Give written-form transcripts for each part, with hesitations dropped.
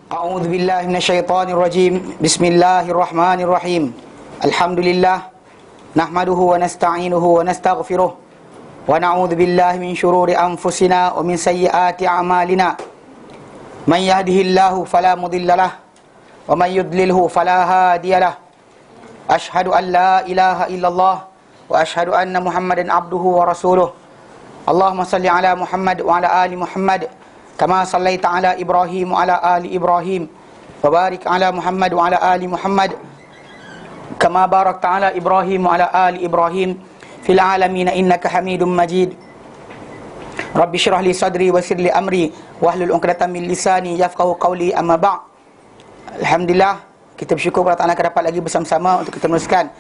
A'udzu billahi minasyaitonir rajim. Bismillahirrahmanirrahim. Alhamdulillah nahmaduhu wa nasta'inuhu wa nastaghfiruh wa na'udzu billahi min syururi anfusina wa min sayyiati a'malina. Man yahdihillahu fala mudhillalah wa man yudlilhu fala hadiyalah. Ashhadu an la ilaha illallah wa ashhadu anna Muhammadan abduhu wa rasuluh. Allahumma salli ala Muhammad wa ala ali Muhammad kama sallaita ala Ibrahim wa ala ali Ibrahim wa barik ala Muhammad wa ala ali Muhammad kama barakta ala Ibrahim wa ala ali Ibrahim fil alamin innaka Hamidum Majid. Rabbi shrah li sadri wa yassir li amri wahlul 'uqdatam min lisani yafqahu qawli, amma ba'. Alhamdulillah, kita bersyukur kepada Allah dapat lagi bersama-sama untuk kita meneruskan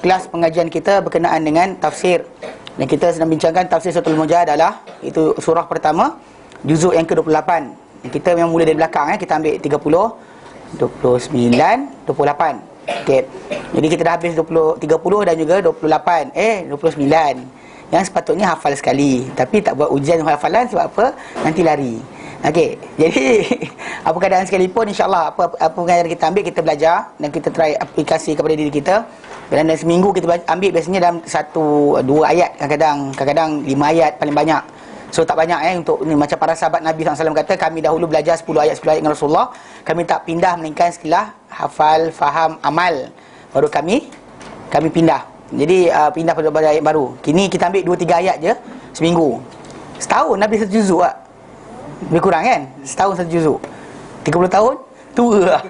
kelas pengajian kita berkenaan dengan tafsir. Dan kita sedang bincangkan tafsir Suratul Mujadalah, itu surah pertama, juzuk yang ke-28. Kita memang mula dari belakang, kita ambil 30, 29, 28. Okey. Jadi kita dah habis 30 dan juga 28. 29. Yang sepatutnya hafal sekali, tapi tak buat ujian hafalan sebab apa? Nanti lari. Okey. Jadi apa keadaan sekalipun, insya-Allah apa pengajaran kita ambil, kita belajar dan kita try aplikasi kepada diri kita. Dan dalam seminggu kita ambil biasanya dalam 1-2 ayat, kadang-kadang 5 ayat paling banyak. So tak banyak untuk ni, macam para sahabat Nabi SAW kata, kami dahulu belajar 10 ayat dengan Rasulullah. Kami tak pindah melainkan setelah hafal, faham, amal, baru kami pindah. Jadi pindah pada ayat baru. Kini kita ambil 2-3 ayat je seminggu. Setahun Nabi 1 juzuk tak? Lebih kurang kan? Setahun 1 juzuk. 30 tahun? Tua lah.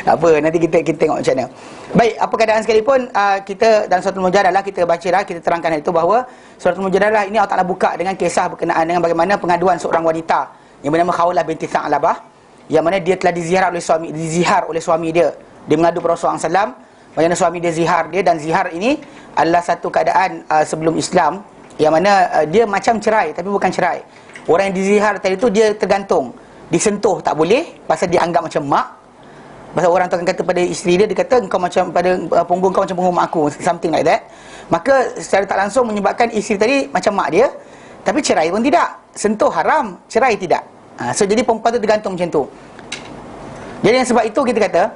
Tak apa, nanti kita tengok macam mana. Baik, apa keadaan sekalipun, kita dalam Suratul Mujadalah kita baca, kita terangkan itu bahawa Suratul Mujadalah ini Allah Ta'ala buka dengan kisah berkenaan dengan bagaimana pengaduan seorang wanita yang bernama Khawlah binti Tha'labah, yang mana dia telah dizihar oleh suami dia. Dia mengadu kepada Rasulullah SAW bagaimana suami dia zihar dia, dan zihar ini adalah satu keadaan sebelum Islam, yang mana dia macam cerai tapi bukan cerai. Orang yang dizihar tadi itu dia tergantung, disentuh tak boleh pasal dia anggap macam mak. Pasal orang tu akan kata pada isteri dia, dia kata engkau macam pada punggung kau macam punggung mak aku, something like that. Maka secara tak langsung menyebabkan isteri tadi macam mak dia, tapi cerai pun tidak. Sentuh haram, cerai tidak. So jadi perempuan tu tergantung macam tu. Jadi yang sebab itu kita kata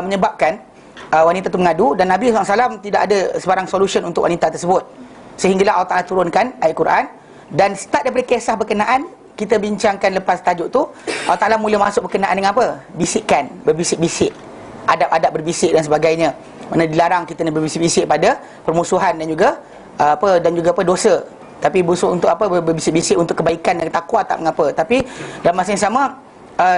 menyebabkan wanita tu mengadu, dan Nabi SAW tidak ada sebarang solution untuk wanita tersebut. Sehinggalah Allah Ta'ala turunkan ayat Quran. Dan start daripada kisah berkenaan, kita bincangkan lepas tajuk tu, Allah Ta'ala mula masuk berkenaan dengan apa? Bisikan, berbisik-bisik, adab-adab berbisik dan sebagainya. Mana dilarang kita ni berbisik-bisik pada permusuhan dan juga dosa. Tapi busuk untuk apa? Berbisik-bisik untuk kebaikan dan takwa, tak mengapa. Tapi dalam masa yang sama,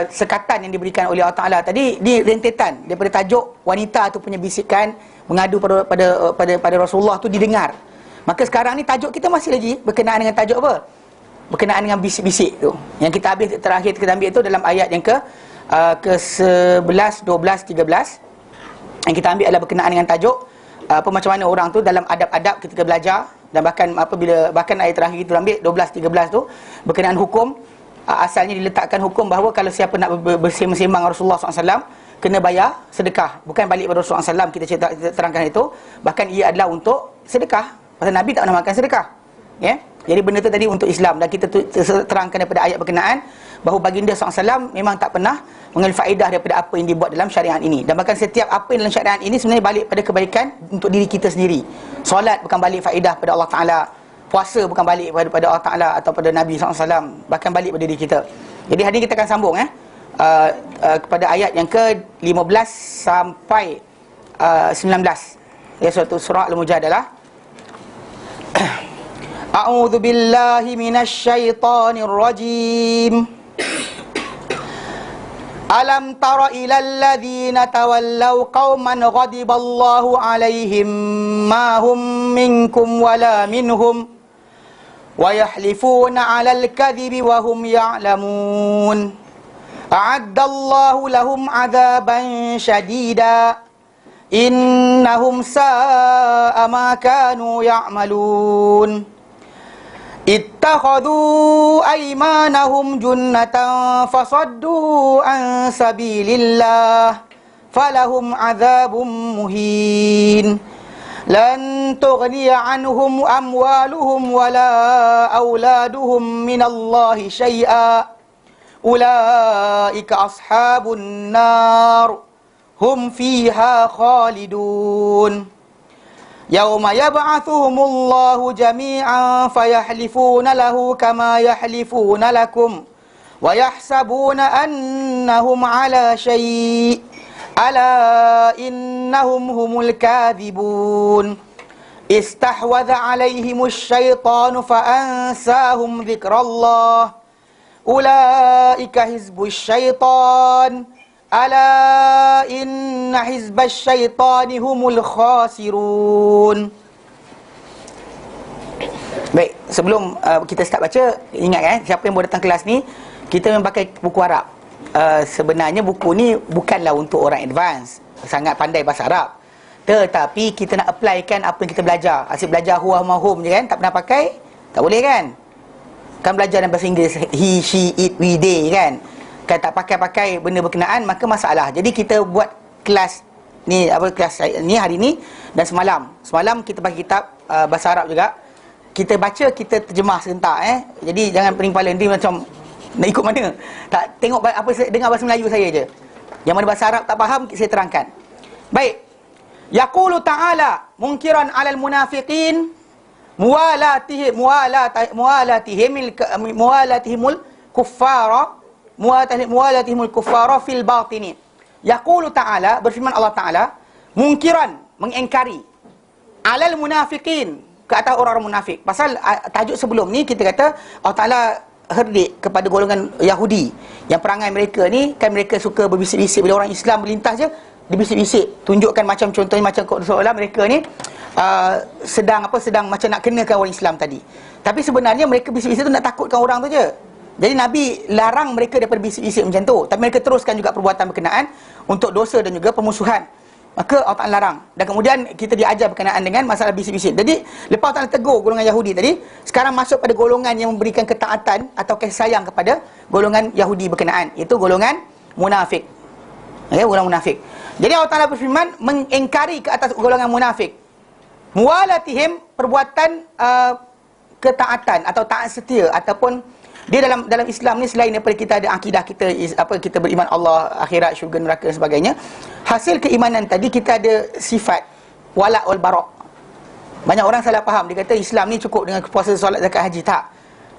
sekatan yang diberikan oleh Allah Ta'ala tadi, di rentetan daripada tajuk wanita tu punya bisikan mengadu pada Rasulullah tu didengar. Maka sekarang ni tajuk kita masih lagi berkenaan dengan tajuk apa? Berkenaan dengan bisik-bisik tu. Yang kita habis terakhir kita ambil itu dalam ayat yang ke-11, 12, 13. Yang kita ambil adalah berkenaan dengan tajuk macam mana orang tu dalam adab-adab kita belajar. Dan bahkan ayat terakhir kita ambil 12, 13 tu berkenaan hukum. Asalnya diletakkan hukum bahawa kalau siapa nak bersembang Rasulullah SAW, kena bayar sedekah. Bukan balik pada Rasulullah SAW, kita terangkan itu. Bahkan ia adalah untuk sedekah. Pasal Nabi tak pernah makan sedekah. Ya? Jadi benda tu tadi untuk Islam. Dan kita terangkan daripada ayat berkenaan bahawa baginda SAW memang tak pernah mengambil faedah daripada apa yang dibuat dalam syariat ini. Dan bahkan setiap apa yang dalam syariat ini sebenarnya balik pada kebaikan untuk diri kita sendiri. Solat bukan balik faedah pada Allah Ta'ala. Puasa bukan balik pada Allah Ta'ala atau pada Nabi SAW. Bahkan balik pada diri kita. Jadi hari ini kita akan sambung kepada ayat yang ke-15 sampai 19. Ya, suatu surah Al-Mujadalah. A'udzu billahi minasyaitonir rajim. Alam tara ilal ladzina tawallaw qauman ghadiballahu alaihim ma hum minkum wala minhum wa yahlifuna 'alal kadhibi wa hum ya'lamun. A'addallahu lahum 'adzaban syadida innahum sa'a ma kanu ya'malun. Ittakhadhu aymanahum junnatan fasaddu an sabilillah falahum adzabun muhin. Lan tughniya anhum amwaluhum wala auladuhum minallahi syai'a ulaika ashabun nar hum fiha khalidun. Yauma yab'atsuhumullahu jami'an fayahlifuna lahu kama yahlifuna lakum wa yahsabuna annahum ala syai' ala innahum humul kadhibun. Istahwadha 'alaihimus syaitanu fa'ansahum dzikrallah. Ulaika hizbus syaitan. Ala inna hizbas syaitani humul khasirun. Baik, sebelum kita start baca, ingat siapa yang baru datang kelas ni, kita memang pakai buku Arab. Sebenarnya buku ni bukanlah untuk orang advance, sangat pandai bahasa Arab. Tetapi kita nak applykan apa yang kita belajar. Asyik belajar huwa mahum je kan, tak pernah pakai, tak boleh kan? Kan belajar dalam bahasa Inggeris, he, she, it, we, they kan. Kan tak pakai-pakai benda berkenaan, maka masalah. Jadi kita buat kelas ni, kelas ni hari ni dan semalam. Semalam kita bagi kitab bahasa Arab juga. Kita baca, kita terjemah serentak Jadi jangan pening kepala nanti macam nak ikut mana. Tak tengok apa, dengar bahasa Melayu saya je. Yang mana bahasa Arab tak faham, saya terangkan. Baik. Yaqulu ta'ala munkiran 'alal munafiqin muwalatihimul kuffara muwalatihimul kuffara fil batini. Yaqulu ta'ala, berfirman Allah Ta'ala, mungkiran, mengingkari, 'alal munafiqin, ke atas orang-orang munafik. Pasal tajuk sebelum ni kita kata Allah Ta'ala herdik kepada golongan Yahudi yang perangai mereka ni kan, mereka suka berbisik-bisik bila orang Islam melintas je, dibisik-bisik, tunjukkan macam contohnya macam seolah mereka ni sedang macam nak kenakan orang Islam tadi. Tapi sebenarnya mereka bisik-bisik tu nak takutkan orang tu je. Jadi Nabi larang mereka daripada bisik-bisik macam tu. Tapi mereka teruskan juga perbuatan berkenaan untuk dosa dan juga permusuhan. Maka Allah Ta'ala larang. Dan kemudian kita diajar berkenaan dengan masalah bisik-bisik. Jadi lepas Allah Ta'ala tegur golongan Yahudi tadi, sekarang masuk pada golongan yang memberikan ketaatan atau kasih sayang kepada golongan Yahudi berkenaan, iaitu golongan munafik. Golongan munafik. Jadi Allah Ta'ala berfirman mengingkari ke atas golongan munafik. Muwalatihim, perbuatan ketaatan atau taat setia, ataupun dia dalam Islam ni, selain daripada kita ada akidah kita kita beriman Allah, akhirat, syurga, neraka dan sebagainya, hasil keimanan tadi kita ada sifat wala' wal bara'. Banyak orang salah faham, dia kata Islam ni cukup dengan puasa, solat, zakat, haji. Tak.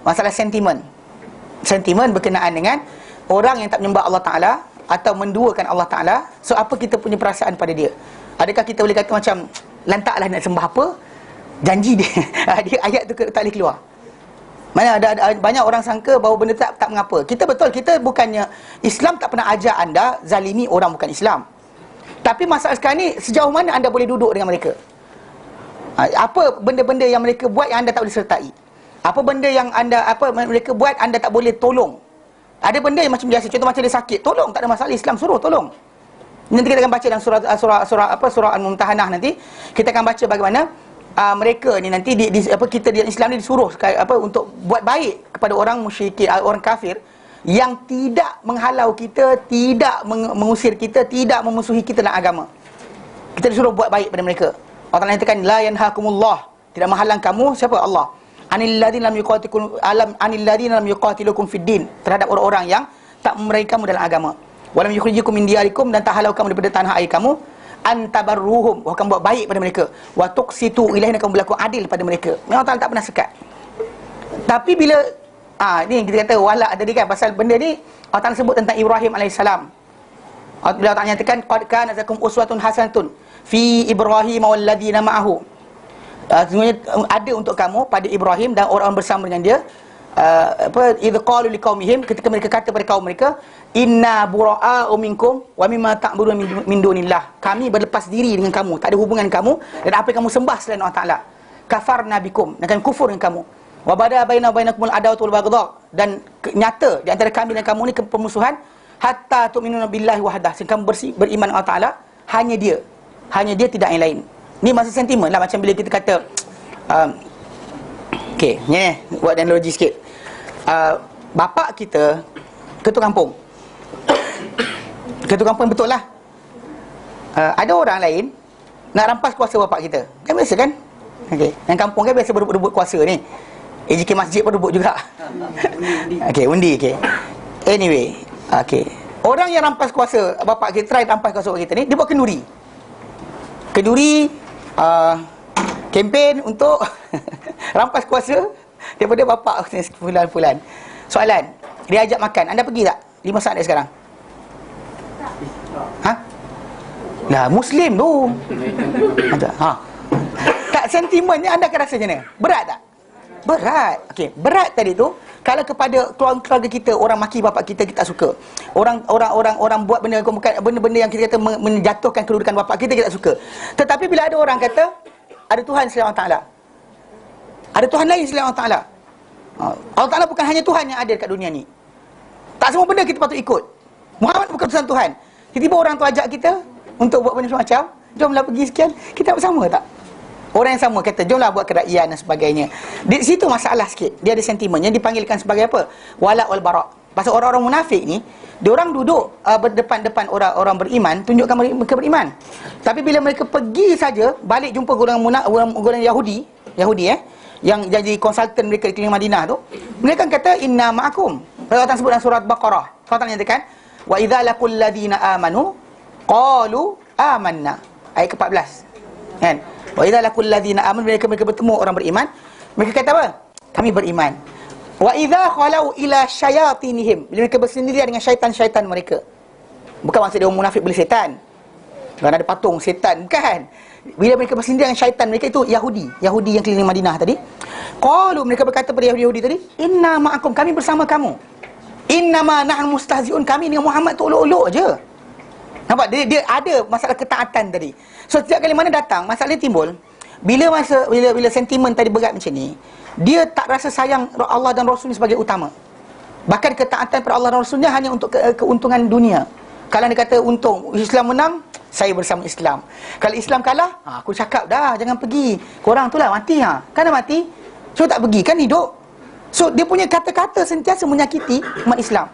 Masalah sentimen berkenaan dengan orang yang tak menyembah Allah Ta'ala atau menduakan Allah Ta'ala. So apa kita punya perasaan pada dia? Adakah kita boleh kata macam lantaklah nak sembah apa, janji dia ayat tu tak boleh keluar. Mana ada banyak orang sangka bahawa benda tak mengapa. Kita bukannya, Islam tak pernah ajar anda zalimi orang bukan Islam. Tapi masalah sekarang ni, sejauh mana anda boleh duduk dengan mereka? Apa benda-benda yang mereka buat yang anda tak boleh sertai? Apa benda yang mereka buat anda tak boleh tolong? Ada benda yang macam biasa, contoh macam dia sakit, tolong, tak ada masalah, Islam suruh tolong. Nanti kita akan baca dalam surah Al-Mumtahanah nanti. Kita akan baca bagaimana mereka ni nanti kita di Islam ni disuruh untuk buat baik kepada orang musyrikin, orang kafir yang tidak menghalau kita, tidak mengusir kita, tidak memusuhi kita dalam agama. Kita disuruh buat baik pada mereka. Allah Ta'ala nyatakan la yanhakumullah, tidak menghalang kamu, siapa? Allah. Anil ladzina lam yuqatilukum fid din, terhadap orang-orang yang tak memerangi kamu dalam agama. Walam yukhrijukum min diyarikum, dan tak halau kamu daripada tanah air kamu. Antabarruhum, kamu buat baik pada mereka. Wa tuqsitu ilaihim, kamu berlaku adil pada mereka. Memang Allah tak pernah sekat. Tapi bila ni kita kata wala tadi kan, pasal benda ni Allah Ta'ala sebut tentang Ibrahim alaihissalam. Allah Ta'ala nyatakan qad kana lakum uswatun hasanatun fi Ibrahim wal ladzina ma'ahu. Sebenarnya ada untuk kamu pada Ibrahim dan orang bersama dengan dia. Idh qalu liqaumihim, ketika mereka kata pada kaum mereka, inna bura'a'u minkum wa mimma ta'budun min dunillah, kami berlepas diri dengan kamu, tak ada hubungan kamu dan apa yang kamu sembah selain Allah Ta'ala. Kafarna bikum, dan kami kufur dengan kamu. Wa bada bainakumul adawatu wal baghdha, dan nyata di antara kami dan kamu ni permusuhan, hatta tu'minuna billahi wahdah, sehingga kamu beriman Allah Ta'ala hanya dia tidak yang lain. Ni masa sentimen lah, macam bila kita kata buat analogi sikit. Bapak kita ketua kampung betul lah. Ada orang lain nak rampas kuasa bapak kita, kan biasa kan? Yang kampung kan biasa berebut kuasa ni. AJK masjid pun rebut juga. Undi. Anyway, okey. Orang yang rampas kuasa bapak kita, try rampas kuasa bapak kita ni, dia buat kenduri. Kenduri kempen untuk rampas kuasa daripada bapak fulan-fulan. Soalan, dia ajak makan, anda pergi tak? 5 saat dia sekarang. Ha? Lah, Muslim tu. Ha. Tak, sentimennya anda akan rasa macam mana? Berat tak? Berat. Okey, berat tadi tu kalau kepada keluarga kita, orang maki bapak kita, kita tak suka. Orang buat benda-benda yang kita kata menjatuhkan kedudukan bapak kita, kita tak suka. Tetapi bila ada orang kata ada Tuhan selain Allah Taala, ada Tuhan lain selain Allah Taala. Allah Taala bukan hanya Tuhan yang ada dekat dunia ni. Tak semua benda kita patut ikut. Muhammad bukan utusan Tuhan. Tiba-tiba orang tu ajak kita untuk buat benda macam, jomlah pergi sekian, kita bersama tak? Orang yang sama kata, jomlah buat kerakyatan dan sebagainya. Di situ masalah sikit. Dia ada sentimen yang dipanggilkan sebagai apa? Wala' wal bara'. Pasal orang-orang munafik ni, diorang duduk berdepan-depan orang beriman, tunjukkan mereka beriman. Tapi bila mereka pergi saja, balik jumpa golongan Yahudi yang jadi konsultan mereka di keliling Madinah tu, mereka kata inna ma'akum. Allah sebut dalam surat Baqarah. Allah nyatakan, wa idza laqul ladzina amanu qalu amanna. Ayat ke-14. Kan? Wa idza laqul ladzina amanu, mereka bertemu orang beriman, mereka kata apa? Kami beriman. Wa idza khalau ila syayatinihim, bila mereka bersendirian dengan syaitan-syaitan mereka. Bukan maksud dia orang munafik beli setan. Kan ada patung setan, bukan. Bila mereka bersendirian dengan syaitan mereka, itu Yahudi yang keliling Madinah tadi. Qalu, mereka berkata pada Yahudi tadi, inna ma'akum, kami bersama kamu. Innama nahnu mustahzi'un, kami dengan Muhammad tu olok-olok je. Nampak? Dia ada masalah ketaatan tadi. So setiap kali mana datang masalah timbul, bila sentimen tadi berat macam ni, dia tak rasa sayang Allah dan Rasul sebagai utama. Bahkan ketaatan pada Allah dan Rasulnya hanya untuk keuntungan dunia. Kalau dia kata untung Islam menang, saya bersama Islam. Kalau Islam kalah, aku cakap dah jangan pergi. Korang tu lah mati Kan dah mati, so tak pergi, kan hidup. So dia punya kata-kata sentiasa menyakiti umat Islam.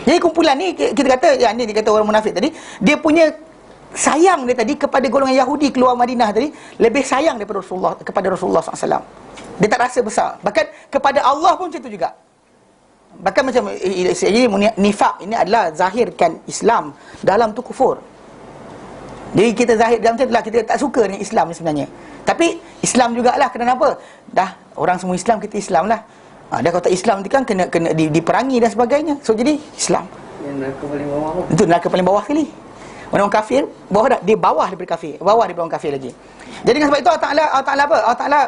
Jadi kumpulan ni kita kata, yang ni dia kata orang munafik tadi, dia punya sayang dia tadi kepada golongan Yahudi keluar Madinah tadi lebih sayang daripada Rasulullah SAW. Dia tak rasa besar. Bahkan kepada Allah pun macam tu juga. Bahkan macam ini nifaq ini adalah zahirkan Islam, dalam tu kufur. Jadi kita zahir dalam tu adalah kita tak suka dengan Islam ni sebenarnya. Tapi Islam jugalah, kenapa? Dah orang semua Islam, kita Islam lah. Dia kata Islam tu kan kena diperangi dan sebagainya. So jadi Islam. Yang neraka paling bawah tu. Itu neraka paling bawah sekali. Orang kafir bawah dah, dia bawah daripada kafir, bawah daripada orang kafir lagi. Jadi dengan sebab itu Allah Taala apa? Allah Taala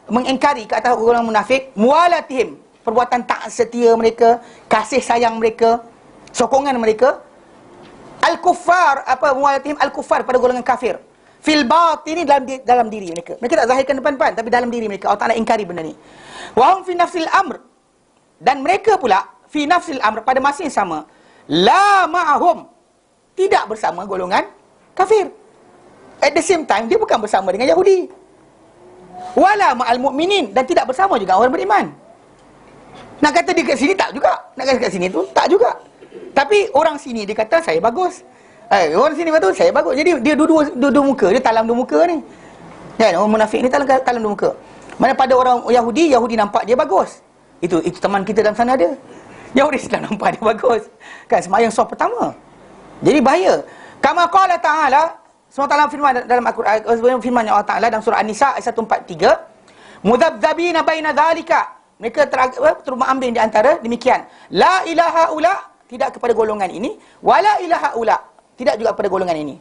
mengingkari ke atas orang munafik, muwalatihim, perbuatan tak setia mereka, kasih sayang mereka, sokongan mereka, al-kuffar, apa muwalatihim al-kuffar, pada golongan kafir. Fil batini, dalam diri mereka. Mereka tak zahirkan depan-depan, tapi dalam diri mereka Allah Taala ingkari benda ni. Wa hum fi nafsil amr, dan mereka pula fi nafsil amr, pada masa yang sama, la ma'ahum, tidak bersama golongan kafir. At the same time, dia bukan bersama dengan Yahudi. Wala ma'al mu'minin, dan tidak bersama juga orang beriman. Nak kata dia kat sini tak juga, nak kata kat sini tu tak juga. Tapi orang sini dia kata saya bagus, orang sini kata saya bagus. Jadi dia dua muka, dia talam dua muka ni. Kan orang munafik ni talam dua muka. Mana pada orang Yahudi nampak dia bagus. Itu teman kita dalam sana ada. Yahudi sedang nampak dia bagus. Kan sembahyang soft pertama. Jadi bahaya. Kama qala ta'ala, SWT firman dalam Al-Quran, firman Allah Ta'ala dalam surah An-Nisa ayat 143, mudzabdzabina baina dzalika, mereka terumbang-ambing di antara demikian. La ilaha ula, tidak kepada golongan ini, wala ilaha ula, tidak juga kepada golongan ini.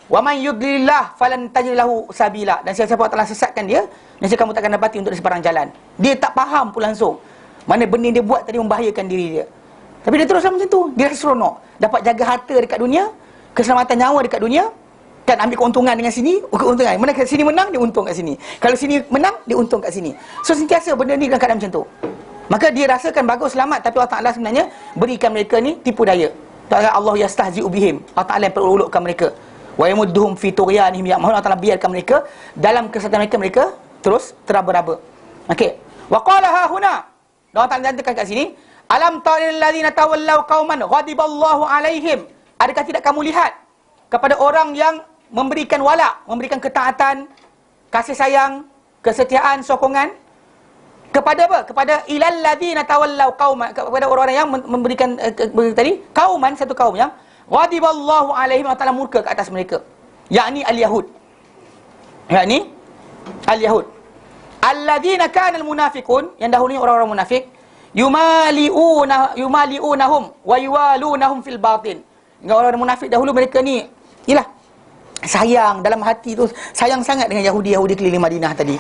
Wa man yudlillah falan tajid lahu sabila, dan siapa Allah Ta'ala sesatkan dia, nescaya kamu takkan dapati untuk sebarang jalan. Dia tak faham pun langsung mana benda dia buat tadi membahayakan diri dia. Tapi dia terus macam tu, dia seronok, dapat jaga harta dekat dunia, keselamatan nyawa dekat dunia, kan ambil keuntungan dengan sini, keuntungan. Mana kat sini menang, dia untung kat sini. Kalau sini menang, dia untung kat sini. So sentiasa benda ni dalam keadaan macam tu. Maka dia rasakan bagus, selamat, tapi Allah Ta'ala sebenarnya berikan mereka ni tipu daya. Allah yastahzi'u bihim, Allah Ta'ala yang perolokkan mereka. Wa yamudduhum fi tughyanihim ya'mahun, Allah Ta'ala biarkan mereka dalam kesesatan mereka terus teraba-raba. Okey. Wa qala ha huna, Allah Ta'ala nyatakan kat sini, alam taril ladzina tawallaw qauman ghadiballahu alaihim, adakah tidak kamu lihat kepada orang yang memberikan wala, memberikan ketaatan, kasih sayang, kesetiaan, sokongan, Kepada apa? Kepada ilal ladzina tawallaw qauman, kepada orang-orang yang memberikan tadi kauman, satu kaum yang ghadiballahu alaihim, Allah Taala murka ke atas mereka, yakni al-yahud, yakni al-yahud alladzina kana al-munafiqun, yang dahulunya orang-orang munafik, yumali'unahum wa yuwalunahum fil batin. Orang-orang munafik dahulu mereka ni ialah sayang dalam hati tu, sayang sangat dengan Yahudi-Yahudi keliling Madinah tadi,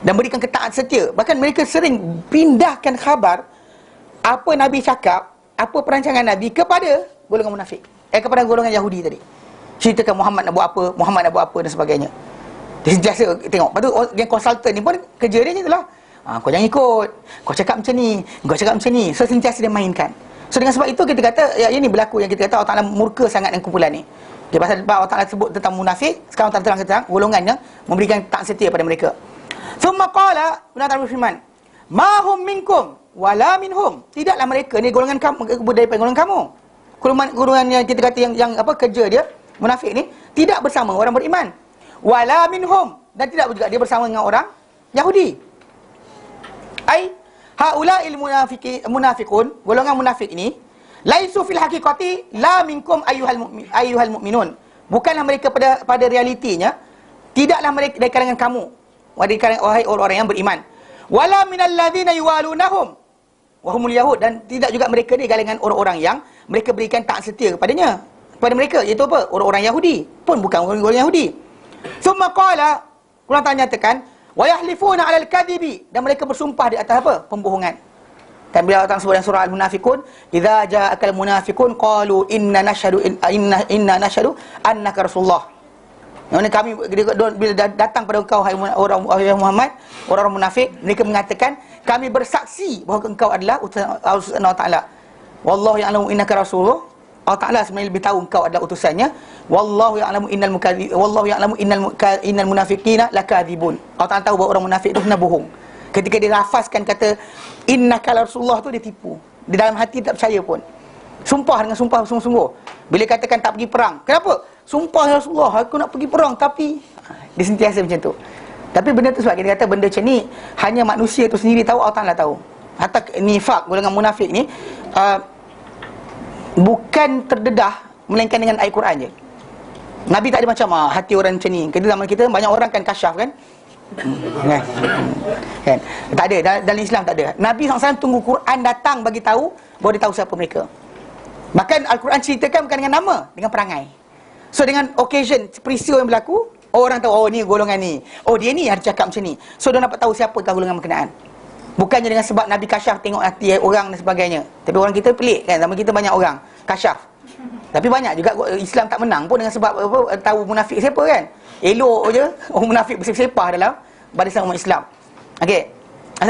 dan berikan ketaat setia. Bahkan mereka sering pindahkan khabar apa Nabi cakap, apa perancangan Nabi kepada golongan munafik, kepada golongan Yahudi tadi. Ceritakan Muhammad nak buat apa, Muhammad nak buat apa dan sebagainya. Dia sentiasa tengok. Lepas tu yang konsultan ni pun kerja dia je tu lah, kau jangan ikut, kau cakap macam ni, kau cakap macam ni. So sentiasa dia mainkan. So dengan sebab itu kita kata, ini berlaku yang kita kata Allah Ta'ala murka sangat dengan kumpulan ni. Okay, pasal Allah Ta'ala sebut tentang munafik, sekarang Allah Ta'ala terang golongan yang memberikan tak setia pada mereka. Thumma qala, Allah Ta'ala berfirman, ma hum minkum wala minhum. Tidaklah mereka ni golongan kamu, daripada golongan kamu. Golongan yang kita kata yang apa kerja dia munafik ni tidak bersama orang beriman. Wala minhum, dan tidak juga dia bersama dengan orang Yahudi. Ai haula'il munafiqun, golongan munafik ini laisu fil haqiqati la minkum ayyuhal mu'minun. Bukanlah mereka pada realitinya, tidaklah mereka dari kalangan kamu, wahai orang-orang yang beriman. Wala minal ladzina yuwalunahum wa humul yahud, dan tidak juga mereka dari kalangan orang-orang yang mereka berikan tak setia kepada mereka, iaitu apa? Orang-orang Yahudi, pun bukan orang-orang Yahudi. Summa qala, Allah Ta'ala nyatakan, wa yahlifuna 'alal kadhibi, dan mereka bersumpah di atas apa? Pembohongan. Dan bila Allah sebut dalam surah Al-Munafiqun, idza ja'akal munafiqun qalu inna nashhadu annaka rasulullah. Yang kami bila datang pada engkau wahai Muhammad, orang-orang munafik, mereka mengatakan kami bersaksi bahawa engkau adalah utusan Allah Taala. Wallahu ya'lamu innaka rasulullah. Allah Taala sebenarnya lebih tahu engkau adalah utusannya. Wallahu ya'lamu innal munafiqina lakadzibun. Allah Taala tahu bahawa orang munafik itu sebenarnya bohong. Ketika dia lafazkan kata innaka rasulullah tu, dia tipu. Di dalam hati tak percaya pun. Sumpah dengan sumpah sungguh-sungguh. Bila katakan tak pergi perang, kenapa? Sumpah ya Rasulullah, aku nak pergi perang, tapi dia sentiasa macam tu. Tapi benda tu sebab kita kata benda macam ni hanya manusia tu sendiri tahu, Allah Ta'ala tahu. Hatta nifaq, golongan munafik ni bukan terdedah melainkan dengan ayat Quran je. Nabi tak ada macam hati orang macam ni. Kita zaman kita banyak orang kan kasyaf kan? Kan? Tak ada, dalam Islam tak ada. Nabi SAW tunggu Quran datang bagi tahu, baru dia tahu siapa mereka. Bahkan Al-Quran ceritakan bukan dengan nama, dengan perangai. So dengan occasion, peristiwa yang berlaku, orang tahu, oh ni golongan ni, oh dia ni ada cakap macam ni. So dia dapat tahu siapakah golongan berkenaan. Bukannya dengan sebab Nabi kasyaf tengok hati orang dan sebagainya. Tapi orang kita pelik kan, zaman kita banyak orang kasyaf. Tapi banyak juga Islam tak menang pun dengan sebab apa, tahu munafik siapa kan. Elok je orang munafik bersepah dalam barisan umat Islam. Okey.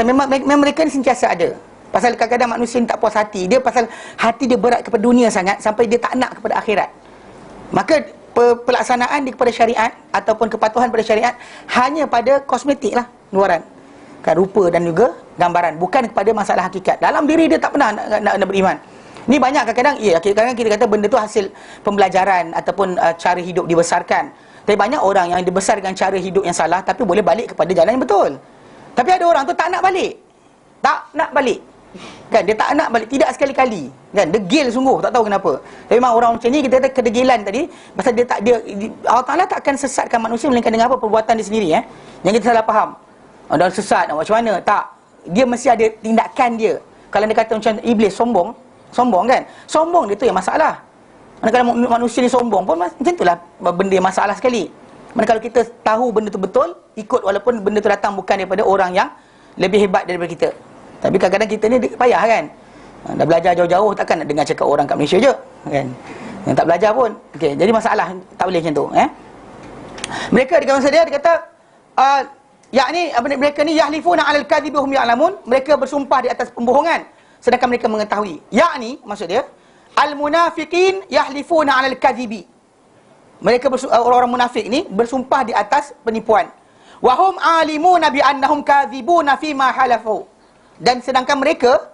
Memang mereka ni sentiasa ada. Pasal kadang-kadang manusia ni tak puas hati. Dia pasal hati dia berat kepada dunia sangat sampai dia tak nak kepada akhirat. Maka pelaksanaan dia kepada syariat ataupun kepatuhan pada syariat hanya pada kosmetik lah, luaran kan, rupa dan juga gambaran, bukan kepada masalah hakikat. Dalam diri dia tak pernah nak beriman. Ni banyak kadang-kadang, kadang-kadang kita kata benda tu hasil pembelajaran ataupun cara hidup dibesarkan. Tapi banyak orang yang dibesar dengan cara hidup yang salah tapi boleh balik kepada jalan yang betul. Tapi ada orang tu tak nak balik. Tak nak balik. Kan, dia tak nak balik, tidak sekali-kali. Kan, degil sungguh, tak tahu kenapa. Tapi memang orang macam ni kita kata kedegilan tadi, pasal dia tak Allah Taala tak akan sesatkan manusia melainkan dengan apa? Perbuatan dia sendiri Yang kita salah faham. Dah sesat nak macam mana? Tak. Dia mesti ada tindakan dia. Kalau dia kata macam iblis sombong kan? Sombong dia tu yang masalah. Manakala manusia ni sombong pun macam itulah benda yang masalah sekali. Manakala kita tahu benda tu betul, ikut walaupun benda tu datang bukan daripada orang yang lebih hebat daripada kita. Tapi kadang-kadang kita ni payah kan. Dah belajar jauh-jauh, takkan nak dengar cakap orang kat Malaysia je kan. Yang tak belajar pun. Okey, jadi masalah tak boleh macam tu Mereka di kawasan dia kata yakni mereka ni yahlifuna 'alal kadhibi hum ya'lamun, mereka bersumpah di atas pembohongan sedangkan mereka mengetahui. Yakni maksud dia al munafiqin yahlifuna 'alal kadhibi. Mereka orang-orang munafik ni bersumpah di atas penipuan. Wa hum alimuna bi annahum kadhibuna fi ma halafu. Dan sedangkan mereka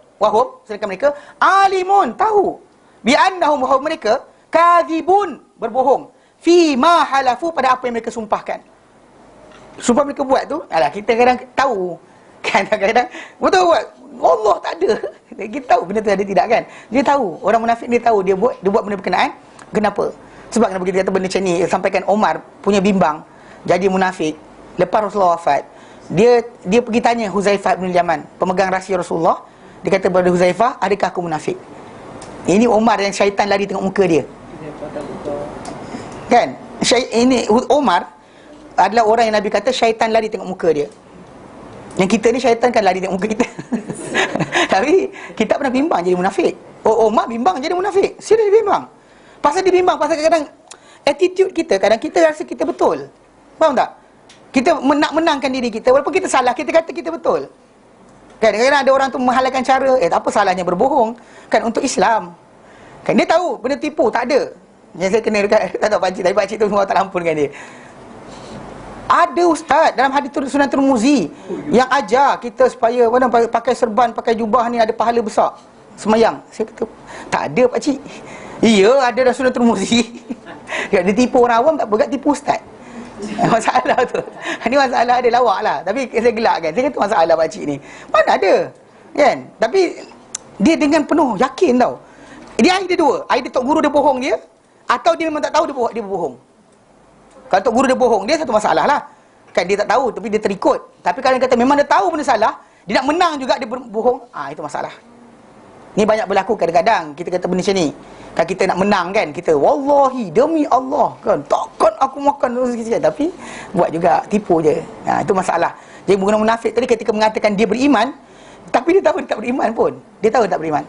alimun, tahu bi annahum, bahawa mereka kadhibun, berbohong, fi ma halafu, pada apa yang mereka sumpahkan. Sumpah mereka buat tu, kita kadang tahu Kan kadang-kadang betul buat Allah tak ada. Kita tahu benda tu ada tidak kan? Dia tahu. Orang munafik ni tahu dia buat benda berkenaan. Kenapa? Sebab kenapa kita kata benda macam ni, sampaikan Omar punya bimbang jadi munafik lepas Rasulullah wafat. Dia pergi tanya Huzaifah bin Yaman, pemegang rahsia Rasulullah. Dia kata kepada Huzaifah, adakah aku munafik? Ini Omar yang syaitan lari tengok muka dia. Kan? Ini Omar adalah orang yang Nabi kata syaitan lari tengok muka dia. Yang kita ni syaitan kan lari tengok muka kita. Tapi kita pernah bimbang jadi munafik. Omar bimbang jadi munafik. Serius dia bimbang. Pasal dia bimbang, pasal kadang attitude kita, kadang kita rasa kita betul. Faham tak? Kita nak menangkan diri kita, walaupun kita salah, kita kata kita betul. Kan kadang-kadang ada orang tu menghalalkan cara, tak apa salahnya berbohong kan untuk Islam. Kan dia tahu benda tipu tak ada. Yang saya kena dekat tak tahu pakcik, tapi pakcik tu semua tak ampun dengan dia. Ada ustaz dalam hadis Sunan Tirmizi yang ajar kita supaya pakai serban, pakai jubah ni ada pahala besar semayang. Saya kata tak ada pakcik. Ya, ada dalam Sunan Tirmizi. Dia tipu orang awam tak apa, kat tipu ustaz. Masalah tu. Ini masalah dia lawak lah. Tapi saya gelak kan. Saya kata masalah pakcik ni. Mana ada? Kan? Tapi dia dengan penuh yakin tau. Dia ada dua. Either tok guru dia bohong dia, atau dia memang tak tahu dia berbohong. Kalau tok guru dia bohong, dia satu masalah lah. Kan dia tak tahu tapi dia terikut. Tapi kalau dia kata memang dia tahu benda salah, dia nak menang juga dia berbohong, itu masalah. Ni banyak berlaku kadang-kadang kita kata benda macam ni. Kan kita nak menang kan, kita wallahi demi Allah kan, takkan aku makan sikit-sikit, tapi buat juga, tipu je. Itu masalah. Jadi bukan munafik tadi ketika mengatakan dia beriman, tapi dia tahu dia tak beriman pun. Dia tahu dia tak beriman.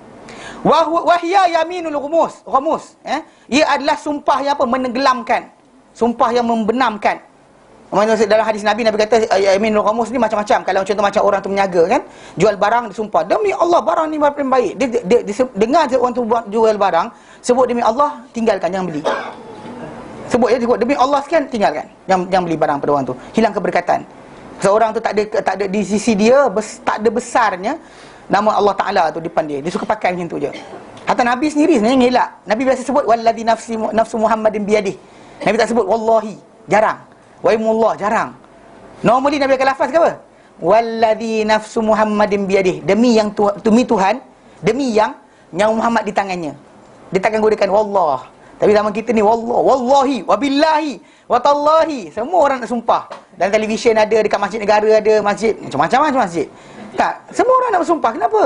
Wahya yaminul ghamus. Ia adalah sumpah yang apa? Menenggelamkan. Sumpah yang membenamkan. Dalam hadis Nabi kata yaminul ghamus ni macam-macam. Kalau contoh macam orang tu menyaga kan, jual barang, dia sumpah demi Allah barang ni paling baik. Dia dengar orang tu jual barang, sebut demi Allah, tinggalkan, jangan beli. Sebut demi Allah sekian, tinggalkan. Jangan beli barang pada orang tu. Hilang keberkatan. Seorang tu tak ada di sisi dia, tak ada besarnya nama Allah Ta'ala tu di depan dia. Dia suka pakai macam tu je. Hatta Nabi sendiri sebenarnya ngelak. Nabi biasa sebut walladhi nafsu Muhammadin biyadih. Nabi tak sebut wallahi, jarang. Waimullah, jarang. Normally Nabi akan lafaz ke apa? Walladhi nafsu Muhammadin biyadih. Demi Tuhan, demi yang Muhammad di tangannya. Dia takkan gunakan wallah. Tapi zaman kita ni wallah, wallahi, wabillahi, watallahi. Semua orang nak sumpah. Dalam televisyen ada, dekat masjid negara ada, masjid macam-macam masjid. Tak, semua orang nak bersumpah. Kenapa?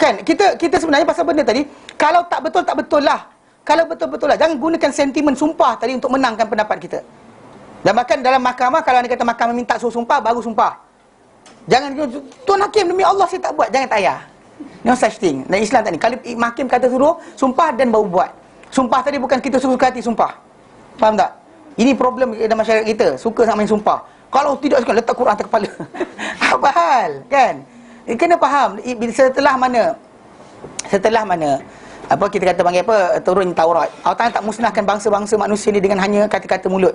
Kan kita sebenarnya pasal benda tadi, kalau tak betul, tak betul lah. Kalau betul-betul lah. Jangan gunakan sentimen sumpah tadi untuk menangkan pendapat kita. Dan bahkan dalam mahkamah, kalau anda kata mahkamah minta suruh sumpah, baru sumpah. Jangan, Tuan Hakim demi Allah saya tak buat. Jangan tak payah. No such thing. Dan Islam tak ni. Kalau Hakim kata suruh sumpah dan baru buat. Sumpah tadi bukan kita suka hati sumpah. Faham tak? Ini problem dalam masyarakat kita. Suka nak main sumpah. Kalau tidak suka letak Quran atas kepala. Apa hal? Kan? Kena faham. Setelah mana apa kita kata panggil apa, turun Taurat, Allah Ta'ala tak musnahkan bangsa-bangsa manusia ni dengan hanya kata-kata mulut.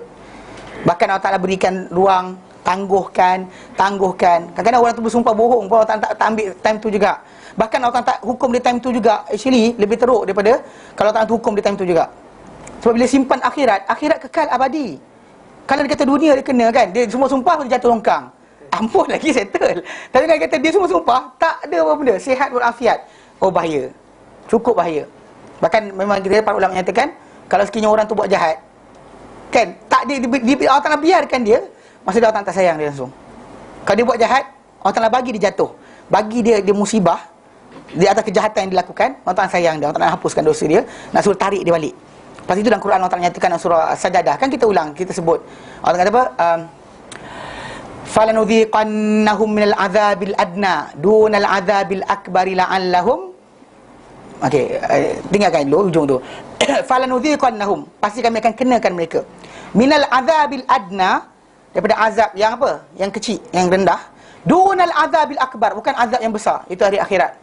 Bahkan Allah Ta'ala berikan ruang, tangguhkan. Kadang-kadang orang tu bersumpah bohong pun Allah Ta'ala tak ambil time tu juga. Bahkan Allah Ta'ala tak hukum dia time tu juga. Actually lebih teruk daripada kalau Allah Ta'ala hukum dia time tu juga. Sebab bila simpan akhirat kekal abadi. Kalau dia kata dunia dia kena kan, dia semua sumpah dia jatuh longkang, ampun lagi settle. Tapi kalau kata dia semua sumpah, tak ada apa benda, sihat walafiat, bahaya. Cukup bahaya. Bahkan memang kita para ulama menyatakan, kalau sekiranya orang tu buat jahat, kan, tak Allah Ta'ala biarkan dia, maksudnya Allah Ta'ala tak sayang dia langsung. Kalau dia buat jahat, Allah Ta'ala bagi dia jatuh, bagi dia musibah di atas kejahatan yang dilakukan. Allah Ta'ala sayang dia, Allah Ta'ala hapuskan dosa dia, nak suruh tarik dia balik. Lepas itu dalam Quran Allah Ta'ala nyatakan dalam surah Sajadah, kan kita ulang, kita sebut Allah kata apa? Falanudhiqannahum minal azabil adna dunal azabil akbari la'allahum. Okey, tinggalkan dulu ujung tu. Falanudhiqannahum, pasti kami akan kenakan mereka minal azabil adna, daripada azab yang apa? Yang kecil, yang rendah. Dunal azabil akbar, bukan azab yang besar, itu hari akhirat.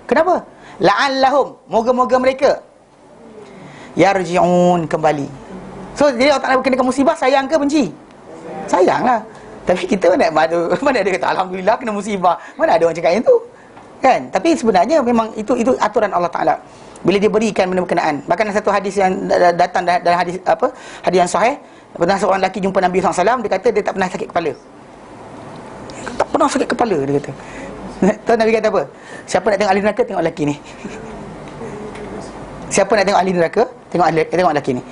Kenapa? La'allahum, moga-moga mereka yarji'un, kembali. So jadi Allah Ta'ala kenakan musibah, sayang ke benci? Sayanglah. Tapi kita mana ada kata alhamdulillah kena musibah. Mana ada orang cakap yang tu? Kan? Tapi sebenarnya memang itu aturan Allah Ta'ala. Bila dia berikan benda berkenaan. Bahkan satu hadis yang datang dalam hadis hadis yang sahih, pernah seorang lelaki jumpa Nabi SAW, dia kata dia tak pernah sakit kepala. Tak pernah seorang sakit kepala, dia kata. Tahu Nabi kata apa? Siapa nak tengok ahli neraka, tengok lelaki ni. Siapa nak tengok ahli neraka, tengok lelaki ni.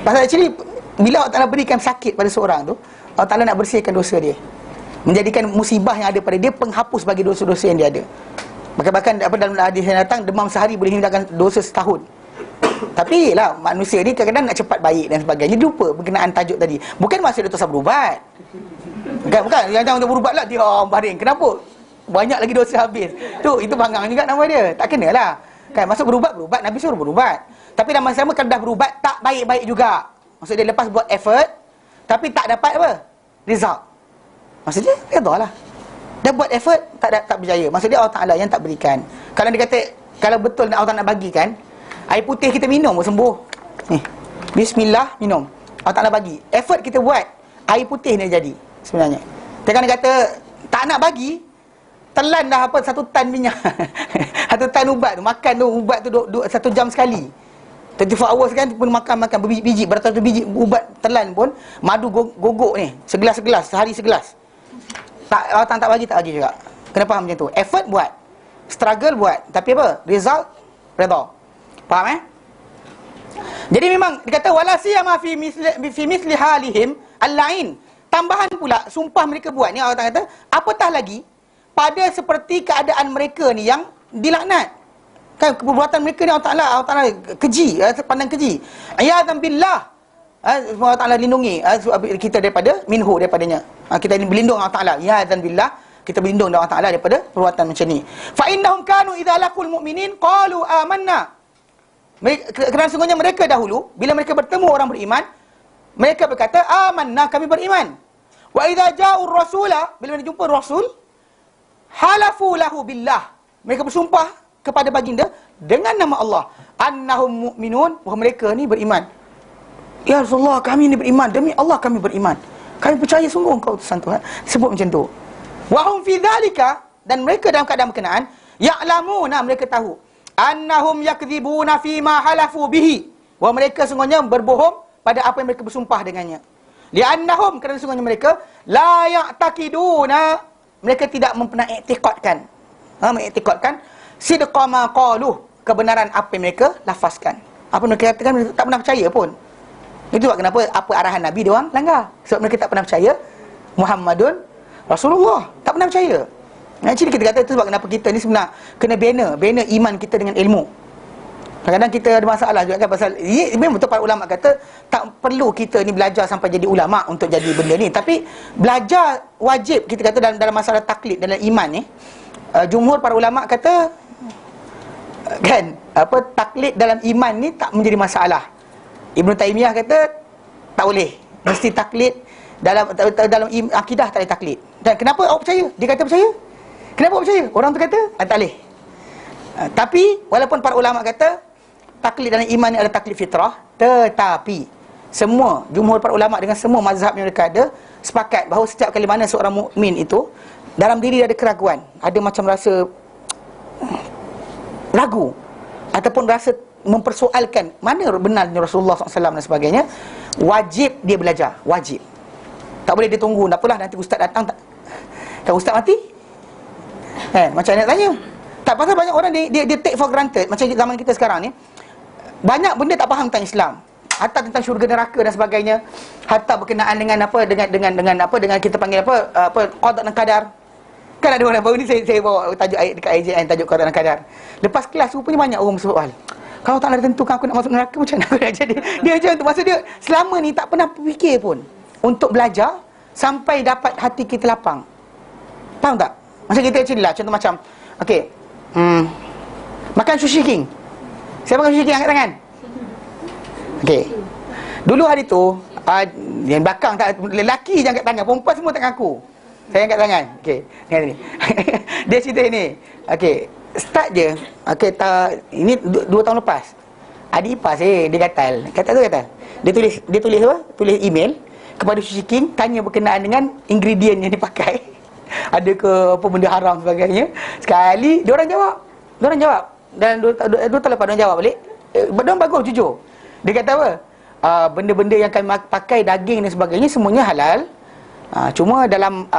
Pasal actually bila Allah Ta'ala berikan sakit pada seorang tu, Allah Ta'ala nak bersihkan dosa dia, menjadikan musibah yang ada pada dia penghapus bagi dosa-dosa yang dia ada. Bahkan dalam hadis yang datang, demam sehari boleh hindarkan dosa setahun. Tapi lah manusia ni kadang-kadang nak cepat baik dan sebagainya, lupa berkenaan tajuk tadi. Bukan maksud dia tak berubat. Bukan yang untuk berubat lah, dia baring. Kenapa? Banyak lagi dosa habis. Itu bangang juga nama dia. Tak kenalah. Kan masuk berubat, Nabi suruh berubat. Tapi dalam masa sama kalau dah berubat tak baik-baik juga. Maksud dia lepas buat effort tapi tak dapat apa? Result. Maksudnya redha lah. Dah buat effort tak berjaya. Maksud dia Allah Taala yang tak berikan. Kalau dia kata kalau betul Allah Taala nak bagikan, air putih kita minum pun sembuh. Ni. Bismillah minum. Allah Taala bagi. Effort kita buat, air putih ni jadi sebenarnya. Jangan dia kata tak nak bagi, telan dah apa 1 tan minyak. 1 tan ubat tu, makan tu ubat tu 1 jam sekali. 24 hours kan pun makan berbiji-biji, beratus biji ubat telan pun, madu gogok ni, segelas-segelas, sehari segelas. Tak, Allah tak bagi juga. Kena faham macam tu. Effort buat, struggle buat, tapi apa? Result redha. Faham Jadi memang dikata wala siyama fi misli halihim al-lain. Tambahan pula sumpah mereka buat ni, Allah kata apatah lagi pada seperti keadaan mereka ni yang dilaknat. Kan perbuatan mereka ni Allah Taala keji, pandang keji. Ayatan billah. Allah Taala lindungi kita daripada daripadanya. Kita ini berlindung Allah Taala. Ayatan billah, kita berlindung Allah Taala daripada perbuatan macam ni. Fa innahum kanu idza laqul mu'minin qalu amanna. Kerana sungguhnya mereka dahulu bila mereka bertemu orang beriman, mereka berkata amanna, kami beriman. Wa idza ja'ur rasula, bila mereka jumpa rasul, halafu lahu billah, mereka bersumpah kepada baginda dengan nama Allah, annahum mu'minun, bahawa mereka ni beriman. Ya Rasulullah, kami ni beriman, demi Allah kami beriman, kami percaya sungguh engkau utusan Tuhan. Sebut macam tu. Wa hum fi dzalika, dan mereka dalam keadaan berkenaan, ya'lamuna, mereka tahu, annahum yakdzibuna fi ma halafu bihi, bahawa mereka sungguhnya berbohong pada apa yang mereka bersumpah dengannya. Li'annahum, kerana sungguhnya mereka la ya'taqiduna, mereka tidak pernah iktikadkan, mengiktikadkan sidqa ma qaluh, kebenaran apa yang mereka lafazkan. Apa mereka katakan, mereka tak pernah percaya pun. Itu sebab kenapa apa arahan Nabi dia orang langgar. Sebab mereka tak pernah percaya Muhammadun Rasulullah, tak pernah percaya. Actually kita kata itu sebab kenapa kita ni sebenarnya kena bina iman kita dengan ilmu. Kadang-kadang kita ada masalah juga kan pasal memang betul para ulama kata tak perlu kita ni belajar sampai jadi ulama untuk jadi benda ni, tapi belajar wajib. Kita kata dalam masalah taklid dalam iman ni, jumhur para ulama kata kan apa, taklid dalam iman ni tak menjadi masalah. Ibn Taymiyah kata tak boleh, mesti taklid dalam akidah, tak boleh taklid. Dan kenapa awak percaya? Dia kata percaya. Kenapa awak percaya? Orang tu kata tak boleh. Tapi walaupun para ulama kata taklid dalam iman ni adalah taklid fitrah, tetapi semua jumhur para ulama dengan semua mazhab yang mereka ada sepakat bahawa setiap kali mana seorang mukmin itu dalam diri dia ada keraguan, ada macam rasa ragu ataupun rasa mempersoalkan mana benarnya Rasulullah SAW dan sebagainya, wajib dia belajar, wajib. Tak boleh dia tunggu, tak apalah nanti ustaz datang tak ustaz mati. Macam nak tanya. Tak, pasal banyak orang dia take for granted. Macam zaman kita sekarang ni, banyak benda tak faham tentang Islam, hatta tentang syurga neraka dan sebagainya, hatta berkenaan dengan apa, dengan kita panggil apa qada dan qadar. Kan ada orang baru ni saya bawa tajuk ayat dekat IJN, tajuk qada dan qadar. Lepas kelas rupanya banyak orang bersoal, kalau tak ada tentukan aku nak masuk neraka, macam mana aku nak jadi? Dia macam tu. Maksud dia selama ni tak pernah fikir pun untuk belajar sampai dapat hati kita lapang. Faham tak? Maksud kita macam lah, contoh macam okey, makan sushi king. Saya makan sushi king, angkat tangan. Okey. Dulu hari tu yang belakang tak, lelaki je angkat tangan, perempuan semua tak ngaku. Saya angkat tangan. Okey, dengar ni. Dia cerita ni. Okey, start je. Okey, ini 2 tahun lepas. Adik ipar saya, dia gatal. Dia tulis apa? Tulis email kepada Sushi King, tanya berkenaan dengan ingredient yang dipakai. Ada ke apa benda haram sebagainya. Sekali dia orang jawab. Dan 2 tahun lepas dia jawab balik. Dia bagus, jujur. Dia kata apa? Benda-benda yang kami pakai, daging dan sebagainya semuanya halal. Cuma dalam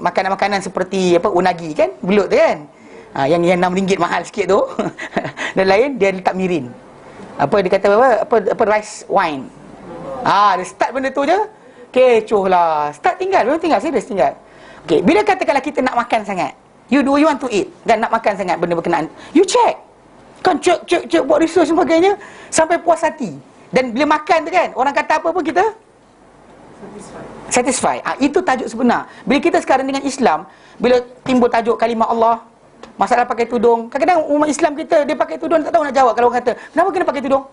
makanan-makanan seperti unagi kan, belut tu kan, yang RM6 mahal sikit tu dan lain, dia letak mirin. Dia kata apa rice wine. Dia start benda tu je, kecoh lah. Start tinggal, memang tinggal, serius tinggal. Okay, bila katakanlah kita nak makan sangat, you want to eat, dan nak makan sangat benda berkenaan, you check. Kan check, buat research dan sebagainya, sampai puas hati. Dan bila makan tu kan, orang kata apa pun kita satisfy. Itu tajuk sebenar. Bila kita sekarang dengan Islam, bila timbul tajuk kalimah Allah, masalah pakai tudung, kadang-kadang umat Islam kita, dia pakai tudung tak tahu nak jawab. Kalau orang kata, kenapa kena pakai tudung?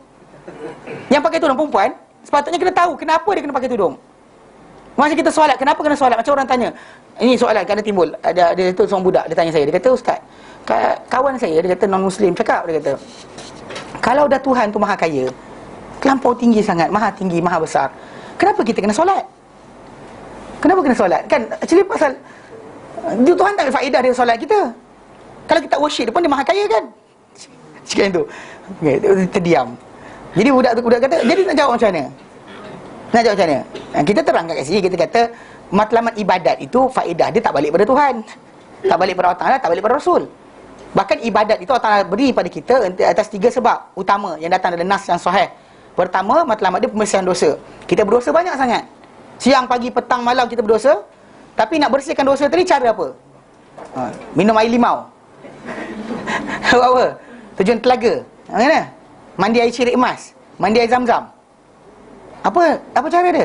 Yang pakai tudung perempuan, sepatutnya kena tahu kenapa dia kena pakai tudung. Masa kita solat, kenapa kena solat? Macam orang tanya, ini soalan kadang timbul, ada tu seorang budak, dia tanya saya, dia kata, Ustaz, kawan saya, dia kata non-Muslim, cakap, dia kata, kalau dah Tuhan tu maha kaya, terlampau tinggi sangat, maha tinggi, maha besar, kenapa kita kena solat? Kenapa kena solat? Kan actually pasal Tuhan tak ada faedah dari solat kita. Kalau kita worship dia pun, dia maha kaya kan. Cakap tu. Okay, terdiam. Jadi budak kata, jadi nak jawab macam mana? Nak jawab macam mana? Kita terangkan kat sini, kita kata matlamat ibadat itu faedah dia tak balik pada Tuhan, tak balik pada Allah Ta'ala, tak balik pada Rasul. Bahkan ibadat itu Allah Ta'ala beri pada kita atas 3 sebab utama yang datang dalam nas yang sahih. Pertama, matlamat dia pembersihan dosa. Kita berdosa banyak sangat. Siang, pagi, petang, malam kita berdosa. Tapi nak bersihkan dosa tadi cara apa? Minum air limau. Apa? Tujuan telaga. Mana? Mandi air cirit emas, mandi air zam-zam. Apa cara dia?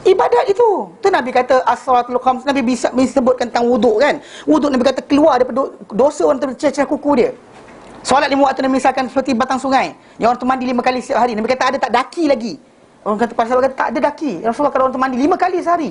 Ibadat itu. Tu Nabi kata as-salatul khams. Nabi bisa sebutkan tentang wuduk kan. Wuduk Nabi kata keluar daripada dosa orang tercecah kuku dia. Solat 5 waktu Nabi misalkan seperti batang sungai, yang orang tu mandi 5 kali setiap hari. Nabi kata ada tak daki lagi? Orang kata pasal kata tak ada daki. Rasulullah kalau orang tu mandi 5 kali sehari.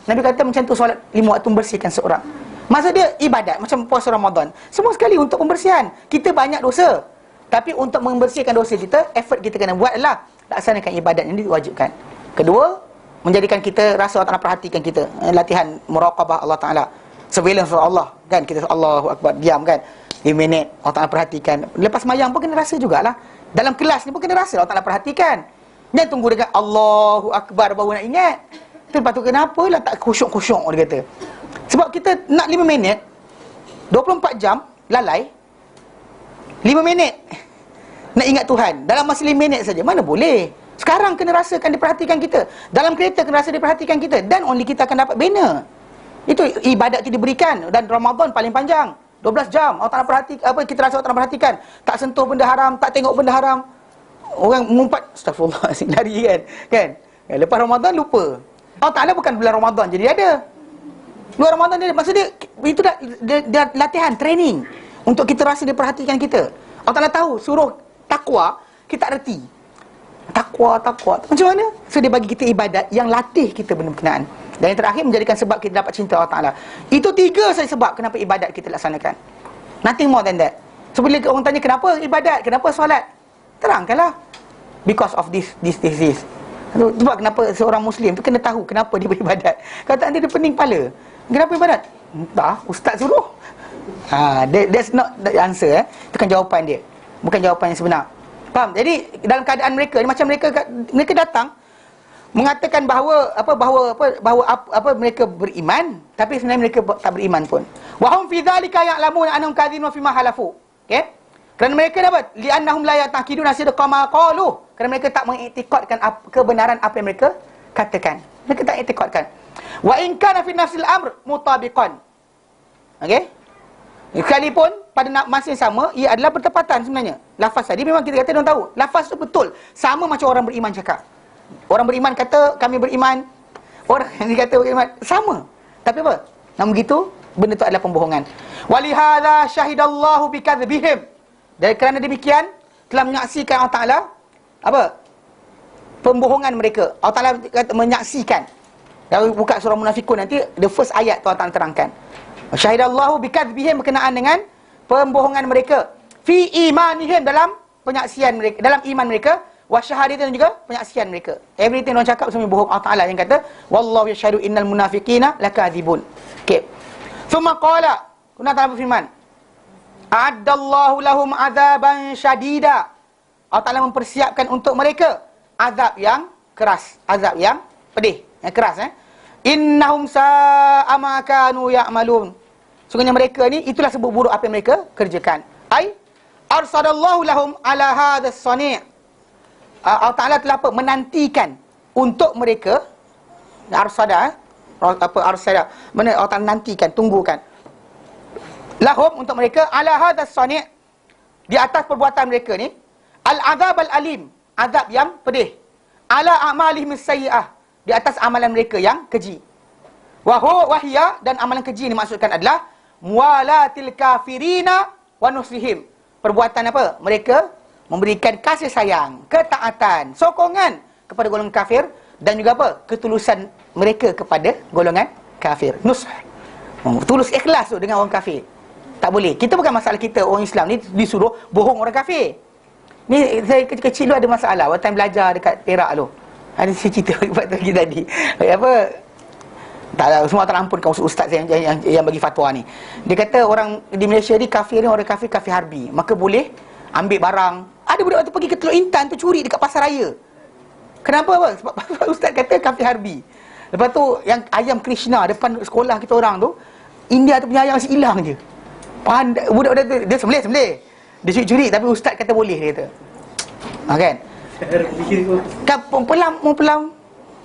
Nabi kata macam tu solat 5 waktu membersihkan seorang. Maksud dia ibadat macam puasa Ramadan. Semua sekali untuk pembersihan. Kita banyak dosa, tapi untuk membersihkan dosa kita, effort kita kena buat adalah laksanakan ibadat yang diwajibkan. Kedua, menjadikan kita rasa Allah Ta'ala perhatikan kita. Latihan muraqabah Allah Ta'ala, surveillance Allah kan. Kita Allahu Akbar, diam kan 5 minit, Allah Ta'ala perhatikan. Lepas mayang pun kena rasa jugalah. Dalam kelas ni pun kena rasa Allah Ta'ala perhatikan. Jangan tunggu dekat Allahu Akbar baru nak ingat. Itu lepas tu kenapa lah tak khusyuk-khusyuk, dia kata. Sebab kita nak 5 minit 24 jam lalai 5 minit nak ingat Tuhan dalam masa 5 minit saja. Mana boleh. Sekarang kena rasakan diperhatikan kita. Dalam kereta kena rasa diperhatikan kita. Dan only kita akan dapat banner. Itu ibadat kita diberikan. Dan Ramadan paling panjang 12 jam. Allah Ta'ala kita rasa Allah Ta'ala perhatikan. Tak sentuh benda haram, tak tengok benda haram. Orang mengumpat, astagfirullah, lari kan. Lepas Ramadan lupa. Allah Ta'ala bukan bulan Ramadan jadi ada. Bulan Ramadan dia, maksud dia itu dia latihan, training untuk kita rasa dia perhatikan kita. Allah Ta'ala tahu suruh takwa, kita tak reti. Takwa macam mana? So dia bagi kita ibadat yang latih kita benda berkenaan. Dan yang terakhir menjadikan sebab kita dapat cinta Allah Ta'ala. Itu 3 saja sebab kenapa ibadat kita laksanakan. Nothing more than that. So bila orang tanya kenapa ibadat, kenapa solat, terangkanlah. Because of this. Sebab kenapa seorang Muslim tu kena tahu kenapa dia beribadat. Kata dia pening kepala. Kenapa ibadat? Entah, ustaz suruh. That's not the answer. Itu kan jawapan dia, bukan jawapan yang sebenar. Faham? Jadi dalam keadaan mereka ni, macam mereka datang mengatakan bahawa mereka beriman, tapi sebenarnya mereka tak beriman pun. Wa hum fi dzalika ya'lamun annahum kadzibun fi ma halafu. Okey? Kerana mereka dapat li'annahum la ya'taqiduna sidqa ma qalu. Kerana mereka tak mengiktikadkan kebenaran apa yang mereka katakan. Mereka tak iktikadkan. Wa in kana fi nafsil amr mutabiqan. Okey? Sekalipun pada masa yang sama, ia adalah bertepatan sebenarnya. Lafaz tadi memang kita kata orang tahu. Lafaz tu betul. Sama macam orang beriman cakap. Orang beriman kata kami beriman. Orang yang kata beriman sama. Tapi apa? Namun begitu, benda tu adalah pembohongan. Walihadza syahidallahu bikadzbihim. Dan kerana demikian telah menyaksikan Allah Ta'ala pembohongan mereka. Allah Ta'ala kata menyaksikan. Kalau buka surah Munafikun nanti, the first ayat tu Allah Ta'ala terangkan. Syahidallahu bikadzbihim berkenaan dengan pembohongan mereka. Fi imanihim dalam penyaksian mereka, dalam iman mereka. Wa syahadatin juga penyaksian mereka. Everything orang cakap semua bohong. Allah Ta'ala yang kata wallahu yashhadu innal munafiqina lakadzibun. Okey. Thumma qala, Allah Ta'ala berfirman, a'addallahu lahum adzaban syadida. Allah Ta'ala mempersiapkan untuk mereka azab yang keras, azab yang pedih, yang keras. Innahum sa'a ma kanu ya'malun. Sungguhnya mereka ni itulah sebab buruk apa yang mereka kerjakan. Ai arsadallahu lahum ala hadzal sani'. Allah Taala telah apa? Menantikan untuk mereka arsada arsada. Mana Allah Taala nantikan, tunggukan. Lahum untuk mereka ala hadzal sani', di atas perbuatan mereka ni, al-azab al-alim, azab yang pedih. Ala a'malihim as-sayyi'ah, di atas amalan mereka yang keji. Wahya, dan amalan keji ni maksudkan adalah muwalatil kafirina wa nusrihim. Perbuatan apa? Mereka memberikan kasih sayang, ketaatan, sokongan kepada golongan kafir, dan juga apa? Ketulusan mereka kepada golongan kafir. Nusr. Tulus ikhlas tu dengan orang kafir. Tak boleh. Kita bukan masalah kita orang Islam ni disuruh bohong orang kafir. Ni saya kecil-kecil tu ada masalah waktu belajar dekat Perak tu. Ada cerita waktu tadi. Apa? Tak, semua terampun ustaz yang bagi fatwa ni. Dia kata orang di Malaysia ni kafir ni, orang kafir harbi. Maka boleh ambil barang. Ada budak waktu pergi ke Teluk Intan tu curi dekat pasar raya. Kenapa apa? Sebab ustaz kata kafir harbi. Lepas tu yang ayam Krishna depan sekolah kita orang tu, India tu punya ayam masih hilang je. Pandai budak-budak tu dia sembelih. Dia curi-curi tapi ustaz kata boleh, dia kata. Kan? Kan pelam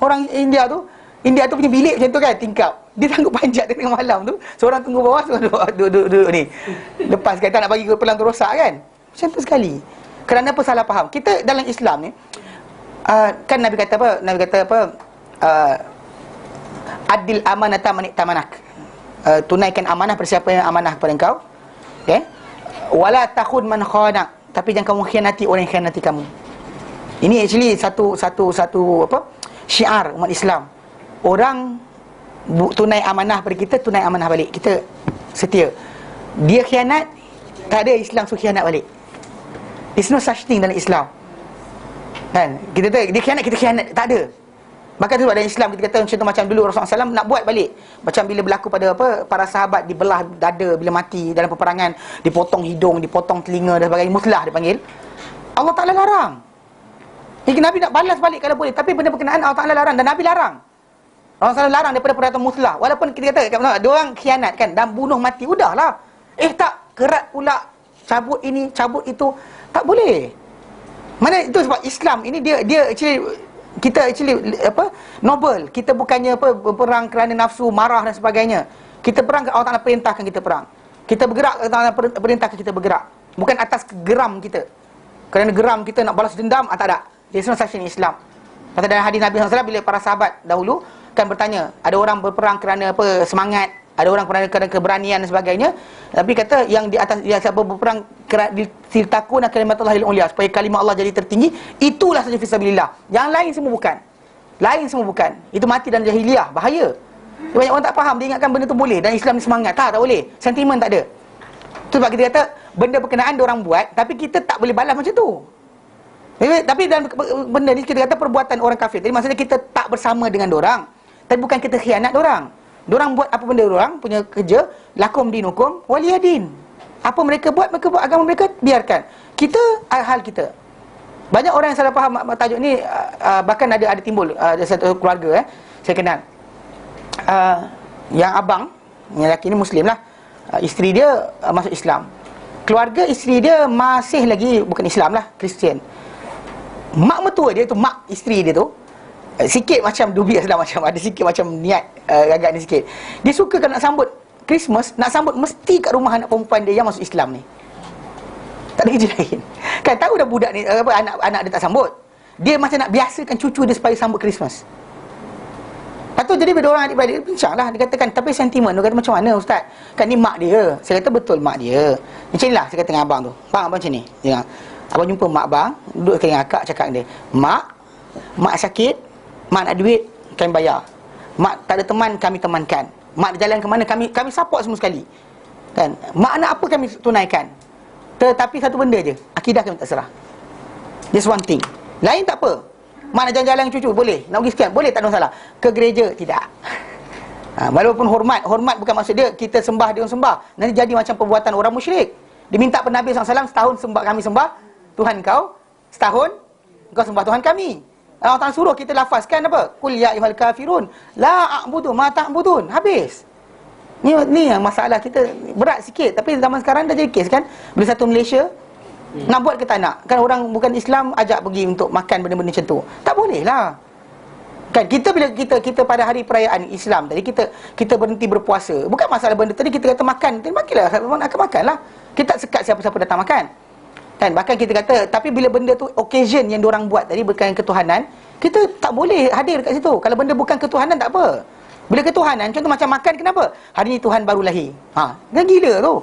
orang India tu punya bilik macam tu kan, tingkap. Dia sanggup panjat tengah malam tu. Seorang tunggu bawah, seorang duduk ni. Lepas kata nak bagi ke pelang tu rosak kan. Macam tu sekali. Kerana apa salah faham? Kita dalam Islam ni kan Nabi kata apa? Adil amanata man tamanak. Tunaikan amanah pada siapa yang amanah kepada engkau. Okey. Wala takhud man khana. Tapi jangan kamu khianati orang yang khianati kamu. Ini actually satu apa? Syiar umat Islam. Orang tunai amanah pada kita, tunai amanah balik. Kita setia. Dia khianat, tak ada Islam suruh khianat balik. There's no such thing dalam Islam. Kan? Kita dia khianat, kita khianat, tak ada. Bahkan tu dalam Islam kita kata contoh macam dulu Rasulullah SAW nak buat balik. Macam bila berlaku pada para sahabat dibelah dada bila mati dalam peperangan, dipotong hidung, dipotong telinga dan sebagainya, muslah dipanggil. Allah Ta'ala larang. Jadi Nabi nak balas balik kalau boleh, tapi benda berkenaan Allah Ta'ala larang dan Nabi larang. Allah Ta'ala larang daripada perbuatan muslah. Walaupun kita kata dia orang khianat kan dan bunuh mati, udahlah. Tak kerat pula, cabut ini, cabut itu, tak boleh. Mana itu sebab Islam ini dia actually kita noble. Kita bukannya berperang kerana nafsu, marah dan sebagainya. Kita perang Allah Ta'ala perintahkan kita perang. Kita bergerak Allah Ta'ala perintahkan kita bergerak. Bukan atas geram kita. Kerana geram kita nak balas dendam, tak ada. There's no such thing in Islam. Pasal dalam hadis Nabi SAW bila para sahabat dahulu kan bertanya, ada orang berperang kerana semangat, ada orang kerana keberanian dan sebagainya. Tapi kata yang di atas siapa berperang kerana ditakuna kalimatullahil ulia, supaya kalimah Allah jadi tertinggi, itulah saja fisabilillah. Yang lain semua bukan. Itu mati dalam jahiliyah, bahaya. Banyak orang tak faham, dia ingatkan benda tu boleh dan Islam ni semangat. Tak boleh. Sentimen tak ada. Itu sebab kita kata benda berkenaan dia orang buat, tapi kita tak boleh balas macam tu. Tapi dalam benda ni kita kata perbuatan orang kafir. Jadi maksudnya kita tak bersama dengan dorang, tapi bukan kita khianat dorang. Dorang buat apa benda dorang punya kerja, lakum dinukum waliyadin. Apa mereka buat agama mereka, biarkan. Kita hal kita. Banyak orang yang salah faham tajuk ni. Bahkan ada timbul ada satu keluarga saya kenal. Yang abang, yang lelaki ni Muslim lah. Isteri dia masuk Islam. Keluarga isteri dia masih lagi bukan Islam lah, Kristian. Mak mertua dia tu, mak isteri dia tu, sikit macam dubious lah, macam ada sikit macam niat agak ni sikit. Dia suka kalau nak sambut Christmas, nak sambut mesti kat rumah anak perempuan dia yang masuk Islam ni. Tak ada kerja lain. Kan tahu dah budak ni anak dia tak sambut. Dia macam nak biasakan cucu dia supaya sambut Christmas. Lepas tu jadi bila orang adik-beradik bincang lah, dia katakan tapi sentimen. Dia kata macam mana ustaz? Kan ni mak dia. Saya kata betul mak dia. Macam ni lah saya kata dengan abang tu. Abang macam ni. Jangan. Abang jumpa mak abang, duduk dengan akak, cakap dia, mak sakit, mak nak duit, kami bayar. Mak tak ada teman, kami temankan. Mak jalan ke mana, kami support semua sekali. Kan? Mak nak apa kami tunaikan. Tetapi satu benda je, akidah kami tak serah. Just one thing. Lain tak apa. Mak nak jalan-jalan dengan cucu, boleh. Nak pergi sekian, boleh, tak ada masalah. Ke gereja, tidak. Walaupun hormat bukan maksud dia kita sembah, dia orang sembah. Nanti jadi macam perbuatan orang musyrik. Diminta pada Nabi SAW, setahun kami sembah Tuhan kau, setahun kau sembah Tuhan kami. Allah Ta'ala suruh kita lafazkan apa? Qul ya ayyuhal kafirun la a'budu ma ta'budun. Habis. Ni yang masalah kita berat sikit. Tapi zaman sekarang dah jadi kes kan. Bila satu Malaysia nak buat ke tak nak? Kan orang bukan Islam ajak pergi untuk makan benda-benda macam tu. Tak boleh lah. Kan kita bila kita pada hari perayaan Islam tadi kita berhenti berpuasa. Bukan masalah benda tadi kita kata makan. Tadi makanlah, akan makanlah. Kita tak sekat siapa-siapa datang makan. Kan bahkan kita kata tapi bila benda tu occasion yang diorang buat tadi berkaitan ketuhanan, kita tak boleh hadir kat situ. Kalau benda bukan ketuhanan tak apa. Bila ketuhanan, contoh macam makan, kenapa? Hari ni Tuhan baru lahir. Dah gila tu.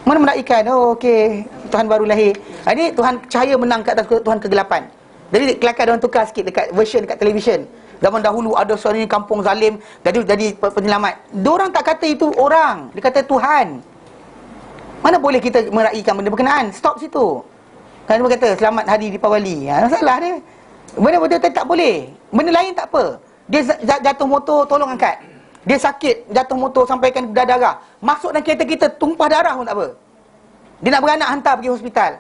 Mana menaikkan? Oh, okey, Tuhan baru lahir. Hari ni Tuhan cahaya menang kat atas Tuhan kegelapan. Jadi kelakar diorang tukar sikit dekat version dekat televisyen. Zaman dahulu ada suara ni kampung zalim, jadi penyelamat. Diorang tak kata itu orang, dia kata Tuhan. Mana boleh kita meraihkan benda berkenaan? Stop situ. Kan dia kata selamat hari Deepawali. Masalah dia. Benda-benda tak boleh. Benda lain tak apa. Dia jatuh motor, tolong angkat. Dia sakit, jatuh motor sampaikan berdarah. Masuk dalam kereta kita, tumpah darah pun tak apa. Dia nak beranak, hantar pergi hospital.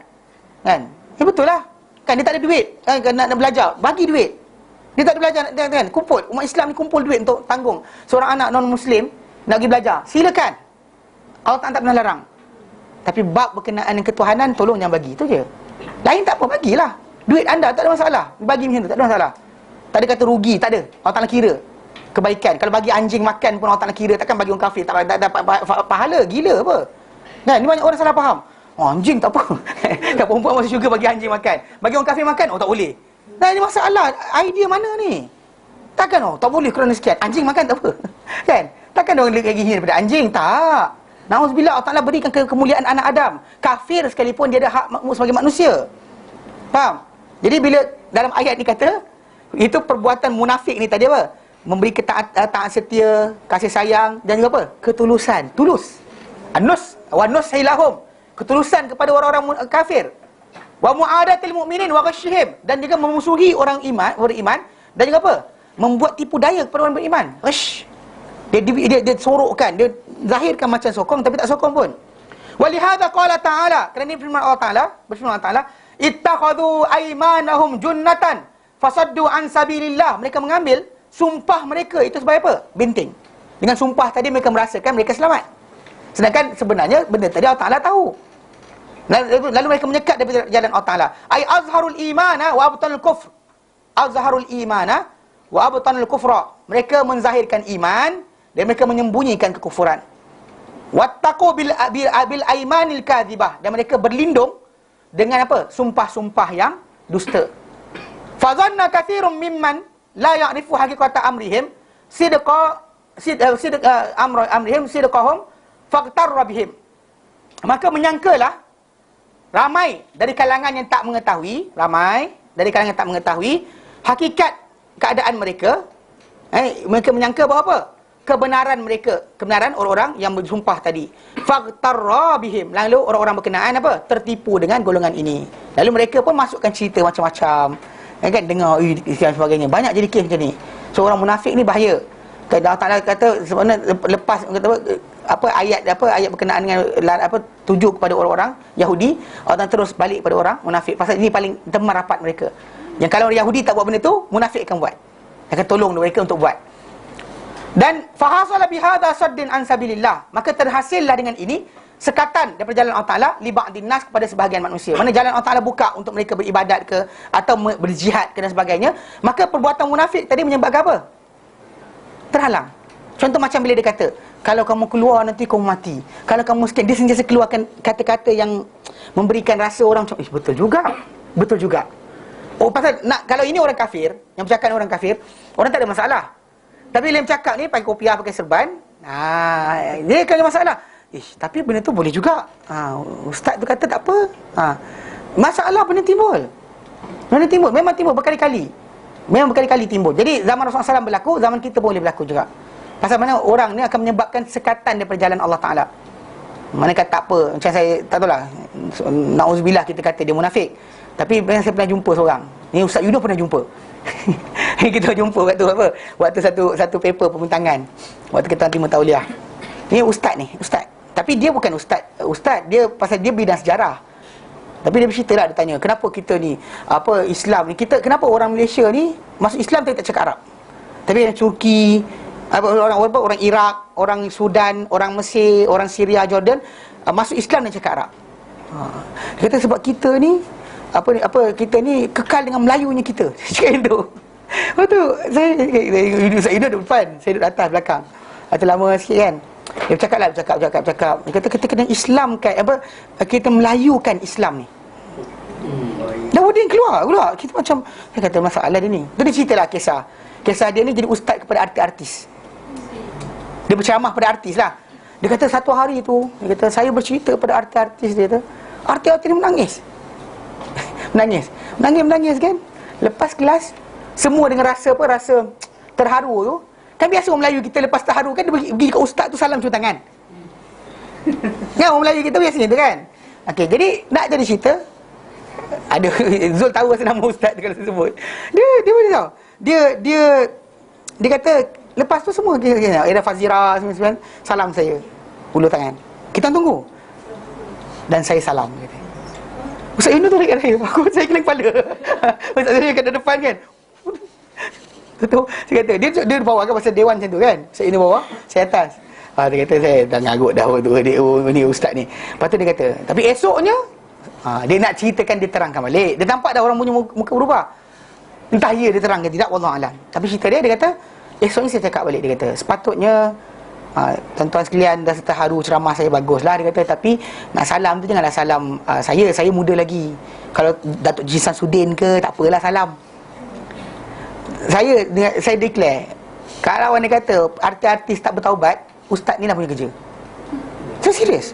Kan? Betul lah. Kan dia tak ada duit. Nak belajar, bagi duit. Dia tak ada belajar, kan? Kumpul. Umat Islam ni kumpul duit untuk tanggung seorang anak non-Muslim nak pergi belajar. Silakan. Allah tak pernah larang. Tapi bab berkenaan dengan ketuhanan, tolong jangan bagi. Itu je. Lain tak apa, bagilah. Duit anda tak ada masalah. Bagi macam tu, tak ada masalah. Tak ada kata rugi, tak ada. Allah Ta'ala kira kebaikan. Kalau bagi anjing makan pun Allah Ta'ala kira. Takkan bagi orang kafir tak dapat pahala. Gila apa? Kan? Ni banyak orang salah faham. Anjing tak apa. Kan perempuan masuk syurga bagi anjing makan. Bagi orang kafir makan, tak boleh. Nah, ini masalah. Idea mana ni? Takkan tak boleh kerana sekian. Anjing makan tak apa. Kan? Takkan orang lagi hina daripada anjing? Tak. Na'udzubillah, Allah Ta'ala berikan kemuliaan anak Adam. Kafir sekalipun dia ada hak sebagai manusia. Faham? Jadi bila dalam ayat ni kata, itu perbuatan munafik ni tadi apa? Memberi taat setia, kasih sayang dan juga apa? Ketulusan. Tulus. An-nus wa nushilahum. Ketulusan kepada orang-orang kafir. Wa mu'adatil mu'minin wa ghasyihim, dan juga memusuhi orang beriman dan juga apa? Membuat tipu daya kepada orang beriman. Ghash. Dia sorokkan, dia zahirkan macam sokong tapi tak sokong pun. Walihadza qala ta'ala, kerana ini firman Allah Ta'ala, berfirman Allah Ta'ala, ittakhadhu aymanahum junnatan fasaddu an sabilillah. Mereka mengambil sumpah mereka itu sebagai apa? Benteng. Dengan sumpah tadi mereka merasakan mereka selamat. Sedangkan sebenarnya benda tadi Allah Ta'ala tahu. Lalu mereka menyekat daripada jalan Allah Ta'ala. Ay azharul imana wa abtanul kufr. Azharul imana wa abtanul kufra. Mereka menzahirkan iman dan mereka menyembunyikan kekufuran. Wattaqu bil aymanil kadzibah. Dan mereka berlindung dengan apa? Sumpah-sumpah yang dusta. Fazanna katsirum mimman la ya'rifu haqiqata amrihim amrihim sidqahum faqtarra bihim. Maka menyangkalah ramai dari kalangan yang tak mengetahui, hakikat keadaan mereka. Mereka menyangka bahawa apa? Kebenaran mereka, kebenaran orang-orang yang bersumpah tadi. Faqtarra bihim. Lalu orang-orang berkenaan apa? Tertipu dengan golongan ini. Lalu mereka pun masukkan cerita macam-macam. Kan dengar dan sebagainya. Banyak jadi kes macam ni. Seorang munafik ni bahaya. Allah Ta'ala kata sebenarnya lepas ayat berkenaan dengan tuju kepada orang-orang Yahudi, Allah terus balik kepada orang munafik. Pasal ini paling teman rapat mereka. Yang kalau orang Yahudi tak buat benda tu, munafik akan buat. Akan tolong mereka untuk buat. Dan fahasala bihadza saddin an sabilillah. Maka terhasillah dengan ini sekatan daripada jalan Allah Ta'ala li ba'din nas, kepada sebahagian manusia. Mana jalan Allah Ta'ala buka untuk mereka beribadat ke atau berjihad ke dan sebagainya, maka perbuatan munafik tadi menyebabkan apa? Terhalang. Contoh macam bila dia kata, kalau kamu keluar nanti kamu mati. Kalau kamu sekian, dia sentiasa keluarkan kata-kata yang memberikan rasa orang macam, betul juga. Betul juga. Oh, pasal kalau ini orang kafir, yang bercakap dengan orang kafir, orang tak ada masalah. Tapi bila yang bercakap ni pakai kopiah, pakai serban, dia akan ada masalah. Tapi benda tu boleh juga. Ustaz tu kata tak apa. Masalah benda timbul. Memang timbul berkali-kali. Timbul. Jadi zaman Rasulullah SAW berlaku, zaman kita boleh berlaku juga. Pasal mana orang ni akan menyebabkan sekatan daripada jalan Allah Ta'ala. Mana kata tak apa, macam saya tak tahulah, na'udzubillah kita kata dia munafik. Tapi saya pernah jumpa seorang. Ni Ustaz Yudo pernah jumpa. Kita jumpa waktu apa? Waktu satu paper pembintangan. Waktu kita terima tauliah. Ni ustaz. Tapi dia bukan ustaz. Dia pasal dia bidang sejarah. Tapi dia bercerita lah, dia tanya, kenapa kita ni, apa Islam ni, kita kenapa orang Malaysia ni masuk Islam tapi tak cakap Arab. Tapi yang Turki, orang Iraq, orang Sudan, orang Mesir, orang Syria, Jordan, masuk Islam dan cakap Arab. Dia kata sebab kita ni kita ni kekal dengan Melayunya kita. Cakap itu. Lepas tu saya duduk depan, saya duduk atas belakang. Atau lama sikit kan. Dia bercakap. Dia kata kita kena Islamkan, kita melayukan Islam ni. Dah wording keluar. Kita macam, saya kata masalah dia ni. Tu dia ceritalah kisah dia ni jadi ustaz kepada artis-artis. Dia berceramah pada artis lah. Dia kata satu hari tu, dia kata saya bercerita pada artis-artis, dia kata artis-artis ni menangis kan. Lepas kelas, semua dengan rasa terharu tu. Kan biasa orang Melayu kita lepas terharu kan, dia pergi ke ustaz tu salam cium tangan. Kan orang Melayu kita biasanya tu kan. Okey, jadi nak jadi cerita, ada Zul tahu rasa nama ustaz kalau saya sebut. Dia tahu. Dia kata lepas tu semua Ira Fazira semua salam saya, ulu tangan. Kita tunggu. Dan saya salam kata. Ustaz Yunus tu dekat saya kena kepala. Ustaz saya kat depan kan. Tu saya kata dia bawa kan pasal dewan macam tu kan. Saya ini bawah, saya atas. Dia kata saya dah ngagut dah waktu ni ustaz ni. Lepas tu dia kata, tapi esoknya dia nak ceritakan, dia terangkan balik. Dia nampak dah orang punya muka berubah. Entah dia terangkan tidak, wallahu alam. Tapi cerita dia kata, esoknya saya cakap balik, dia kata sepatutnya tuan-tuan sekalian dah terharu ceramah saya baguslah, dia kata, tapi nak salam tu janganlah salam saya muda lagi. Kalau Datuk Jisan Sudin ke, tak apalah salam. Saya declare, kalau dia kata artis-artis tak bertaubat, ustaz ni lah punya kerja. Saya serius.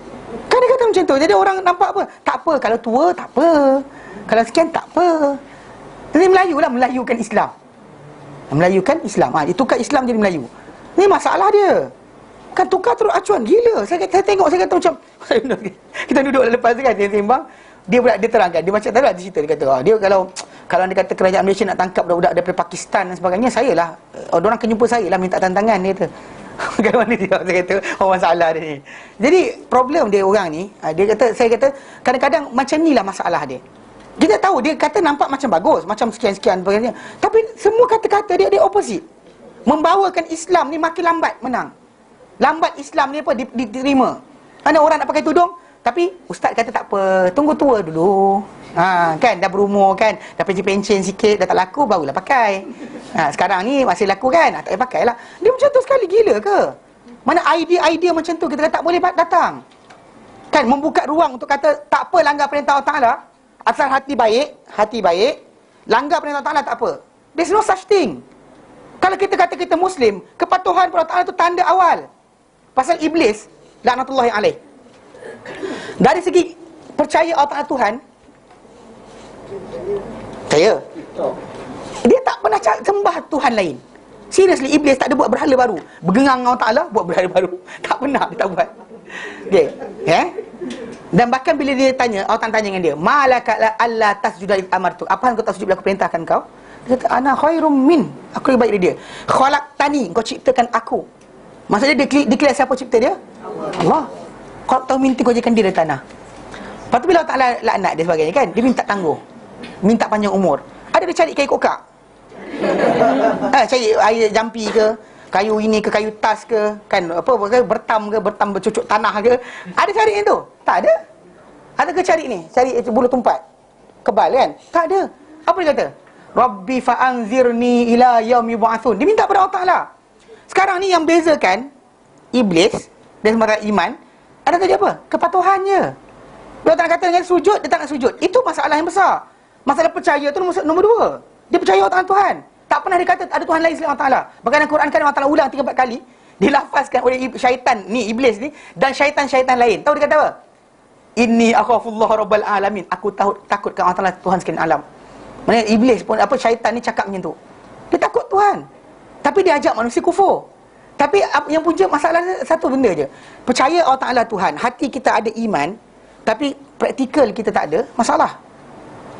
Kan dia kata macam tu. Jadi orang nampak apa? Tak apa, kalau tua tak apa, kalau sekian tak apa. Jadi Melayu lah, melayukan Islam. Melayukan Islam. Ditukar Islam jadi Melayu. Ni masalah dia. Kan tukar terus acuan. Gila. Saya tengok, saya kata macam kita duduk lepas tu kan, dia sembang. Dia terangkan. Dia macam tadi lah dia cerita. Dia kata, dia kalau dia kata kerajaan Malaysia nak tangkap budak-budak daripada Pakistan dan sebagainya, saya lah, orang akan jumpa saya lah minta tantangan, dia kata. Bagaimana dia? Saya kata, masalah dia ni. Jadi problem dia orang ni, saya kata kadang-kadang macam ni lah masalah dia. Kita tahu dia kata nampak macam bagus, macam sekian-sekian sebagainya, tapi semua kata-kata dia opposite. Membawakan Islam ni makin lambat menang. Lambat Islam ni diterima. Ada orang nak pakai tudung, tapi ustaz kata tak apa, tunggu tua dulu. Kan dah berumur kan, dah pencen-pencen sikit, dah tak laku barulah pakai. Sekarang ni masih laku kan, tak payah pakai lah. Dia macam tu sekali, gila ke? Mana idea macam tu kita kata tak boleh datang. Kan membuka ruang untuk kata tak apa langgar perintah Allah Taala, asal hati baik, langgar perintah Allah Taala tak apa. There's no such thing. Kalau kita kata kita Muslim, kepatuhan kepada Allah Taala itu tanda awal. Pasal iblis laknatullahi alaih, dari segi percaya Allah Taala Tuhan, dia tak pernah sembah Tuhan lain. Seriously, iblis tak ada buat berhala baru. Bergengang dengan Allah Ta'ala, buat berhala baru. Tak pernah, dia tak buat. Okay. Dan bahkan bila dia tanya, Allah Ta'ala tanya dengan dia, malaka alla tasjuda id amartu, apa yang kau tak sujud bila aku perintahkan kau? Dia kata, ana khairum min, aku lebih baik dari dia. Khalaqtani, kau ciptakan aku. Maksudnya dia declare siapa cipta dia? Allah. Kau tahu minta kau jadikan dia dari tanah. Lepas tu bila Allah Ta'ala laknat dia sebagainya kan, dia minta tangguh, minta panjang umur. Ada dia cari kayu kokak, cari air jampi ke, kayu ini ke, kayu tas ke, kan bertam bercucuk tanah ke, ada cari yang tu? Tak ada. Ada ke cari ni, cari bulu tumpat kebal kan? Tak ada. Apa dia kata? Rabbi fa'anzirni ila yaumi yub'atsun. Dia minta pada Allah Ta'ala. Sekarang ni yang bezakan iblis dan semata iman ada tadi apa? Kepatuhannya. Dia tak nak kata dengan sujud, dia tak nak sujud. Itu masalah yang besar. Masalah percaya tu nombor 2. Dia percaya Allah Tuhan. Tak pernah dia kata ada Tuhan lain selain Allah Ta'ala. Bahkan Al-Quran kan Allah Ta'ala ulang 3-4 kali, dilafazkan oleh syaitan ni, iblis ni, dan syaitan-syaitan lain. Tahu dia kata apa? Inni akhafullah rabbal alamin. Aku takutkan Allah Ta'ala Tuhan sekalian alam. Maksudnya iblis pun, syaitan ni cakap macam tu. Dia takut Tuhan, tapi dia ajak manusia kufur. Tapi yang punca masalah satu benda je. Percaya Allah Ta'ala Tuhan, hati kita ada iman, tapi praktikal kita tak ada, masalah.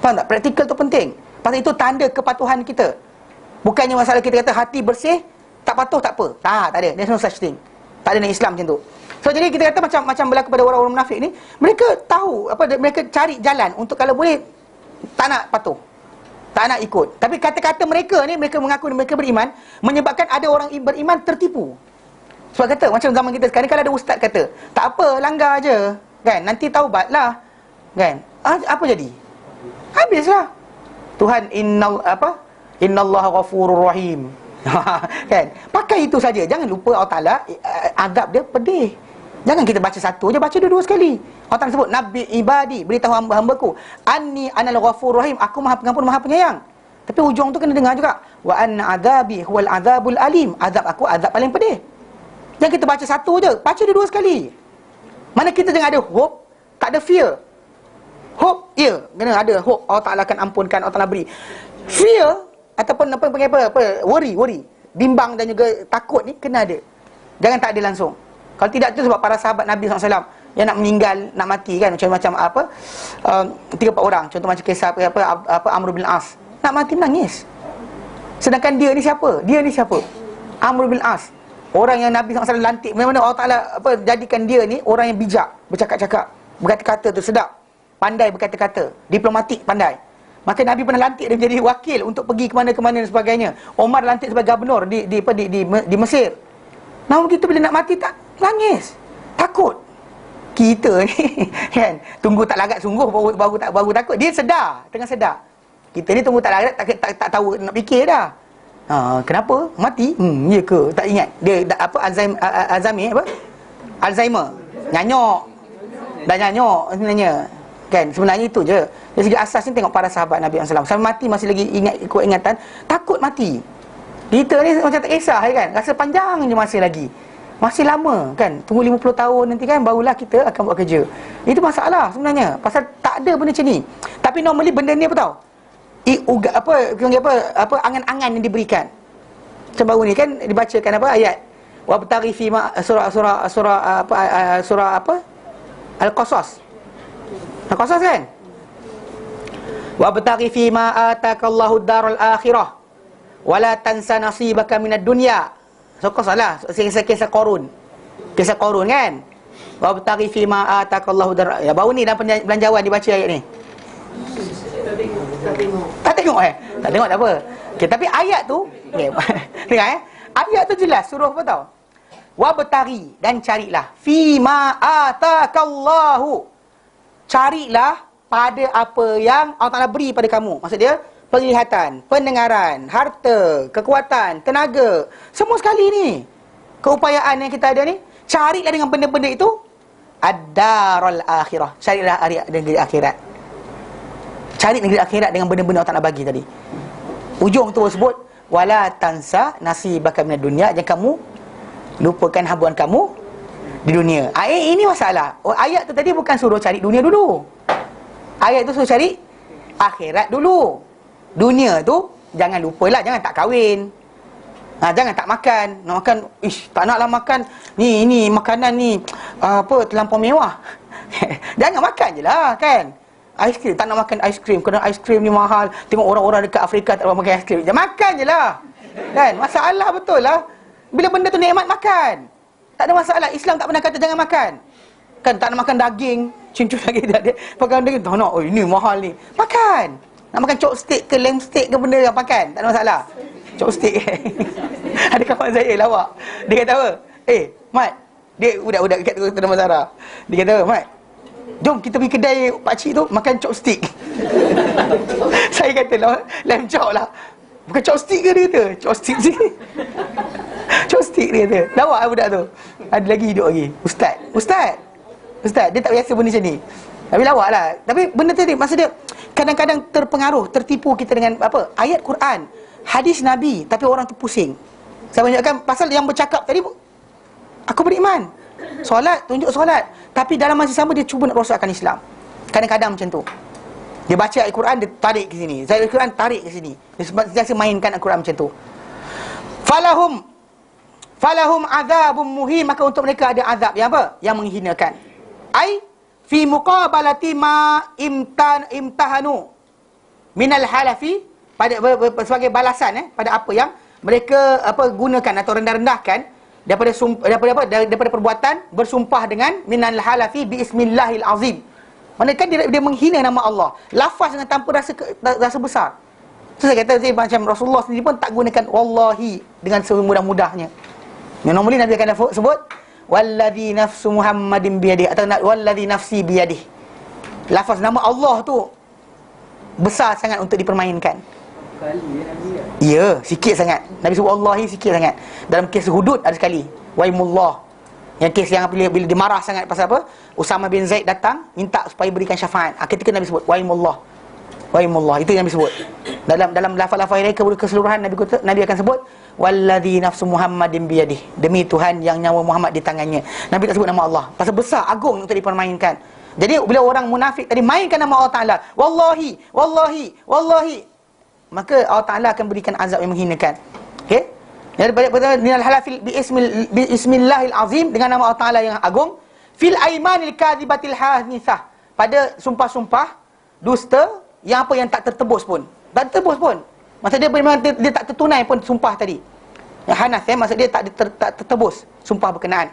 Faham tak? Praktikal tu penting. Pasal itu tanda kepatuhan kita. Bukannya masalah kita kata hati bersih, tak patuh tak apa. Tak ada. There's no such thing. Tak ada dalam Islam macam tu. So jadi kita kata macam berlaku pada orang-orang munafik ni, mereka tahu mereka cari jalan untuk kalau boleh tak nak patuh, tak nak ikut. Tapi kata-kata mereka ni, mereka mengaku mereka beriman, menyebabkan ada orang beriman tertipu. Sebab kata macam zaman kita sekarang, kalau ada ustaz kata tak apa, langgar je kan, nanti taubatlah kan, apa jadi? Habislah. Tuhan innallaha ghafurur rahim. Kan? Pakai itu saja. Jangan lupa Allah Taala azab dia pedih. Jangan kita baca satu je, baca dua-dua sekali. Allah Taala sebut, nabi ibadi, beritahu hamba-hambaku, anni anal ghafurur rahim, aku Maha Pengampun, Maha Penyayang. Tapi hujung tu kena dengar juga, wa anna azabi huwal azabul alim, azab aku azab paling pedih. Jangan kita baca satu je, baca dua-dua sekali. Mana kita jangan ada hope, tak ada fear. Hope, ya, kena ada hope Allah Taala akan ampunkan, Allah Taala beri. Fear ataupun worry, bimbang dan juga takut ni kena ada. Jangan tak ada langsung. Kalau tidak tu sebab para sahabat Nabi SAW yang nak meninggal, nak mati kan, macam 3-4 orang. Contoh macam kisah Amr bin As, nak mati menangis. Sedangkan dia ni siapa? Amr bin As, orang yang Nabi SAW lantik. Memang Allah Taala jadikan dia ni orang yang bijak, bercakap-cakap, berkata-kata tu sedap, pandai berkata-kata, diplomatik, pandai. Maka Nabi pernah lantik dia menjadi wakil untuk pergi ke mana-mana dan sebagainya. Omar lantik sebagai gubernur di Mesir. Namun kita bila nak mati tak nangis, takut. Kita ni kan, tunggu tak larat sungguh baru takut. Dia tengah sedar. Kita ni tunggu tak larat, tak tahu nak fikir dah. Kenapa? Mati? Ya ke? Tak ingat. Dia Alzheimer. Nyanyok sebenarnya. Kan, sebenarnya itu je. Dari segi asas ni tengok para sahabat Nabi SAW, sampai mati masih lagi ikut ingatan, takut mati. Kita ni macam tak kisah kan, rasa panjang je masa lagi, masih lama kan, tunggu 50 tahun nanti kan, barulah kita akan buat kerja. Itu masalah sebenarnya, pasal tak ada benda macam ni. Tapi normally benda ni apa tau, angan-angan yang diberikan. Macam baru ni kan dibacakan ayat wabtaghi fi ma surah Al-Qasas. Al-Qasas kan? Wabtaghi fi ma atakallahu ad-daral akhirah wala tansa nasibaka minad dunya. So salah, kisah Qarun. Kisah Qarun kan? Wabtaghi fi ma atakallahu ad-daral. Ya baru ni dalam belanjawan dibaca ayat ni. Tak tengok tak tengok tak apa. Okey, tapi ayat tu dengar ayat tu jelas, suruh apa tau? Wabtaghi, dan carilah, fi ma atakallahu, carilah pada apa yang Allah Ta'ala beri pada kamu. Maksud dia, penglihatan, pendengaran, harta, kekuatan, tenaga, semua sekali ni, keupayaan yang kita ada ni, carilah dengan benda-benda itu ad-daral akhirah, carilah negeri akhirat. Cari negeri akhirat dengan benda-benda Allah Ta'ala bagi tadi. Ujung tu sebut wala tansa nasibaka minad dunya, jangan kamu lupakan habuan kamu di dunia. Ini masalah. Ayat tu tadi bukan suruh cari dunia dulu. Ayat tu suruh cari akhirat dulu. Dunia tu jangan lupalah, jangan tak kahwin. Jangan tak makan. Nak makan, tak naklah makan. Ni makanan ni terlampau mewah. Jangan makan je lah kan. Aiskrim, tak nak makan aiskrim kerana aiskrim ni mahal. Tengok orang-orang dekat Afrika tak nak makan aiskrim. Jangan makan je lah kan. Masalah betul lah. Bila benda tu nikmat, makan. Tak ada masalah. Islam tak pernah kata jangan makan. Kan tak nak makan daging, cincin daging tak ada. Pakai daging, tak nak. Ini mahal ni. Makan. Nak makan chopstick ke lamb steak ke benda yang makan. Tak ada masalah. Chopstick. Ada kawan saya lawak. Dia kata apa? Mat. Dia budak-budak dekat Tanah Mazara. Dia kata apa? Mat, jom kita pergi kedai pakcik tu makan chopstick. Saya kata lamb chop lah. Bukan chopstick ke dia kata? Chopstick je. Chopstick dia kata. Lawak budak tu. Ada lagi hidup lagi. Ustaz, dia tak biasa benda macam ni. Tapi lawak lah. Tapi benda tadi, maksud dia, kadang-kadang terpengaruh, tertipu kita dengan ayat Quran, hadis Nabi, tapi orang tu pusing. Saya tunjukkan pasal yang bercakap tadi, aku beriman, solat, tunjuk solat, tapi dalam masa sama dia cuba nak rosakkan Islam. Kadang-kadang macam tu. Dia baca ayat Quran, dia tarik ke sini. Ayat Quran tarik ke sini. Dia sentiasa mainkan Al-Quran macam tu. Falahum azabun muhin, maka untuk mereka ada azab yang apa? Yang menghinakan. Ai fi muqabalati ma imtahanu minal halafi, pada sebagai balasan pada apa yang mereka gunakan atau rendah-rendahkan daripada apa? Daripada perbuatan bersumpah dengan minal halafi bi ismillahil azim. Mana kan dia menghina nama Allah. Lafaz dengan tanpa rasa besar. So saya kata macam Rasulullah sendiri pun tak gunakan wallahi dengan semudah-mudahnya. Yang normally Nabi akan sebut wallazi nafsu Muhammadin biyadihi atau wallazi nafsi biyadihi. Lafaz nama Allah tu besar sangat untuk dipermainkan. Ya, sikit sangat. Nabi sebut wallahi sikit sangat. Dalam kes hudud ada sekali. Waimullah. Yang kes yang bila dia marah sangat pasal apa? Usama bin Zaid datang minta supaya berikan syafaat. Ketika Nabi sebut waimullah. Waimullah, itu yang Nabi sebut. Dalam lafaz-lafaz lain keseluruhan Nabi akan sebut wallazi nafsu Muhammadin biyadihi. Demi Tuhan yang nyawa Muhammad di tangannya. Nabi tak sebut nama Allah. Pasal besar, agung untuk dipermainkan. Jadi bila orang munafik tadi mainkan nama Allah Taala, wallahi, wallahi, wallahi, maka Allah Taala akan berikan azab yang menghinakan. Okey? Daripada minal halafil bi ismillahil azim, dengan nama Allah Taala yang agung, fil aimanil kadhibatil hanithah, pada sumpah-sumpah dusta yang apa yang tak tertebus pun. Tak tertebus pun. Maksud dia memang dia tak tertunai pun sumpah tadi. Yang hanas maksud dia tak tertebus sumpah berkenaan.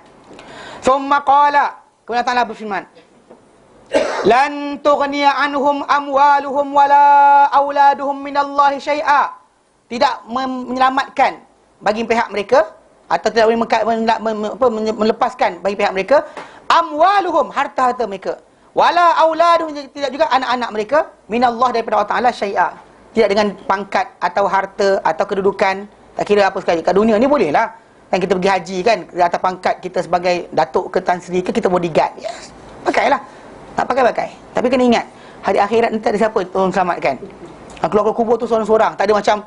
Summa qala, kemudian Allah Taala berfirman, lan tughniya anhum amwaluhum wala auladuhum minallahi syai'a. Tidak menyelamatkan bagi pihak mereka, atau tidak boleh melepaskan bagi pihak mereka amwaluhum, harta-harta mereka, wala auladuhum, tidak juga anak-anak mereka, minallah, daripada Allah Ta'ala, syai'a, tidak dengan pangkat atau harta atau kedudukan, tak kira apa sekali. Kat dunia ni boleh lah kan, kita pergi haji kan, atas pangkat kita sebagai datuk ke Tan Sri ke, kita bodyguard, yes, pakailah. Tak pakai. Tapi kena ingat, hari akhirat nanti ada siapa tolong selamatkan. Keluar kubur tu seorang-seorang. Tak ada macam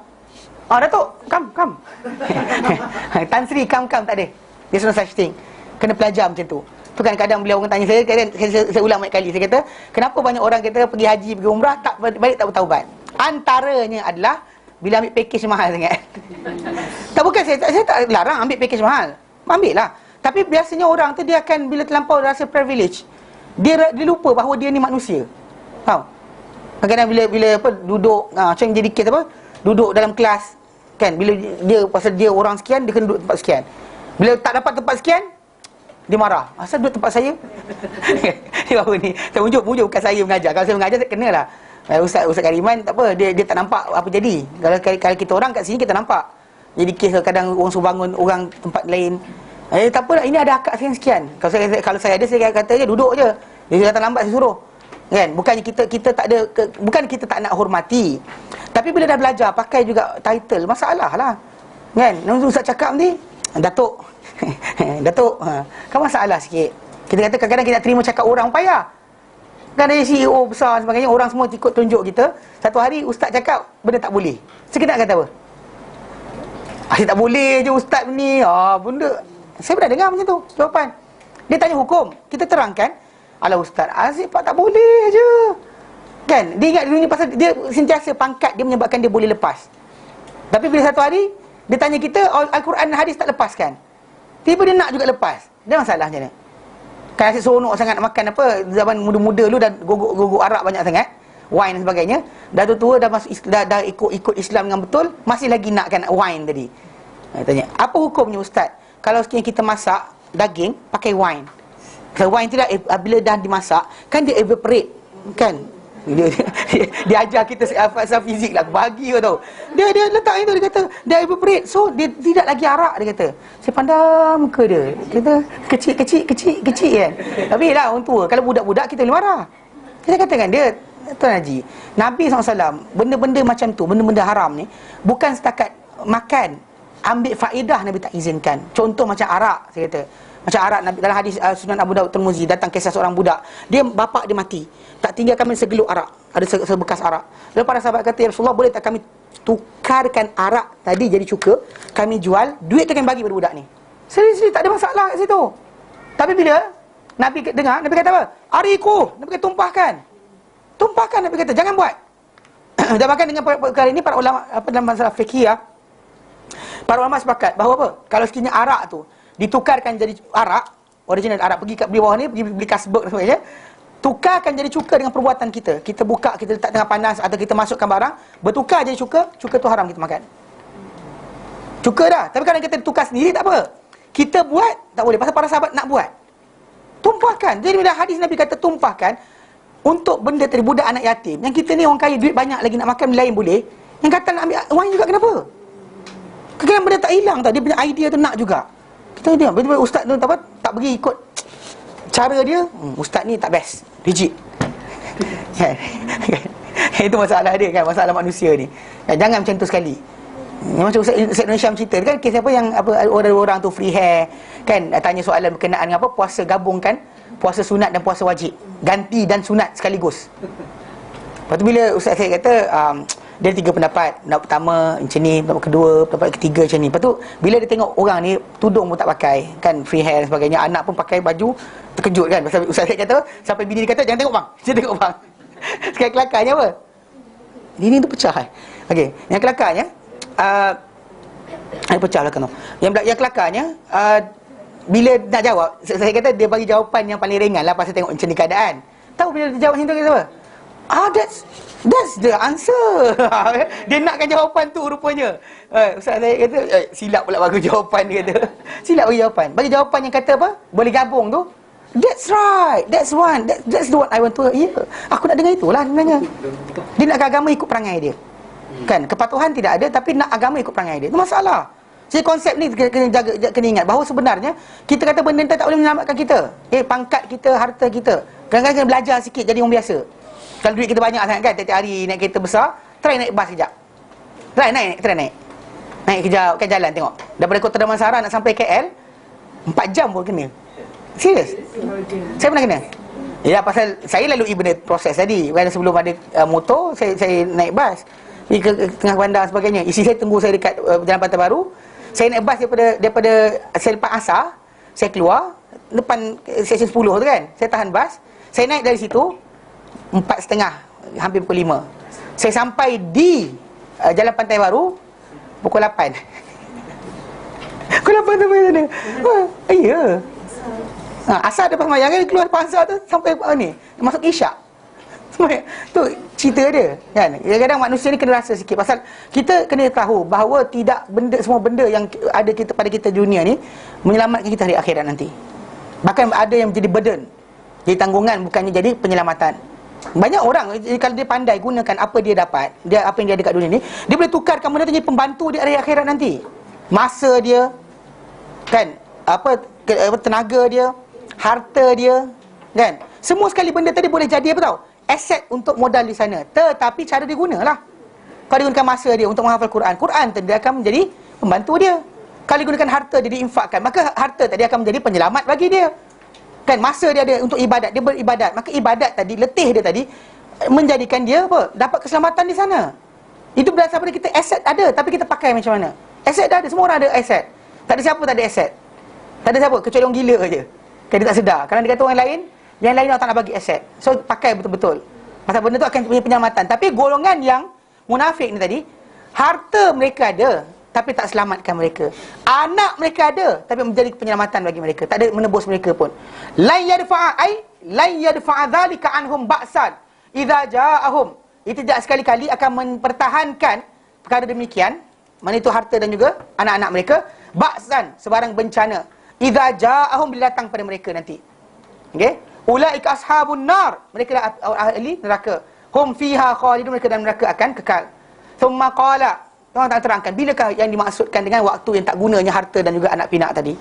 Datuk, come Tan Sri, come, tak ada. There's no such thing. Kena pelajar macam tu. Tu kan kadang bila orang tanya saya, saya ulang banyak kali, saya kata, kenapa banyak orang kata pergi haji, pergi umrah, tak balik tak bertaubat? Antaranya adalah bila ambil package mahal sangat. Tak, bukan saya tak larang ambil package mahal, ambil lah. Tapi biasanya orang tu dia akan, bila terlampau rasa privilege, dia lupa bahawa dia ni manusia. Tahu? Kadang-kadang bila apa duduk, macam jadi kes apa, duduk dalam kelas kan, bila dia pasal dia orang sekian, dia kena duduk tempat sekian. Bila tak dapat tempat sekian, dia marah. Asal duduk tempat saya? Dia baru ni saya mujuk bukan saya mengajar. Kalau saya mengajar saya kenalah. Ustaz Kariman tak apa, dia tak nampak apa jadi. Kalau kita orang kat sini kita nampak. Jadi kes kadang orang suruh bangun orang tempat lain. Tak apa, ini ada akad sekian. Kalau saya ada, saya kata je duduk je. Dia datang lambat saya suruh. Kan? Bukannya kita tak ada bukan kita tak nak hormati. Tapi bila dah belajar pakai juga title, masalah lah. Kan? Ustaz cakap ni, Datuk. Datuk. Kan masalah sikit. Kita kata kadang-kadang kita nak terima cakap orang payah. Kan ada CEO besar sebagainya, orang semua ikut tunjuk kita. Satu hari ustaz cakap benda tak boleh. Saya nak kata apa? Saya tak boleh je ustaz ni. Benda. Saya pernah dengar macam tu jawapan. Dia tanya hukum, kita terangkan, alah ustaz, Aziz pak tak boleh je. Kan? Dia ingat dunia pasal dia sentiasa pangkat dia menyebabkan dia boleh lepas. Tapi bila satu hari dia tanya kita, Al-Quran dan hadis tak lepaskan. Tiba dia nak juga lepas. Dia masalah macam ni. Kan asyik seronok sangat makan apa, zaman muda-muda dulu dah gogok arak banyak sangat, wine dan sebagainya. Dah tua dah masuk dah ikut Islam dengan betul, masih lagi nakkan wine tadi. Tanya, apa hukumnya ustaz kalau sekiranya kita masak daging pakai wine? Kalau wine tu dah, bila dah dimasak kan dia evaporate kan. Dia ajar kita asal fizik lah, bagi kau tahu. Dia letak itu, dia kata dia evaporate, so dia tidak lagi arak, dia kata. Saya pandang muka dia, kita kecil kan. Tapi lah orang tua, kalau budak-budak kita boleh marah. Kita katakan dia, Tuan Haji, Nabi SAW, benda-benda macam tu, benda-benda haram ni, bukan setakat makan, ambil faedah Nabi tak izinkan. Contoh macam arak, saya kata. Macam arak, Nabi dalam hadis Sunan Abu Daud Tirmizi, datang kisah seorang budak, dia bapak dia mati, tak tinggalkan segeluk arak, ada sebekas arak. Lalu para sahabat kata, ya Rasulullah, boleh tak kami tukarkan arak tadi jadi cuka, kami jual, duit tu kami bagi pada budak ni. Serius, tak ada masalah kat situ. Tapi bila Nabi dengar, Nabi kata apa? Ariku, Nabi kata tumpahkan, Nabi kata jangan buat. Dan bahkan dengan perkara ini para ulama dalam masalah fikih, para ulama sepakat bahawa apa? Kalau sekiranya arak tu ditukarkan jadi arak, original arak, pergi kat bawah ni, pergi beli Kasberg dan sebagainya, tukarkan jadi cuka dengan perbuatan kita. Kita buka, kita letak tengah panas, atau kita masukkan barang, bertukar jadi cuka tu haram kita makan. Cuka dah. Tapi kalau kita tukar sendiri tak apa. kita buat tak boleh, pasal para sahabat nak buat. Tumpahkan. Jadi bila hadis Nabi kata tumpahkan untuk benda tadi, budak anak yatim. Yang kita ni orang kaya, duit banyak lagi nak makan lain boleh. Yang kata nak ambil wang juga, kenapa? Kadang-kadang benda tak hilang tau. Dia punya idea tu nak juga. Kita tengok, betul-betul ustaz tu tak pergi ikut cara dia. Ustaz ni tak best, rigid. Itu masalah dia kan, masalah manusia ni. Jangan macam tu sekali. Macam Ustaz Indonesia cerita kan, kes apa yang orang tu free hair kan, tanya soalan berkenaan dengan apa, puasa gabungkan puasa sunat dan puasa wajib, ganti dan sunat sekaligus. Lepas tu bila Ustaz saya kata dia 3 pendapat. Pendapat pertama macam ni, pendapat kedua, pendapat ketiga macam ni. Lepas tu bila dia tengok orang ni tudung pun tak pakai kan, free hair dan sebagainya, anak pun pakai baju, terkejut kan. Pasal Ustaz saya kata, sampai bini dia kata jangan tengok bang, jangan tengok bang. Sekali kelakarnya apa, bini tu pecah Okey, yang kelakarnya pecah belakang tu. Yang kelakarnya bila nak jawab, saya kata dia bagi jawapan yang paling ringan lah pasal tengok macam ni keadaan. Tahu bila dia jawab macam tu, kata apa? That's the answer. Dia nakkan jawapan tu rupanya. Ustaz saya kata silap pula bagi jawapan, dia kata. Silap bagi jawapan. Bagi jawapan yang kata apa? Boleh gabung tu. That's right. That's the one I want to hear. Aku nak dengar itulah sebenarnya. Dia nak agama ikut perangai dia. Kan, kepatuhan tidak ada tapi nak agama ikut perangai dia. Itu masalah. Jadi konsep ni kena ingat bahawa sebenarnya kita kata benda ni tak boleh menyelamatkan kita. Pangkat kita, harta kita. Kadang-kadang kena belajar sikit jadi orang biasa. Kalau duit kita banyak sangat kan, tiap-tiap hari naik kereta besar, try naik bas kejap. Try naik. Naik kejap kat jalan tengok. Daripada Kota Damansara nak sampai KL 4 jam pun kena. Serius? Saya pernah kena. Ya, pasal saya lalui benda proses tadi. Kan sebelum ada motor, saya naik bas pergi ke tengah bandar sebagainya. Isteri saya tunggu saya dekat Jalan Pantai Baru. Saya naik bas daripada saya lepas asar, saya keluar depan stesen 10 tu kan. Saya tahan bas. Saya naik dari situ 4.30, hampir pukul 5. Saya sampai di Jalan Pantai Baru pukul 8. Pukul 8 sampai sana. Ya. Asar lepas semayang kan, keluar lepas asar tu sampai ni, masuk isyak. Tu cerita dia kan. Kadang-kadang manusia ni kena rasa sikit. Pasal kita kena tahu bahawa tidak semua benda yang ada pada kita di dunia ni menyelamatkan kita hari akhirat nanti. Bahkan ada yang menjadi burden, jadi tanggungan, bukannya jadi penyelamatan. Banyak orang kalau dia pandai gunakan apa dia dapat, apa yang dia ada kat dunia ni, dia boleh tukarkan benda tu jadi pembantu di hari akhirat nanti. Masa dia kan, tenaga dia, harta dia kan, semua sekali benda tadi boleh jadi apa tahu, aset untuk modal di sana. Tetapi cara dia gunalah. Kalau dia gunakan masa dia untuk menghafal Quran tadi akan menjadi pembantu dia. Kalau dia gunakan harta dia diinfakkan, maka harta tadi akan menjadi penyelamat bagi dia. Kan, masa dia ada untuk ibadat, dia beribadat, maka ibadat tadi, letih dia tadi menjadikan dia apa? Dapat keselamatan di sana. Itu berdasarkan pada kita aset ada, tapi kita pakai macam mana? Aset dah ada, semua orang ada aset. Tak ada siapa tak ada aset. Tak ada siapa kecuali orang gila aje. Kan dia tak sedar. Kalau dia kata orang lain, yang lain orang tak nak bagi aset. So pakai betul-betul. Pasal benda tu akan punya penyelamatan. Tapi golongan yang munafik ni tadi, harta mereka ada tapi tak selamatkan mereka. Anak mereka ada tapi menjadi penyelamatan bagi mereka. Tak ada menebus mereka pun. La yadfa'a dzalika anhum ba'san idza ja'ahum. Itu tidak sekali-kali akan mempertahankan perkara demikian, mana itu harta dan juga anak-anak mereka, ba'san, sebarang bencana, idza ja'ahum, bila datang pada mereka nanti. Okey? Ulaika ashabun nar, mereka ahli neraka. Hum fiha khalidun, mereka dalam neraka akan kekal. Thumma qala, Tuhan tak terangkan bilakah yang dimaksudkan dengan waktu yang tak gunanya harta dan juga anak pinak tadi.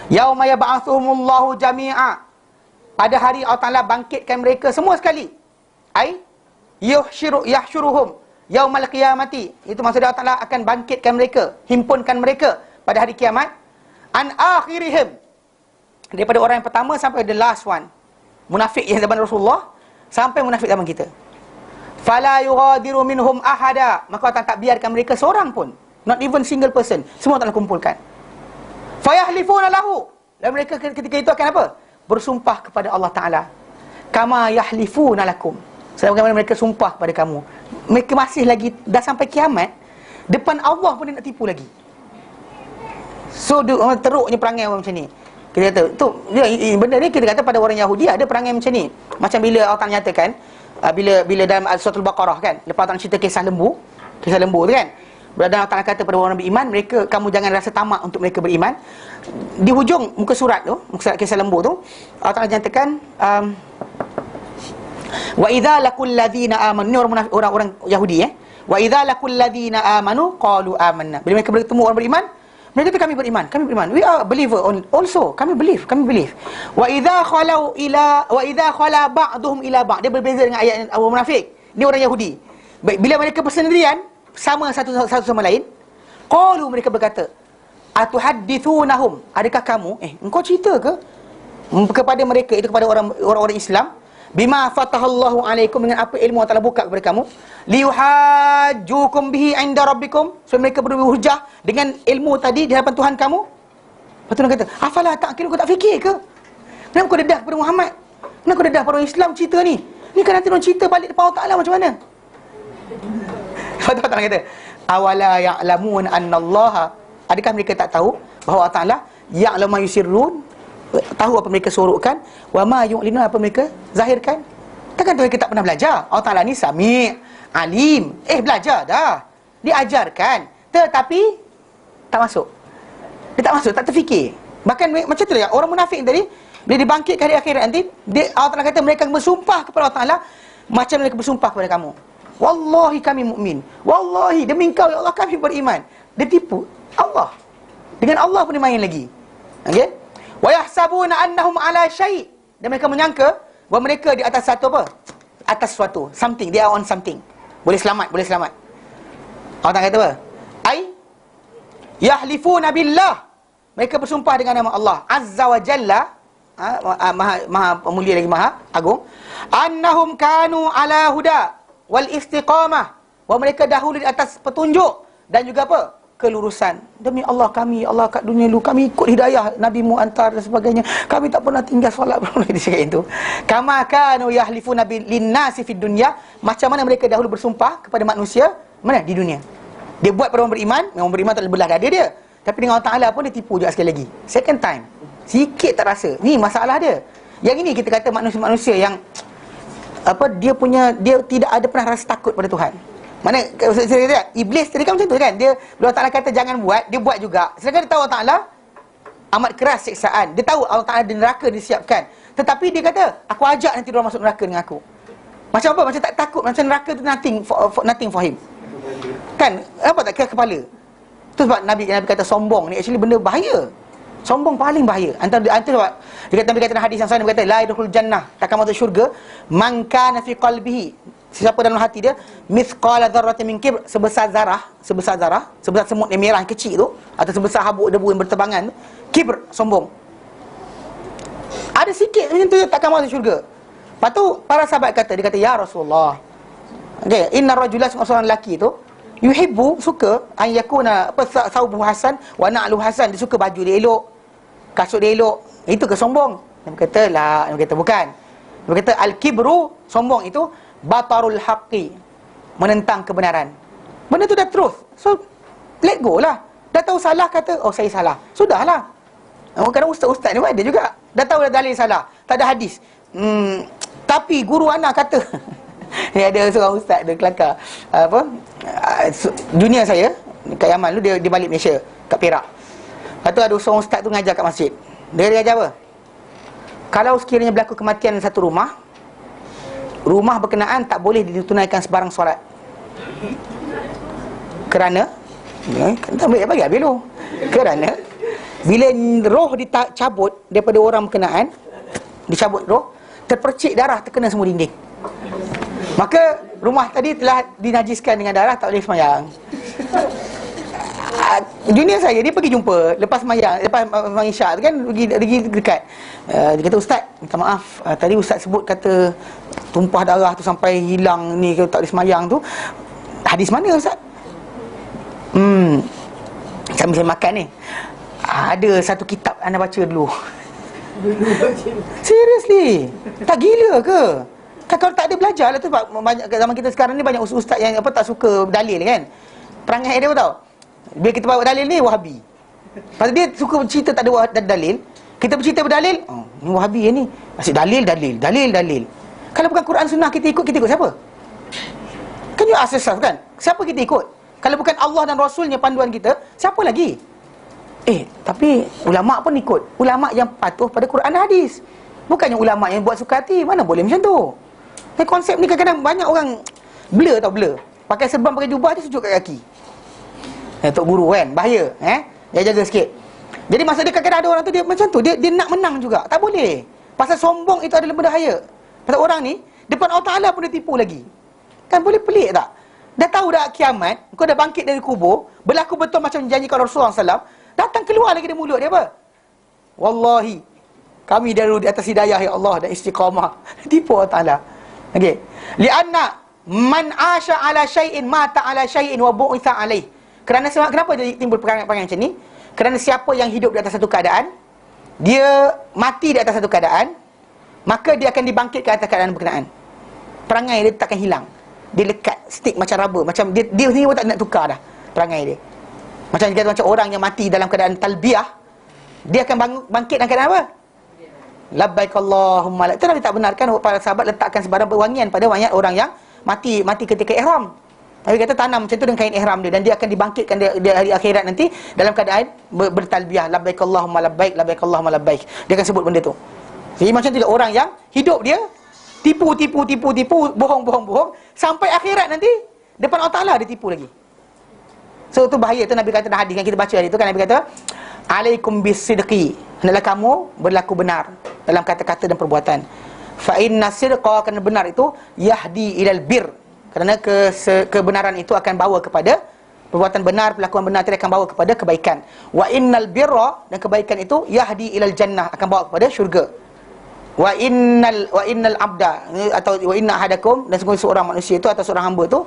Yauma yab'atsuhumullahu jami'a, pada hari Allah Taala bangkitkan mereka semua sekali. Ai yahsyuruhum yaumal qiyamati, itu maksudnya Allah Taala akan bangkitkan mereka, himpunkan mereka pada hari kiamat. An akhirihim, daripada orang yang pertama sampai the last one. Munafik yang zaman Rasulullah sampai munafik zaman kita. Fala yughadiru minhum ahada, maka Allah tak biarkan mereka seorang pun, not even single person, semua tak kumpulkan. Fayahlifuna lahu, dan mereka ketika itu akan apa? Bersumpah kepada Allah Taala. Kama yahlifuna lakum, sebagaimana mereka sumpah kepada kamu. Mereka masih lagi, dah sampai kiamat, depan Allah pun dia nak tipu lagi. So teruknya perangai orang macam ni. Kita kata tu benda ni, kita kata pada orang Yahudi ada perangai macam ni. Macam bila Allah Taala nyatakan, bila dalam surah Al-Baqarah kan, lepas Allah cerita kisah lembu tu kan, Dan Allah Ta'ala kata pada orang beriman, mereka, kamu jangan rasa tamak untuk mereka beriman. Di hujung muka surat tu, muka surat kisah lembu tu, Allah Ta'ala nyatakan wa idza laqul ladzina amanu, ni orang Yahudi wa idza laqul ladzina amanu qalu amanna. Bila mereka bertemu orang beriman, mereka kata kami beriman. We are believer also. Kami believe. Wa idza khala ba'dhum ila ba'd. Dia berbeza dengan ayat orang munafik. Ni orang Yahudi. Baik, bila mereka bersendirian sama satu sama lain, qalu, mereka berkata, atuhaddithunahum, adakah kamu engkau cerita ke kepada mereka, itu kepada orang Islam, bima fatahallahu alaikum, dengan apa ilmu Allah Ta'ala buka kepada kamu, liyuhajjukum bihi inda rabbikum, so mereka berhujah dengan ilmu tadi di hadapan Tuhan kamu. Lepas tu dia kata, afala ta'qilun, kau tak fikir ke? Kenapa kau dedah kepada Muhammad? Kenapa kau dedah pada orang Islam cerita ni? Ni kan nanti orang cerita balik depan Allah Ta'ala macam mana? Lepas tu Allah Ta'ala kata, awala ya'lamun annallaha, adakah mereka tak tahu bahawa Allah Ta'ala ya'lamu ma yusirrun, tahu apa mereka sorokkan, wa ma yu'linun, apa mereka zahirkan. Takkan mereka tak pernah belajar? Allah Ta'ala ni Sami', Alim. Belajar dah, diajarkan, tetapi tak masuk. Dia tak masuk, tak terfikir. Bahkan macam tu ya, orang munafik tadi, bila dibangkit ke hari akhirat nanti, Allah Ta'ala kata mereka bersumpah kepada Allah Ta'ala macam mereka bersumpah kepada kamu. Wallahi kami mukmin. Wallahi demi engkau ya Allah kami beriman. Dia tipu Allah. Dengan Allah pun dia main lagi. Okey? Wa yahsabuna annahum ala syai'. Dan mereka menyangka bahawa mereka di atas satu apa? Atas suatu, something. They are on something. Boleh selamat. Allah Ta'ala kata apa? Yahlifuna billah. Mereka bersumpah dengan nama Allah Azza wa Jalla, maha mulia lagi maha agung, annahum kanu ala huda wal istiqamah, bahawa mereka dahulu di atas petunjuk dan juga apa? Kelurusan. Demi Allah kami, Allah kat dunia dulu kami ikut hidayah Nabi mu antar dan sebagainya. Kami tak pernah tinggal solat. Dia cakap itu. Kama kanu yahlifuna linnasi fid dunya, macam mana mereka dahulu bersumpah kepada manusia mana di dunia. Dia buat pada orang beriman tak boleh belah dada dia. Tapi dengan Allah Ta'ala pun dia tipu juga sekali lagi. Second time. Sikit tak rasa. Ni masalah dia. Yang ini kita kata manusia-manusia yang dia tidak ada pernah rasa takut pada Tuhan. Mana saya kata iblis tadi kan macam tu kan, dia bila Allah Ta'ala kata jangan buat, dia buat juga. Sedangkan dia tahu Allah Ta'ala amat keras siksaan. Dia tahu Allah Ta'ala ada neraka disiapkan, tetapi dia kata aku ajak nanti dia masuk neraka dengan aku. Macam apa? Macam tak takut, macam neraka tu nothing for him. Kan? Apa tak kira kepala. Tu sebab Nabi kata sombong ni actually benda bahaya. Sombong paling bahaya. Antara sebab Nabi kata dalam hadis yang sahih, Nabi kata la yadkhulul jannah, takkan masuk syurga man kana fi qalbihi, siapa dalam hati dia mithqala dzarratin min kibr, sebesar zarah, sebesar semut yang merah yang kecil tu, atau sebesar habuk debu yang berterbangan tu, kibr, sombong. Ada sikit macam tu takkan masuk syurga. Lepas tu para sahabat dia kata ya Rasulullah, okey, inna rajula, seorang lelaki tu yuhibbu, suka an yakuna thawbuhu hasan wa na'luhu hasan, dia suka baju dia elok, kasut dia elok. Itu ke sombong? Dia kata la, dia kata bukan. Dia kata al-kibru, sombong itu batarul haqqi, menentang kebenaran. Benda tu dah truth, so let go lah. Dah tahu salah, kata oh saya salah, sudahlah. Kadang ustaz-ustaz ni ada juga, dah tahu dah dalil salah, tak ada hadis, tapi guru anak kata ni ada seorang ustaz, dia kelakar junior saya kat Yaman tu, dia balik Malaysia kat Perak. Lepas tu ada seorang ustaz tu ngajar kat masjid. Dia ajar apa? Kalau sekiranya berlaku kematian satu rumah berkenaan tak boleh ditunaikan sebarang solat. Kerana tak boleh bagi habis dulu. Kerana bila roh dicabut daripada orang berkenaan, dicabut roh, terpercik darah terkena semua dinding, maka rumah tadi telah dinajiskan dengan darah, tak boleh semayang. Junior saya, dia pergi jumpa lepas semayang, lepas isyak tu kan, pergi dekat. Dia kata, ustaz, minta maaf, tadi ustaz sebut kata tumpah darah tu sampai hilang ni, kalau tak boleh semayang tu, hadis mana ustaz? Sambil saya makan ni, ada satu kitab anda baca dulu. Seriously, tak gila ke? Kan kalau tak ada belajar lah tu, sebab banyak zaman kita sekarang ni banyak ustaz yang tak suka dalil kan. Perangai dia apa tau? Bila kita bawa dalil ni Wahabi. Pasal dia suka cerita tak ada dalil. Kita bercerita berdalil, ni Wahabi ni asyik dalil. Kalau bukan Quran Sunnah kita ikut siapa? Kan you asas kan? Siapa kita ikut? Kalau bukan Allah dan Rasulnya panduan kita, siapa lagi? Tapi ulama' pun ikut. Ulama' yang patuh pada Quran dan hadis. Bukannya ulama' yang buat suka hati. Mana boleh macam tu? Konsep ni kadang-kadang banyak orang blur tau, blur. Pakai serban, pakai jubah je sujud kat kaki. Tok Guru kan, bahaya. Dia jaga sikit. Jadi masa dia kadang-kadang ada orang tu, dia macam tu, dia nak menang juga. Tak boleh. Pasal sombong itu adalah bahaya. Pasal orang ni, depan Allah Ta'ala pun dia tipu lagi. Kan boleh pelik tak? Dah tahu dah kiamat, kau dah bangkit dari kubur, berlaku betul macam janjikan Rasulullah SAW, datang keluar lagi dari mulut dia apa? Wallahi, kami dari atas hidayah ya Allah dan istiqamah. Tipu Allah Ta'ala. Okey. Lianna man asha ala syai'in mata ala syai'in wa bu'itha alaih. Kenapa jadi timbul perangai-perangai macam ni? Kerana siapa yang hidup di atas satu keadaan, dia mati di atas satu keadaan, maka dia akan dibangkit ke atas keadaan berkenaan. Perangai dia takkan hilang. Dia lekat, stick macam rubber. Macam dia sendiri pun tak nak tukar dah perangai dia. Macam orang yang mati dalam keadaan talbiyah, dia akan bangkit dalam keadaan apa? Labbaik Allahumma. Itu Nabi tak benarkan para sahabat letakkan sebarang wangian pada mayat orang yang mati ketika ihram. Nabi kata tanam macam tu dengan kain ihram dia, dan dia akan dibangkitkan di hari akhirat nanti dalam keadaan bertalbiyah, labbaik Allahumma labbaik, labbaik Allahumma labbaik. Dia akan sebut benda tu. Jadi macam tu orang yang hidup dia tipu, bohong, sampai akhirat nanti depan Allah Ta'ala dia tipu lagi. So tu bahaya tu. Nabi kata dalam hadis yang kita baca hari tu kan, Nabi kata alaikum bisidqi, hendaklah kamu berlaku benar dalam kata-kata dan perbuatan. Fa inna sidqa, kerana benar itu yahdi ilal bir, kerana kebenaran itu akan bawa kepada perbuatan benar, perlakuan benar itu akan bawa kepada kebaikan. Wa innal birra, dan kebaikan itu yahdi ilal jannah, akan bawa kepada syurga. Wa innal abda, atau wa inna ahadakum, dan sungguh seorang manusia itu atau seorang hamba itu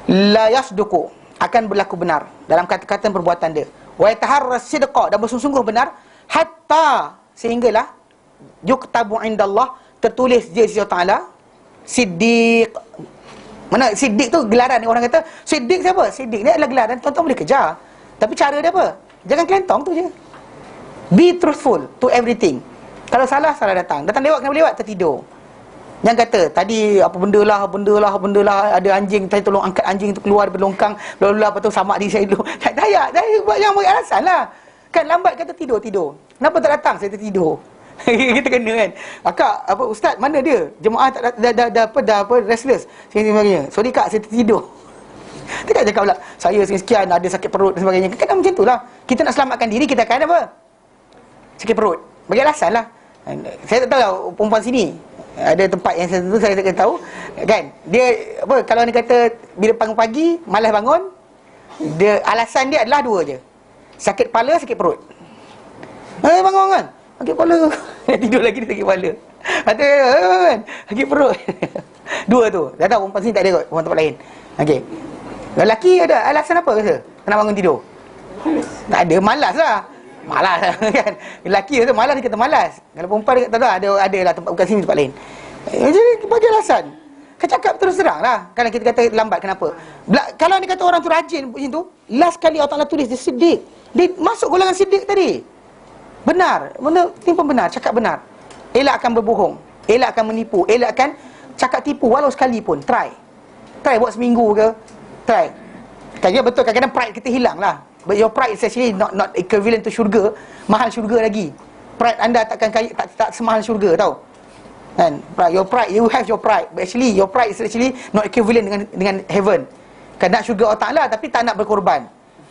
la yasduqu, akan berlaku benar dalam kata-kata dan perbuatan dia. Wa yataharras sidqa, dan bersungguh-sungguh benar, hatta, sehinggalah yuktabu indallah, tertulis di sisi Allah Ta'ala siddiq. Mana siddiq tu gelaran ni, orang kata siddiq siapa? Siddiq ni adalah gelaran, tuan-tuan boleh kejar. Tapi cara dia apa? Jangan kelentong tu je. Be truthful to everything. Kalau salah datang lewat, kena lewat, tertidur. Jangan kata tadi apa benda lah, ada anjing, saya tolong angkat anjing tu keluar daripada longkang, lalu lepas tu samak diri saya dulu. Tak payah, jangan bagi alasan lah. Kan lambat kata tidur. Kenapa tak datang? Saya tertidur. Kita kena kan. Akak, ustaz, mana dia? Jemaah dah restless. Sebagainya. Sorry kak, saya tertidur. Dia tak cakap pula, saya sekian ada sakit perut dan sebagainya. Kan macam tu lah. Kita nak selamatkan diri, kita akan apa? Sakit perut. Bagi alasan lah. Saya tak tahu lah perempuan sini ada tempat yang saya tak tahu kan. Dia kalau dia kata bila pagi-pagi malas bangun, dia alasan dia adalah dua je. Sakit kepala, sakit perut. Bangun kan, sakit kepala. Tidur lagi dia sakit kepala. Kan, sakit perut. Dua tu. Tak tahu perempuan sini tak ada kot, perempuan tempat lain. Okey. Lelaki ada alasan apa rasa nak bangun tidur? Tak ada, malas lah. Malas kan. Lelaki tu malas, dia kata malas. Kalau perempuan dia kata tak ada lah tempat, bukan sini, tempat lain. Jadi bagi alasan. Kau cakap terus terang lah. Kalau kita kata lambat, kenapa? Kalau dia kata orang tu rajin macam tu, last kali Allah Ta'ala tulis dia siddiq, dia masuk golongan siddiq tadi. Benar, benda ni pun benar, cakap benar. Elak akan berbohong, elak akan menipu, elak akan cakap tipu walau sekali pun. Try buat seminggu ke, try. Kadang-kadang betul, kadang-kadang pride kita hilang lah. But your pride is actually not equivalent to syurga. Mahal syurga lagi. Pride anda takkan tak semahal syurga, tau. Kan? Your pride, you have your pride, but actually your pride is actually not equivalent dengan heaven. Kan nak syurga Allah Ta'ala tapi tak nak berkorban.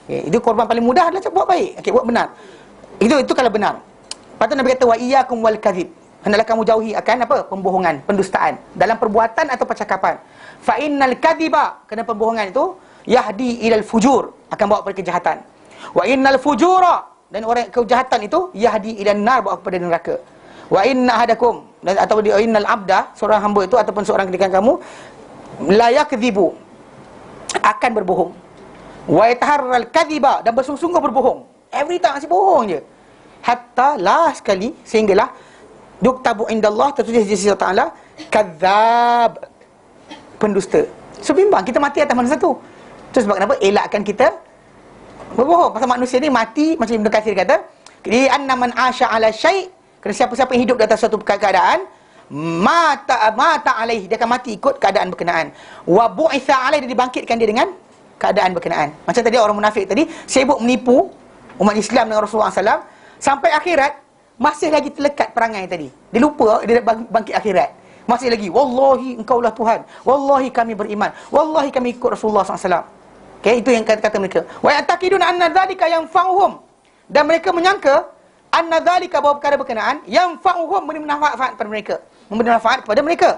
Itu korban paling mudah adalah buat baik. Buat benar. Itu kalau benar. Patut Nabi kata wa iyyakum wal kadhib. Hendaklah kamu jauhi akan apa? Pembohongan, pendustaan dalam perbuatan atau percakapan. Fa innal kadhiba, kerana pembohongan itu yahdi ilal fujur, akan bawa kepada kejahatan. Wa innal fujura, dan orang kejahatan itu yahdi ilan nar, bawa kepada neraka. Wa inna ahadakum, dan atau wa innal abda, seorang hamba itu ataupun seorang ketika kamu la yakdzibu, akan berbohong. Wa yataharral kadhiba, dan bersungguh-sungguh berbohong. Every time masih bohong je. Hatta last sekali, sehinggalah yuktabu indallah, tertulis di sisi Allah Ta'ala kadzab, pendusta. So bimbang, kita mati atas mana satu. Itu sebab kenapa elakkan kita berbohong. Pasal manusia ni mati, macam Ibn Katsir kata, li anna man asha ala syai', kerana siapa-siapa yang hidup di atas suatu keadaan, mata alaih, dia akan mati ikut keadaan berkenaan. Wa bu'itha alaih, dia dibangkitkan dia dengan keadaan berkenaan. Macam tadi orang munafik tadi sibuk menipu umat Islam dengan Rasulullah SAW, sampai akhirat masih lagi terlekat perangai tadi. Dia lupa dia bangkit akhirat. Masih lagi, wallahi engkaulah Tuhan, wallahi kami beriman, wallahi kami ikut Rasulullah SAW. Okay, itu yang kata-kata mereka. Wa ya'taqiduna anna dzalika yanfa'uhum, dan mereka menyangka anna dzalika, bahawa perkara berkenaan yanfa'uhum, memberi manfaat kepada mereka, memberi manfaat kepada mereka.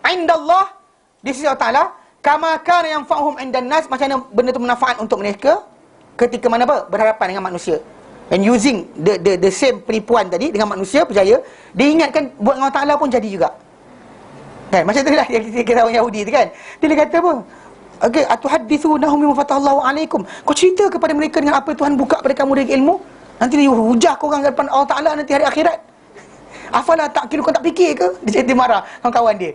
Indallah, di sisi Allah Taala, kama kana yanfa'uhum indan nas, macam mana benda itu bermanfaat untuk mereka ketika mana apa? Berhadapan dengan manusia. And using the same penipuan tadi dengan manusia percaya, diingatkan buat Allah Taala pun jadi juga. Kan macam itulah yang kita orang Yahudi tu kan. Dia kata apa? Okey, atuhaddithunahum bima fatahallahu alaikum. Kau cerita kepada mereka dengan apa Tuhan buka pada kamu dari ilmu. Nanti dia hujah kau orang depan Allah Taala nanti hari akhirat. Afala ta'qilu, kau tak fikir ke? Dia marah kawan-kawan dia.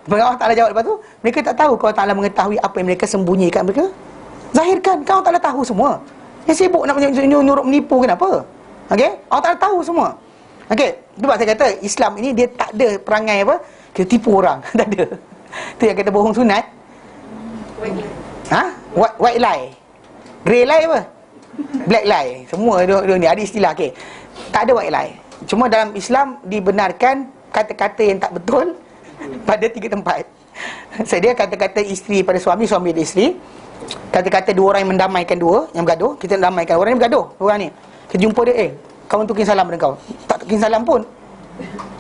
Allah Taala jawab lepas tu, mereka tak tahu kalau Allah Taala mengetahui apa yang mereka sembunyikan mereka. Zahirkan, kan Allah Taala tahu semua. Yang sibuk nak nyuruh menipu kenapa? Okey, Allah Taala tahu semua. Okey, sebab saya kata Islam ini dia tak ada perangai apa kita tipu orang. Tak ada. Tu yang kata bohong sunat. White lie. Grey lie apa? Black lie. Semua dia ni ada istilah. Okey. Tak ada white lie. Cuma dalam Islam dibenarkan kata-kata yang tak betul pada 3 tempat. Sedia kata-kata isteri pada suami, suami pada isteri. Kata-kata dua orang yang mendamaikan dua yang bergaduh, kita mendamaikan orang yang bergaduh. Orang ni kita jumpa dia, kawan tu kirim salam pada kau. Tak kirim salam pun.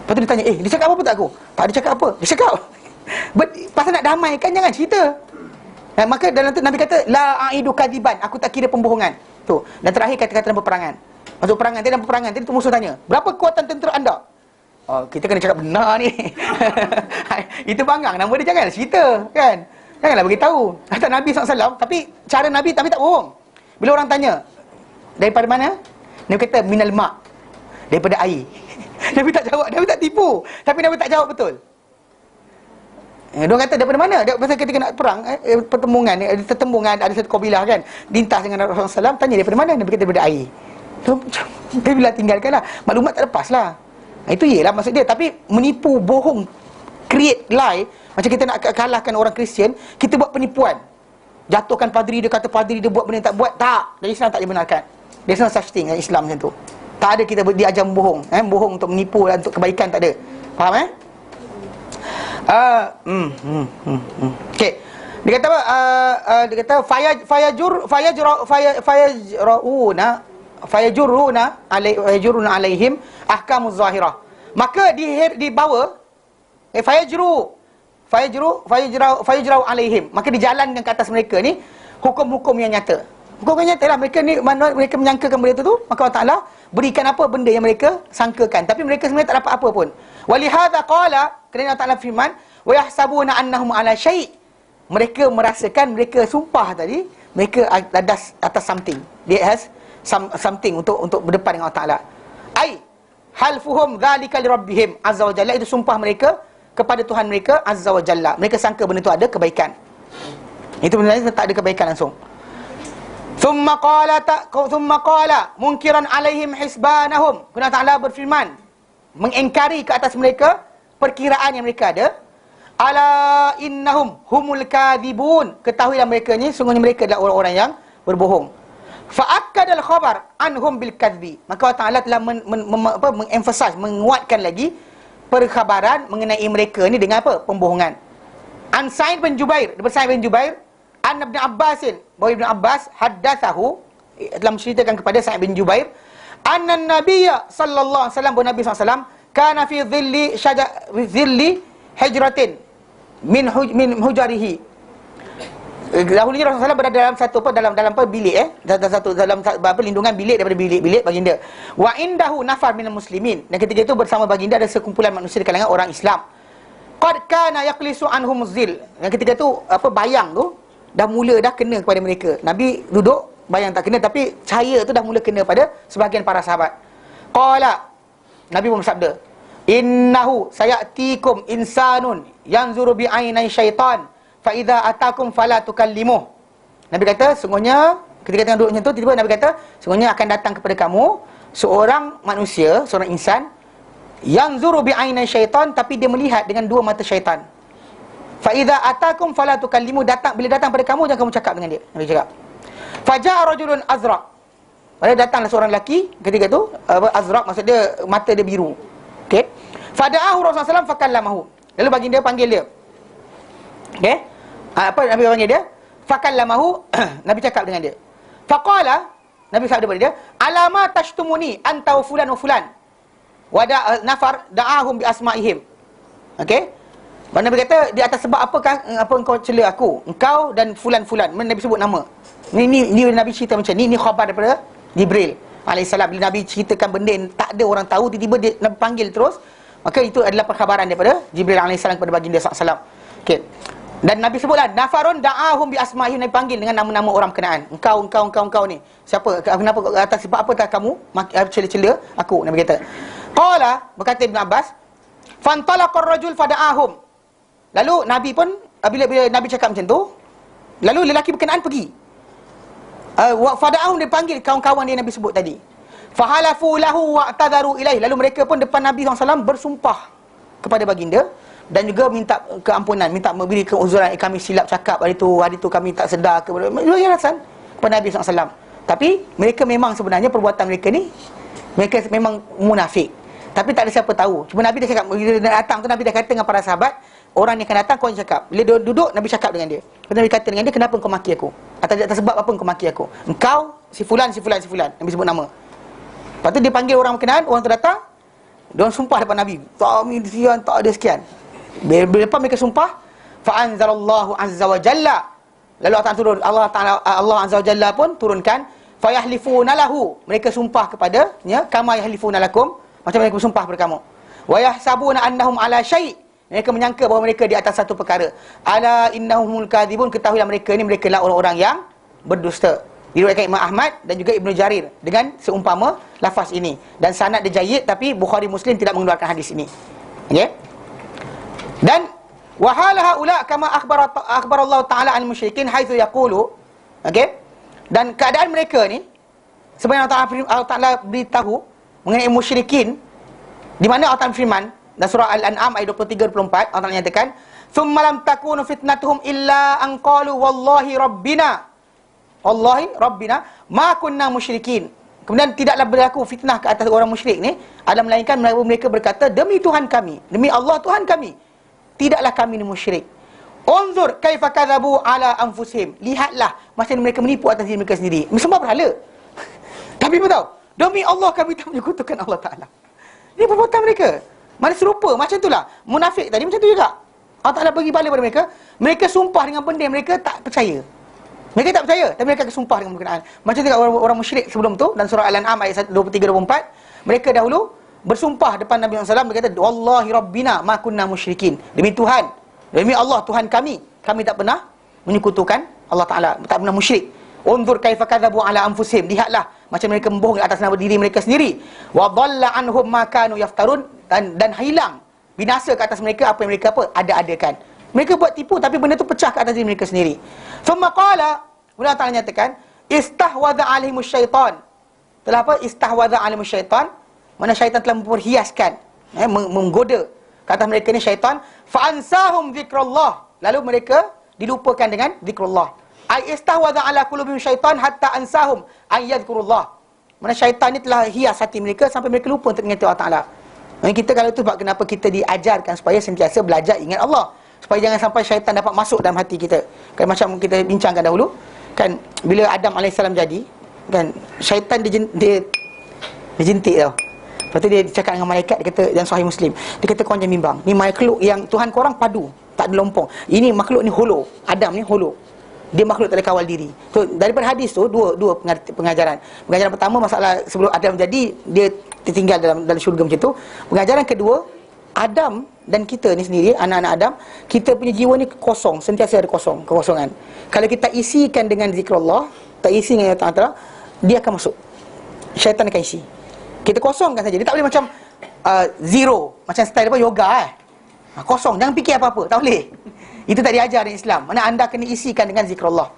Lepas tu dia tanya, dia cakap apa tak aku? Tak ada cakap apa. Dia cakap pasal nak damaikan, jangan cerita. Maka dalam tu Nabi kata, la aidu kadiban, aku tak kira pembohongan. Tu. Dan terakhir kata-kata dalam peperangan. Masuk peperangan, dalam peperangan tadi tu musuh tanya, berapa kekuatan tentera anda? Oh, kita kena cakap benar ni. Itu bangang, nama dia jangan cerita, kan? Janganlah beritahu. Kata Nabi SAW, tapi cara Nabi tapi tak bohong. Bila orang tanya, daripada mana? Nabi kata, minal ma', daripada air. Nabi tak jawab, Nabi tak tipu, tapi Nabi tak jawab betul. Dia kata daripada mana? Pasal ketika nak perang, pertembungan, tertembungan, ada satu kabilah kan, lintas dengan Rasulullah SAW, tanya daripada mana? Nabi kata daripada air. Dia bila tinggalkanlah, maklumat tak lepas lah. Itu ialah maksud dia. Tapi menipu, bohong, create lie, macam kita nak kalahkan orang Kristian, kita buat penipuan. Jatuhkan padri dia, kata padri dia buat benda yang tak buat. Tak, dari Islam tak dibenarkan. There's no such thing Islam macam tu. Tak ada kita diajar bohong, bohong untuk menipu dan untuk kebaikan, tak ada. Faham Okey. Dia kata apa? Dia kata fayajuruna alaihim ahkamuz zahirah. Maka dibawa fayajru alaihim. Maka dijalankan ke atas mereka ni hukum-hukum yang nyata. Hukum yang nyata lah. Mereka ni, mana mereka menyangkakan benda tu, maka Allah Ta'ala berikan apa benda yang mereka sangkakan, tapi mereka sebenarnya tak dapat apa pun. Walihadza qala, kerana Allah Ta'ala firman, wa yahsabuna annahum ala syai'. Mereka merasakan, mereka sumpah tadi, mereka atas something. Dia has something untuk berdepan dengan Allah Ta'ala. Ai halfuhum dzalika li rabbihim azza wa jalla, itu sumpah mereka kepada Tuhan mereka azza wa jalla. Mereka sangka benda itu ada kebaikan. Itu sebenarnya tak ada kebaikan langsung. Thumma qala munkiran alaihim hisbanahum. Allah Ta'ala berfirman, mengingkari ke atas mereka perkiraan yang mereka ada. Ala innahum humul kadhibun. Ketahuilah mereka ni, sungguhnya mereka adalah orang-orang yang berbohong. Fa'akkadal khabar anhum bil kadhbi. Maka Allah Ta'ala telah mengemphasize, menguatkan lagi perkhabaran mengenai mereka ni dengan apa? Pembohongan. An Sa'id bin Jubair, daripada Sa'id bin Jubair, an Ibn Abbasin, bahawa Ibn Abbas haddathahu, telah menceritakan kepada Sa'id bin Jubair, anna Nabiyya sallallahu alaihi wasallam, bahawa Nabi SAW kana fi dhilli hijratin min hujarihi. Dahulunya Rasulullah SAW berada dalam satu dalam bilik dalam lindungan bilik daripada bilik baginda. Wa indahu nafar minal muslimin, dan ketika itu bersama baginda ada sekumpulan manusia di kalangan orang Islam. Qad kana yaqlisu anhum zil, dan ketika itu bayang tu dah kena kepada mereka. Nabi duduk, bayang tak kena, tapi cahaya tu dah mula kena pada sebahagian para sahabat. Qala, Nabi pun bersabda, innahu sayatikum insanun yanzuru bi ainai syaitan fa idza atakum fala tukallimuh. Nabi kata, sungguhnya ketika tengah duduk macam tu, tiba-tiba Nabi kata, sungguhnya akan datang kepada kamu seorang manusia, seorang insan, yanzuru bi ainai syaitan, tapi dia melihat dengan dua mata syaitan. Fa idza atakum fala tukallimu, bila datang pada kamu jangan kamu cakap dengan dia. Nabi cakap. Faja'a rajulun azraq. Pada datanglah seorang lelaki ketika tu, azraq maksud dia mata dia biru. Okey. Fada'ahu Rasulullah SAW fakallamahu. Lalu baginda panggil dia. Okey. Apa Nabi panggil dia? Fakallamahu. Nabi cakap dengan dia. Faqala, Nabi sabda kepada dia, alama tashtumuni anta wa fulan wa fulan. Wada nafar da'ahum bi asma'ihim. Okey. Nabi kata, di atas sebab apakah engkau cela aku? Engkau dan fulan-fulan. Nabi sebut nama. Ni Nabi cerita macam ni khabar daripada Jibril alaihissalam. Bila Nabi ceritakan benda yang tak ada orang tahu, tiba-tiba dia Nabi panggil terus, maka itu adalah perkhabaran daripada Jibril alaihissalam kepada baginda sallallahu. Okey. Dan Nabi sebutlah nafarun da'ahum bi asma'ihim. Nabi panggil dengan nama-nama orang berkenaan. Engkau ni. Siapa? Kenapa atas sebab apakah kamu cela-cela aku? Nabi kata. Qala, berkata Ibn Abbas, fantalaqar rajul fada'ahum. Lalu Nabi pun bila Nabi cakap macam tu, lalu lelaki berkenaan pergi. Fada'ahum, dia panggil kawan-kawan dia Nabi sebut tadi. Fahalafu lahu wa'tadharu ilaih. Lalu mereka pun depan Nabi SAW bersumpah kepada baginda dan juga minta keampunan, minta memberi keuzuran. Kami silap cakap hari tu kami tak sedar ke alasan kepada Nabi SAW. Tapi mereka memang sebenarnya perbuatan mereka ni, mereka memang munafik. Tapi tak ada siapa tahu. Cuma Nabi dah cakap, bila datang tu Nabi dah kata dengan para sahabat, orang yang akan datang kau yang cakap. Bila dia duduk, Nabi cakap dengan dia. Nabi kata dengan dia, kenapa kau maki aku? Atas sebab apa kau maki aku? Engkau si fulan. Nabi sebut nama. Lepas tu dia panggil orang berkenaan, orang tu datang, dia orang sumpah depan Nabi. Tak ada sekian. Bila mereka sumpah, fa anzalallahu azza wa jalla. Lalu Allah azza wa jalla pun turunkan, fa yahlifuna lahu. Mereka sumpah kepadanya kama yahlifuna lakum, macam mereka bersumpah kepada kamu. Wa yahsabuna annahum ala syai'. Mereka menyangka bahawa mereka di atas satu perkara. Ala innahumul kadzibun. Ketahuilah mereka lah orang-orang yang berdusta. Diriwayatkan Imam Ahmad dan juga Ibnu Jarir dengan seumpama lafaz ini. Dan sanad dia jayyid, tapi Bukhari Muslim tidak mengeluarkan hadis ini. Okey. Dan wa hal haula kama akhbar Allah Taala al musyrikin haitsu yaqulu. Okey. Dan keadaan mereka ni sebenarnya Allah Taala beritahu mengenai musyrikin, di mana Allah Taala firman dalam surah Al-An'am ayat 23-24, Allah Taala nyatakan, "Tsumma lam takunu fitnatuhum illa an qalu wallahi rabbina ma kunna musyrikin." Kemudian tidaklah berlaku fitnah ke atas orang musyrik ni adalah melainkan mereka berkata, demi Tuhan kami, demi Allah Tuhan kami, tidaklah kami ni musyrik. Unzur kaifa kadzabu ala anfusihim. Lihatlah macam mereka menipu atas diri mereka sendiri. Sembah berhala. Tapi apa tahu? Demi Allah kami tak menyekutukan Allah Taala. Ini perbuatan mereka. Mana serupa macam itulah. Munafik tadi macam tu juga. Allah Taala bagi bala pada mereka. Mereka sumpah dengan benda yang mereka tak percaya. Mereka tak percaya, tapi mereka sumpah dengan berkenaan. Macam juga orang musyrik sebelum tu, dan surah Al-An'am ayat 23-24, mereka dahulu bersumpah depan Nabi SAW, berkata, wallahi rabbina ma kunna musyrikin. Demi Tuhan, demi Allah Tuhan kami tak pernah menyekutukan Allah Ta'ala, tak pernah musyrik. Unzur kaifa kadzabu ala anfusihim. Lihatlah macam mereka membohong atas nama diri mereka sendiri. Wa dhalla anhum ma kanu yaftarun. Dan hilang, binasa ke atas mereka apa yang mereka ada-adakan. Mereka buat tipu, tapi benda tu pecah ke atas diri mereka sendiri. Thumma qala, Allah Ta'ala nyatakan, istahwadha alaihimus syaitan. Telah apa? Istahwadha alaihimus syaitan. Mana syaitan telah memperhiaskan, menggoda ke atas mereka ni syaitan. Fa'ansahum zikrullah. Lalu mereka dilupakan dengan zikrullah. Ay istahwadha ala qulubihim syaitan hatta ansahum ay yadhkurullah. Mana syaitan ni telah hias hati mereka sampai mereka lupa untuk mengingat Allah Ta'ala. Kita kalau tu sebab kenapa kita diajarkan supaya sentiasa belajar ingat Allah, supaya jangan sampai syaitan dapat masuk dalam hati kita. Kan macam kita bincangkan dahulu, kan bila Adam AS jadi, kan syaitan dia jentik tau. Lepas tu dia cakap dengan malaikat, dia kata dalam Sahih Muslim, dia kata korang jangan bimbang, ni makhluk yang Tuhan korang padu, tak ada lompong. Ini makhluk ni holo, Adam ni holo. Dia makhluk tak ada kawal diri. So daripada hadis tu dua pengajaran. Pengajaran pertama, masalah sebelum Adam jadi dia tertinggal dalam syurga macam tu. Pengajaran kedua, Adam dan kita ni sendiri, anak-anak Adam, kita punya jiwa ni kosong, sentiasa ada kekosongan. Kalau kita isikan dengan zikrullah, tak isi dengan Allah Ta'ala, dia akan masuk. Syaitan akan isi. Kita kosongkan saja. Dia tak boleh macam zero, macam style apa yoga kosong, jangan fikir apa-apa, tak boleh. Itu tak diajar dalam Islam. Mana anda kena isikan dengan zikrullah.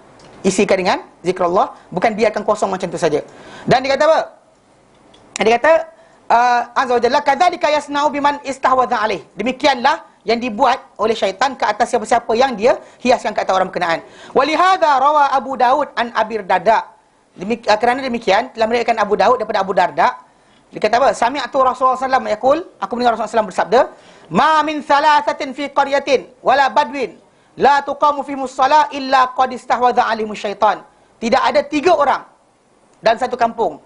Isikan dengan zikrullah, bukan biarkan kosong macam tu saja. Dan dia kata apa? Dia kata azza wa jalla kadzalika yasna'u biman istahwadha alaih. Demikianlah yang dibuat oleh syaitan ke atas siapa-siapa yang dia hiaskan ke atas orang berkenaan. Walihada rawa Abu Daud an Abir Darda. Kerana demikian telah meriwayatkan Abu Daud daripada Abu Darda. Dia kata apa? Sami'tu Rasulullah sallallahu alaihi wasallam yaqul, aku mendengar Rasulullah SAW bersabda, "Ma min thalathatin fi qaryatin wala badwin la tuqamu fihimus shalah illa qad istahwadha 'alaihimus syaitan." Tidak ada 3 orang dalam satu kampung,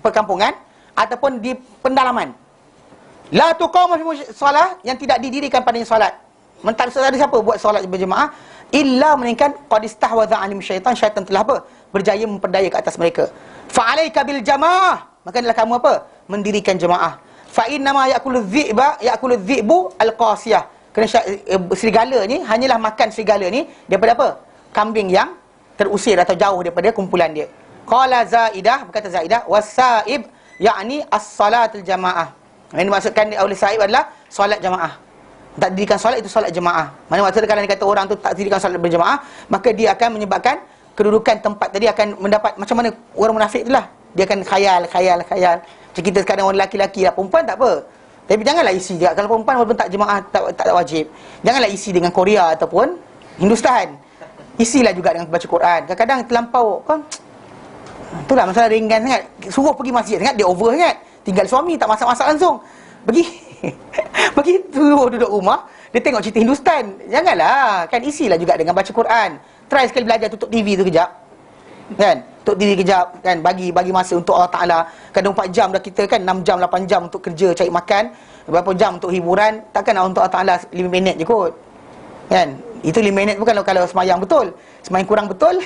perkampungan ataupun di pendalaman, la tuqamu fihimus shalah, yang tidak didirikan padanya solat. Tak ada siapa buat solat berjemaah illa melainkan qad istahwadha 'alaihimus syaitan, syaitan telah apa? Berjaya memperdaya ke atas mereka. Fa 'alaika bil jamaah, maka adalah kamu apa? Mendirikan jemaah. Fa innama ya'kulu dhi'bu al-qasiyah. Kerana serigala ni hanyalah makan serigala ni daripada apa? Kambing yang terusir atau jauh daripada kumpulan dia. Qala Zaidah, berkata Zaidah, was-sa'ib yakni as-salatul jamaah. Yang dimaksudkan oleh sa'ib adalah solat jemaah. Tak dirikan solat itu solat jemaah. Mana maksudnya kalau dikata orang tu tak dirikan solat berjemaah, maka dia akan menyebabkan kedudukan tempat tadi akan mendapat macam mana orang munafik itulah. Dia akan khayal. Macam kita sekarang orang lelaki-lelaki lah, perempuan tak apa. Tapi janganlah isi juga. Kalau perempuan walaupun tak jemaah, tak wajib, janganlah isi dengan Korea ataupun Hindustan. Isilah juga dengan baca Quran. Kadang-kadang terlampau kan, itulah masalah ringan sangat. Suruh pergi masjid sangat, dia over sangat. Tinggal suami, tak masak-masak langsung. Pergi suruh duduk rumah, dia tengok cerita Hindustan. Janganlah, kan isilah juga dengan baca Quran. Try sekali belajar, tutup TV tu kejap, kan? Tutup TV kejap, kan? Bagi masa untuk Allah Ta'ala. Kadang 4 jam dah kita, kan? 6 jam, 8 jam untuk kerja, cari makan, berapa jam untuk hiburan. Takkan nak untuk Allah Ta'ala 5 minit je kot, kan? Itu 5 minit bukan kalau semayang betul. Semayang kurang betul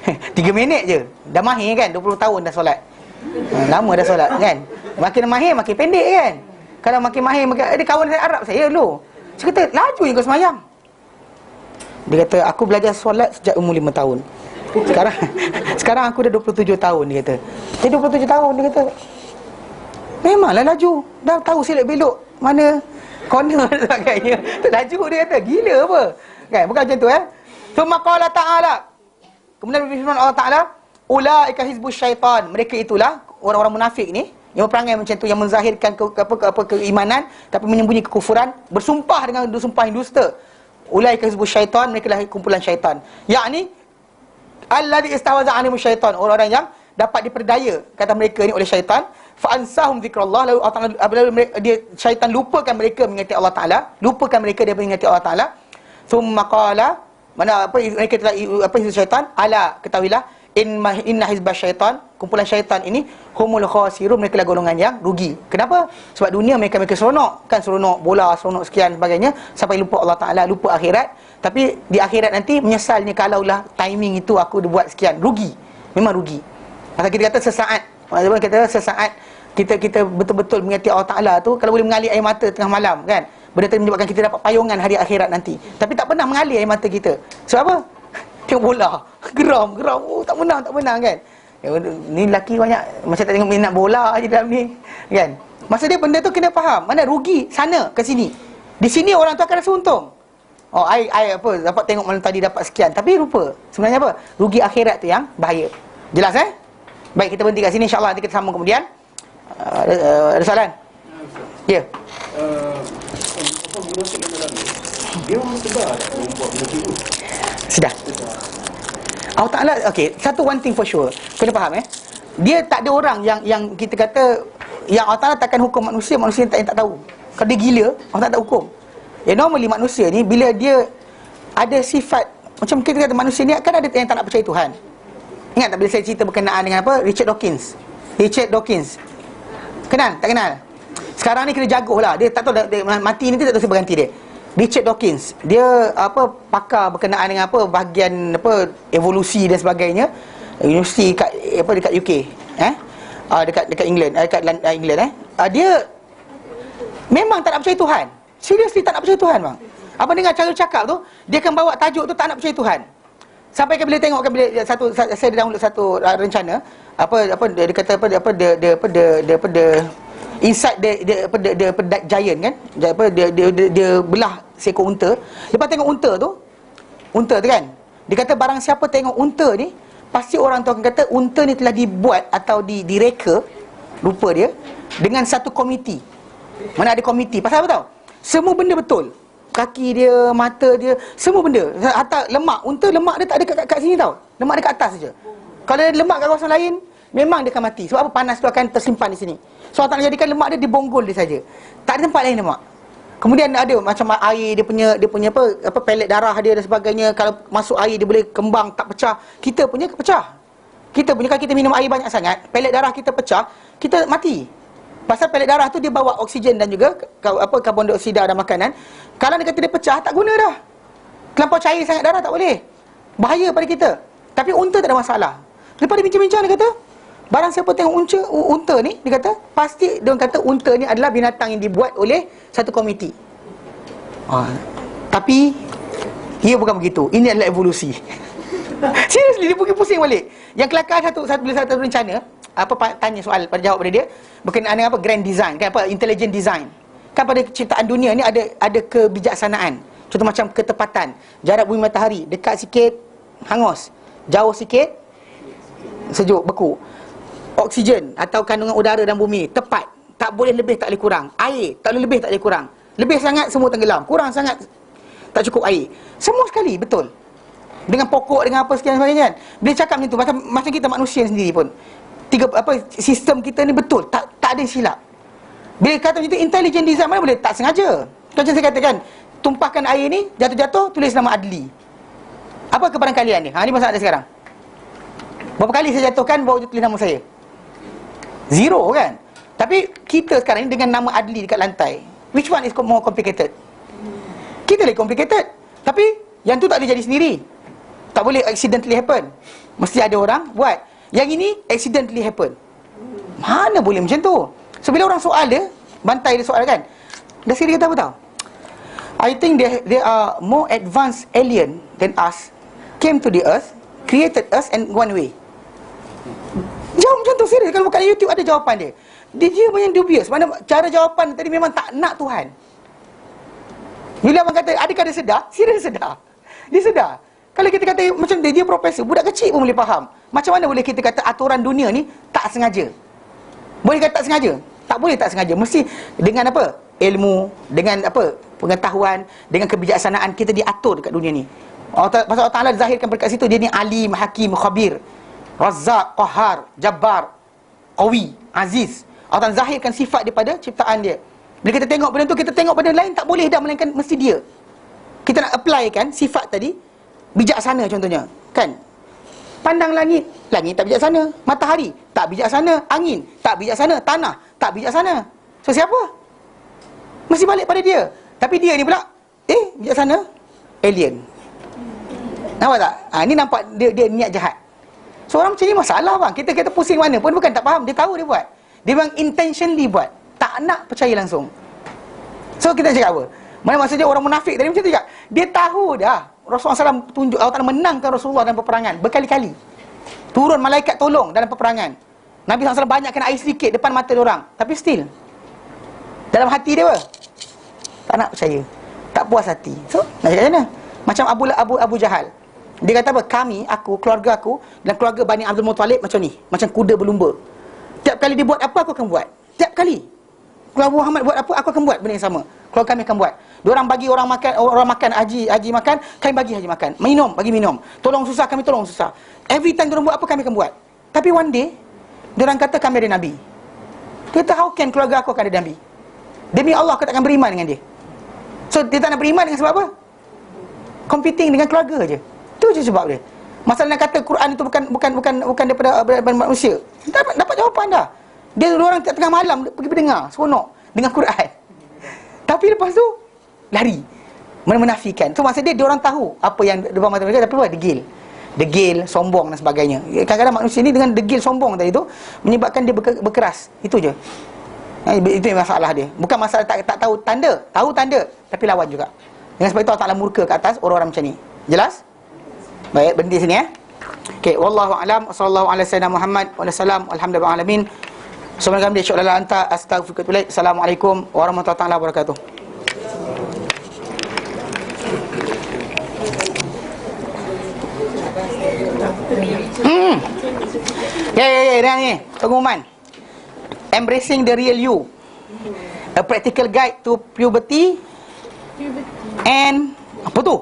3 minit je. Dah mahir kan, 20 tahun dah solat. Lama dah solat, kan? Makin mahir, makin pendek, kan? Kalau makin mahir, ada kawan saya Arab saya dulu. Saya kata, laju je kau semayang. Dia kata, aku belajar solat sejak umur 5 tahun. Sekarang aku dah 27 tahun, dia kata. Dia 27 tahun, dia kata, memanglah laju. Dah tahu silap belok mana corner dan sebagainya. Tak laju, dia kata. Gila apa? Kan? Bukan macam tu, Thumma qala ta'ala. Kemudian berfirman Allah Ta'ala, ulaika hizbus syaitan. Mereka itulah orang-orang munafik ni, yang berperangai macam tu, yang menzahirkan keimanan tapi menyembunyi kekufuran, bersumpah dengan sumpah yang dusta. Ulaika hizbus syaitan, mereka lah kumpulan syaitan. Yakni alladhi istahwaza 'alaihimus syaitan, orang-orang yang dapat diperdaya kata mereka ni oleh syaitan. Fa ansahum zikrullah, lalu syaitan lupakan mereka mengingati Allah Ta'ala, lupakan mereka dia mengingati Allah Ta'ala. Thumma qala, mana apa mereka telah apa syaitan, ala ketahuilah inna hizbas syaitan, kumpulan syaitan ini humul khasirun, mereka lah golongan yang rugi. Kenapa? Sebab dunia mereka seronok, kan? Seronok bola, seronok sekian sebagainya, sampai lupa Allah Ta'ala, lupa akhirat. Tapi di akhirat nanti menyesalnya kalaulah timing itu aku buat sekian. Rugi, memang rugi. Maka kita kata sesaat, maksudnya kita sesaat kita betul-betul mengingati Allah Ta'ala tu, kalau boleh mengalir air mata tengah malam, kan? Benda tu menyebabkan kita dapat payungan hari akhirat nanti. Tapi tak pernah mengalir air mata kita. Sebab apa? Tengok bola, geram, oh, tak menang, kan? Ni lelaki banyak macam tak tengok minat bola je dalam ni, kan? Masa dia benda tu kena faham, mana rugi sana ke sini. Di sini orang tu akan rasa untung. Oh, I apa dapat tengok malam tadi dapat sekian, tapi lupa sebenarnya apa? Rugi akhirat tu yang bahaya. Jelas Baik, kita berhenti kat sini, insya-Allah nanti kita sambung kemudian. Ada soalan? Ya. Apa munafik yang dalam ni? Dia orang sedar tak buat benda tu? Sedar. Allah Ta'ala, okay, one thing for sure, kena faham dia tak ada orang yang kita kata yang Allah Ta'ala takkan hukum manusia yang tak tahu. Kalau dia gila, Allah Ta'ala tak hukum. Normally manusia ni bila dia ada sifat, macam kita kata manusia ni kan ada yang tak nak percaya Tuhan. Ingat tak bila saya cerita berkenaan dengan apa? Richard Dawkins. Kenal? Tak kenal? Sekarang ni kena jago lah. Dia tak tahu dia mati ni, dia tak tahu siapa ganti dia. Richard Dawkins, dia apa pakar berkenaan dengan apa bahagian apa evolusi dan sebagainya. Universiti dekat UK. Dekat England, dia memang tak nak percaya Tuhan. Seriously tak nak percaya Tuhan, bang. Apa dengar cara cakap tu, dia akan bawa tajuk tu tak nak percaya Tuhan. Sampai bila tengok bila saya download satu rencana dia kata the inside the giant, kan? Dia belah seekor unta. Lepas tengok unta tu kan, dia kata barang siapa tengok unta ni, pasti orang tu akan kata unta ni telah dibuat atau direka, lupa dia, dengan satu komiti. Mana ada komiti, pasal apa tahu? Semua benda betul. kaki dia, mata dia, semua benda. Hatta lemak, unta lemak dia tak ada kat sini tau. Lemak dia kat atas saja. Kalau ada lemak kat kawasan lain, memang dia akan mati. Sebab apa? Panas tu akan tersimpan di sini. So Allah Ta'ala jadikan lemak dia di bonggol dia saja. Tak ada tempat lain lemak. Kemudian ada macam air, dia punya apa pelet darah dia dan sebagainya. Kalau masuk air dia boleh kembang, tak pecah. Kita punya pecah. Kita punya, kalau kita minum air banyak sangat, pelet darah kita pecah, kita mati. Pasal pelet darah tu dia bawa oksigen dan juga karbon dioksida dan makanan. Kalau dia kata dia pecah, tak guna dah. Terlampau cair sangat darah tak boleh. Bahaya pada kita. Tapi unta tak ada masalah. Lepas dia bincang-bincang, dia kata, barang siapa tengok unta ni, dia kata, pasti dia orang kata unta ni adalah binatang yang dibuat oleh satu komiti. Tapi ia bukan begitu. Ini adalah evolusi. Seriously, dia pergi pusing balik. Yang kelakar bila satu rencana, tanya soal pada jawab pada dia berkenaan dengan grand design, kan intelligent design. Kan pada ciptaan dunia ni ada kebijaksanaan. Contoh macam ketepatan, jarak bumi matahari, dekat sikit hangus, jauh sikit sejuk, beku. Oksigen atau kandungan udara dalam bumi tepat, tak boleh lebih, tak boleh kurang. Air tak boleh lebih, tak boleh kurang. Lebih sangat semua tenggelam, kurang sangat tak cukup air. Semua sekali betul. Dengan pokok, dengan apa sekian sebagainya kan. Bila cakap macam tu, macam kita manusia sendiri pun, sistem kita ni betul, tak ada silap. Bila kata macam tu, intelligent design mana boleh tak sengaja. Macam saya katakan, tumpahkan air ni, jatuh-jatuh, tulis nama Adli. Apa kepada kalian ni? Ni masalah sekarang. Berapa kali saya jatuhkan, bawa tulis nama saya? Zero kan? Tapi kita sekarang ni dengan nama Adli dekat lantai, which one is more complicated? Kita lagi complicated. Tapi yang tu tak boleh jadi sendiri, tak boleh accidentally happen. Mesti ada orang buat. Yang ini accidentally happen. Mana boleh macam tu? So bila orang soal dia, bantai dia soal kan, dah sendiri kata apa tau? I think they are more advanced alien than us, came to the earth, created us and one way. Jawab macam tu, serius. Kalau bukan YouTube ada jawapan dia. Dia banyak dubious. Mana cara jawapan tadi memang tak nak Tuhan. Bila abang kata, adakah dia sedar? Serius sedar. Dia sedar. Kalau kita kata macam dia profesor, budak kecil pun boleh faham. Macam mana boleh kita kata aturan dunia ni tak sengaja? Boleh kata tak sengaja? Tak boleh tak sengaja. Mesti dengan apa? Ilmu, dengan apa? Pengetahuan, dengan kebijaksanaan kita diatur dekat dunia ni. Pasal Allah Ta'ala zahirkan dekat situ, dia ni alim, hakim, khabir, Razzaq, Qahar, Jabbar, Qawi, Aziz. Allah Ta'ala zahirkan sifat daripada ciptaan dia. Bila kita tengok benda tu, kita tengok benda lain tak boleh dah, melainkan mesti dia. Kita nak apply kan sifat tadi. Bijaksana contohnya, kan? Pandang langit, langit tak bijaksana. Matahari tak bijaksana. Angin tak bijaksana. Tanah tak bijaksana. So siapa? Mesti balik pada dia. Tapi dia ni pula bijaksana. Alien. Nampak tak? Ni nampak dia niat jahat. So orang macam ni masalah bang. Kita pusing mana pun bukan tak faham. Dia tahu dia buat. Dia memang intentionally buat. Tak nak percaya langsung. So kita cakap apa? Mana maksudnya orang munafik tadi macam tu juga. Dia tahu dah Rasulullah SAW tunjuk, Allah Ta'ala menangkan Rasulullah dalam peperangan berkali-kali. Turun malaikat tolong dalam peperangan. Nabi SAW banyakkan air sedikit depan mata diorang. Tapi still dalam hati dia apa? Tak nak percaya, tak puas hati. So nak cakap macam mana? Macam Abu Jahal. Dia kata apa? Keluarga aku dan keluarga Bani Abdul Muttalib macam ni, macam kuda berlumba. Tiap kali dia buat apa, aku akan buat. Tiap kali keluarga Muhammad buat apa, aku akan buat benda yang sama. Keluarga kami akan buat. Diorang bagi orang makan, haji makan, kami bagi haji makan. Minum, bagi minum. Tolong susah, kami tolong susah. Every time diorang buat apa, kami akan buat. Tapi one day diorang kata kami ada Nabi. Dia kata, how can keluarga aku akan ada Nabi? Demi Allah aku takkan beriman dengan dia. So dia tak nak beriman dengan sebab apa? Competing dengan keluarga je. Itu je sebab dia. Masalah nak kata Quran itu bukan daripada manusia. Dapat jawapan dah. Dia orang tengah malam pergi mendengar, seronok dengan Quran. Tapi lepas tu lari, menafikan. So maksud dia orang tahu apa yang depan mata mereka, tapi apa? Degil, sombong dan sebagainya. Kadang-kadang manusia ni dengan degil, sombong tadi tu menyebabkan dia berkeras. Itu je. Itu masalah dia. Bukan masalah tak tahu tanda. Tahu tanda tapi lawan juga. Dengan sebab itu Allah Ta'ala murka ke atas orang-orang macam ni. Jelas? Baik, berhenti sini ya. Okey, wallahu a'lam. Sallallahu alaihi wasallam Muhammad wa sallam. Alhamdulillah alamin. Assalamualaikum warahmatullahi wabarakatuh. Ya, ni pengumuman. Embracing the real you, a practical guide to puberty And apa tu?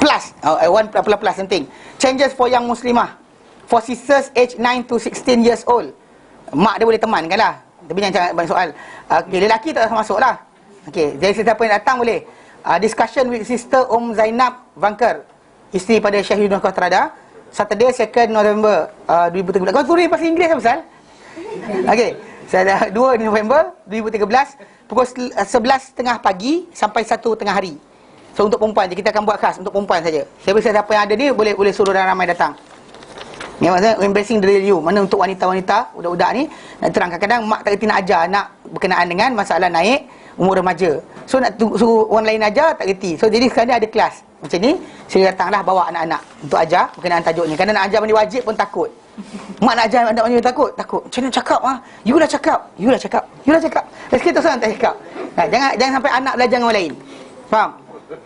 Plus, one plus something. Changes for young Muslimah. For sisters age 9 to 16 years old. Mak dia boleh temankan lah. Tapi jangan banyak soal. Okay, lelaki tak masuk lah. Okay, jadi sesiapa yang datang boleh. Discussion with Sister Zainab Vankar, isteri pada Syekh Yunus Qatrada, Saturday 2 November 2013. Kau tulis bahasa Inggeris apa pasal? Okay, saya 2 November 2013 pukul 11.30 pagi sampai 1 tengah hari. So untuk perempuan je, kita akan buat khas untuk perempuan saja. Siapa yang ada ni boleh suruh ramai datang. Ni maksudnya embracing the real you. Mana untuk wanita-wanita, budak-budak ni nak terang, kadang-kadang mak tak reti nak ajar anak berkenaan dengan masalah naik umur remaja. So nak suruh orang lain ajar tak reti. So jadi sekarang ni ada kelas macam ni, sila datanglah bawa anak-anak untuk ajar berkenaan tajuknya. Kadang nak ajar mandi wajib pun takut. Mak nak ajar anak mandi takut. Macam mana cakap You lah cakap. Rezeki tu seorang tak cakap. Jangan sampai anak belajar dengan orang lain. Faham?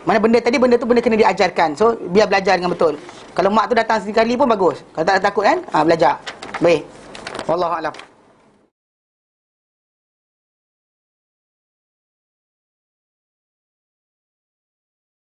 Mana benda tu benda kena diajarkan. So biar belajar dengan betul. Kalau mak tu datang sekali pun bagus. Kalau tak ada takut kan, belajar. Baik. Wallahu a'lam.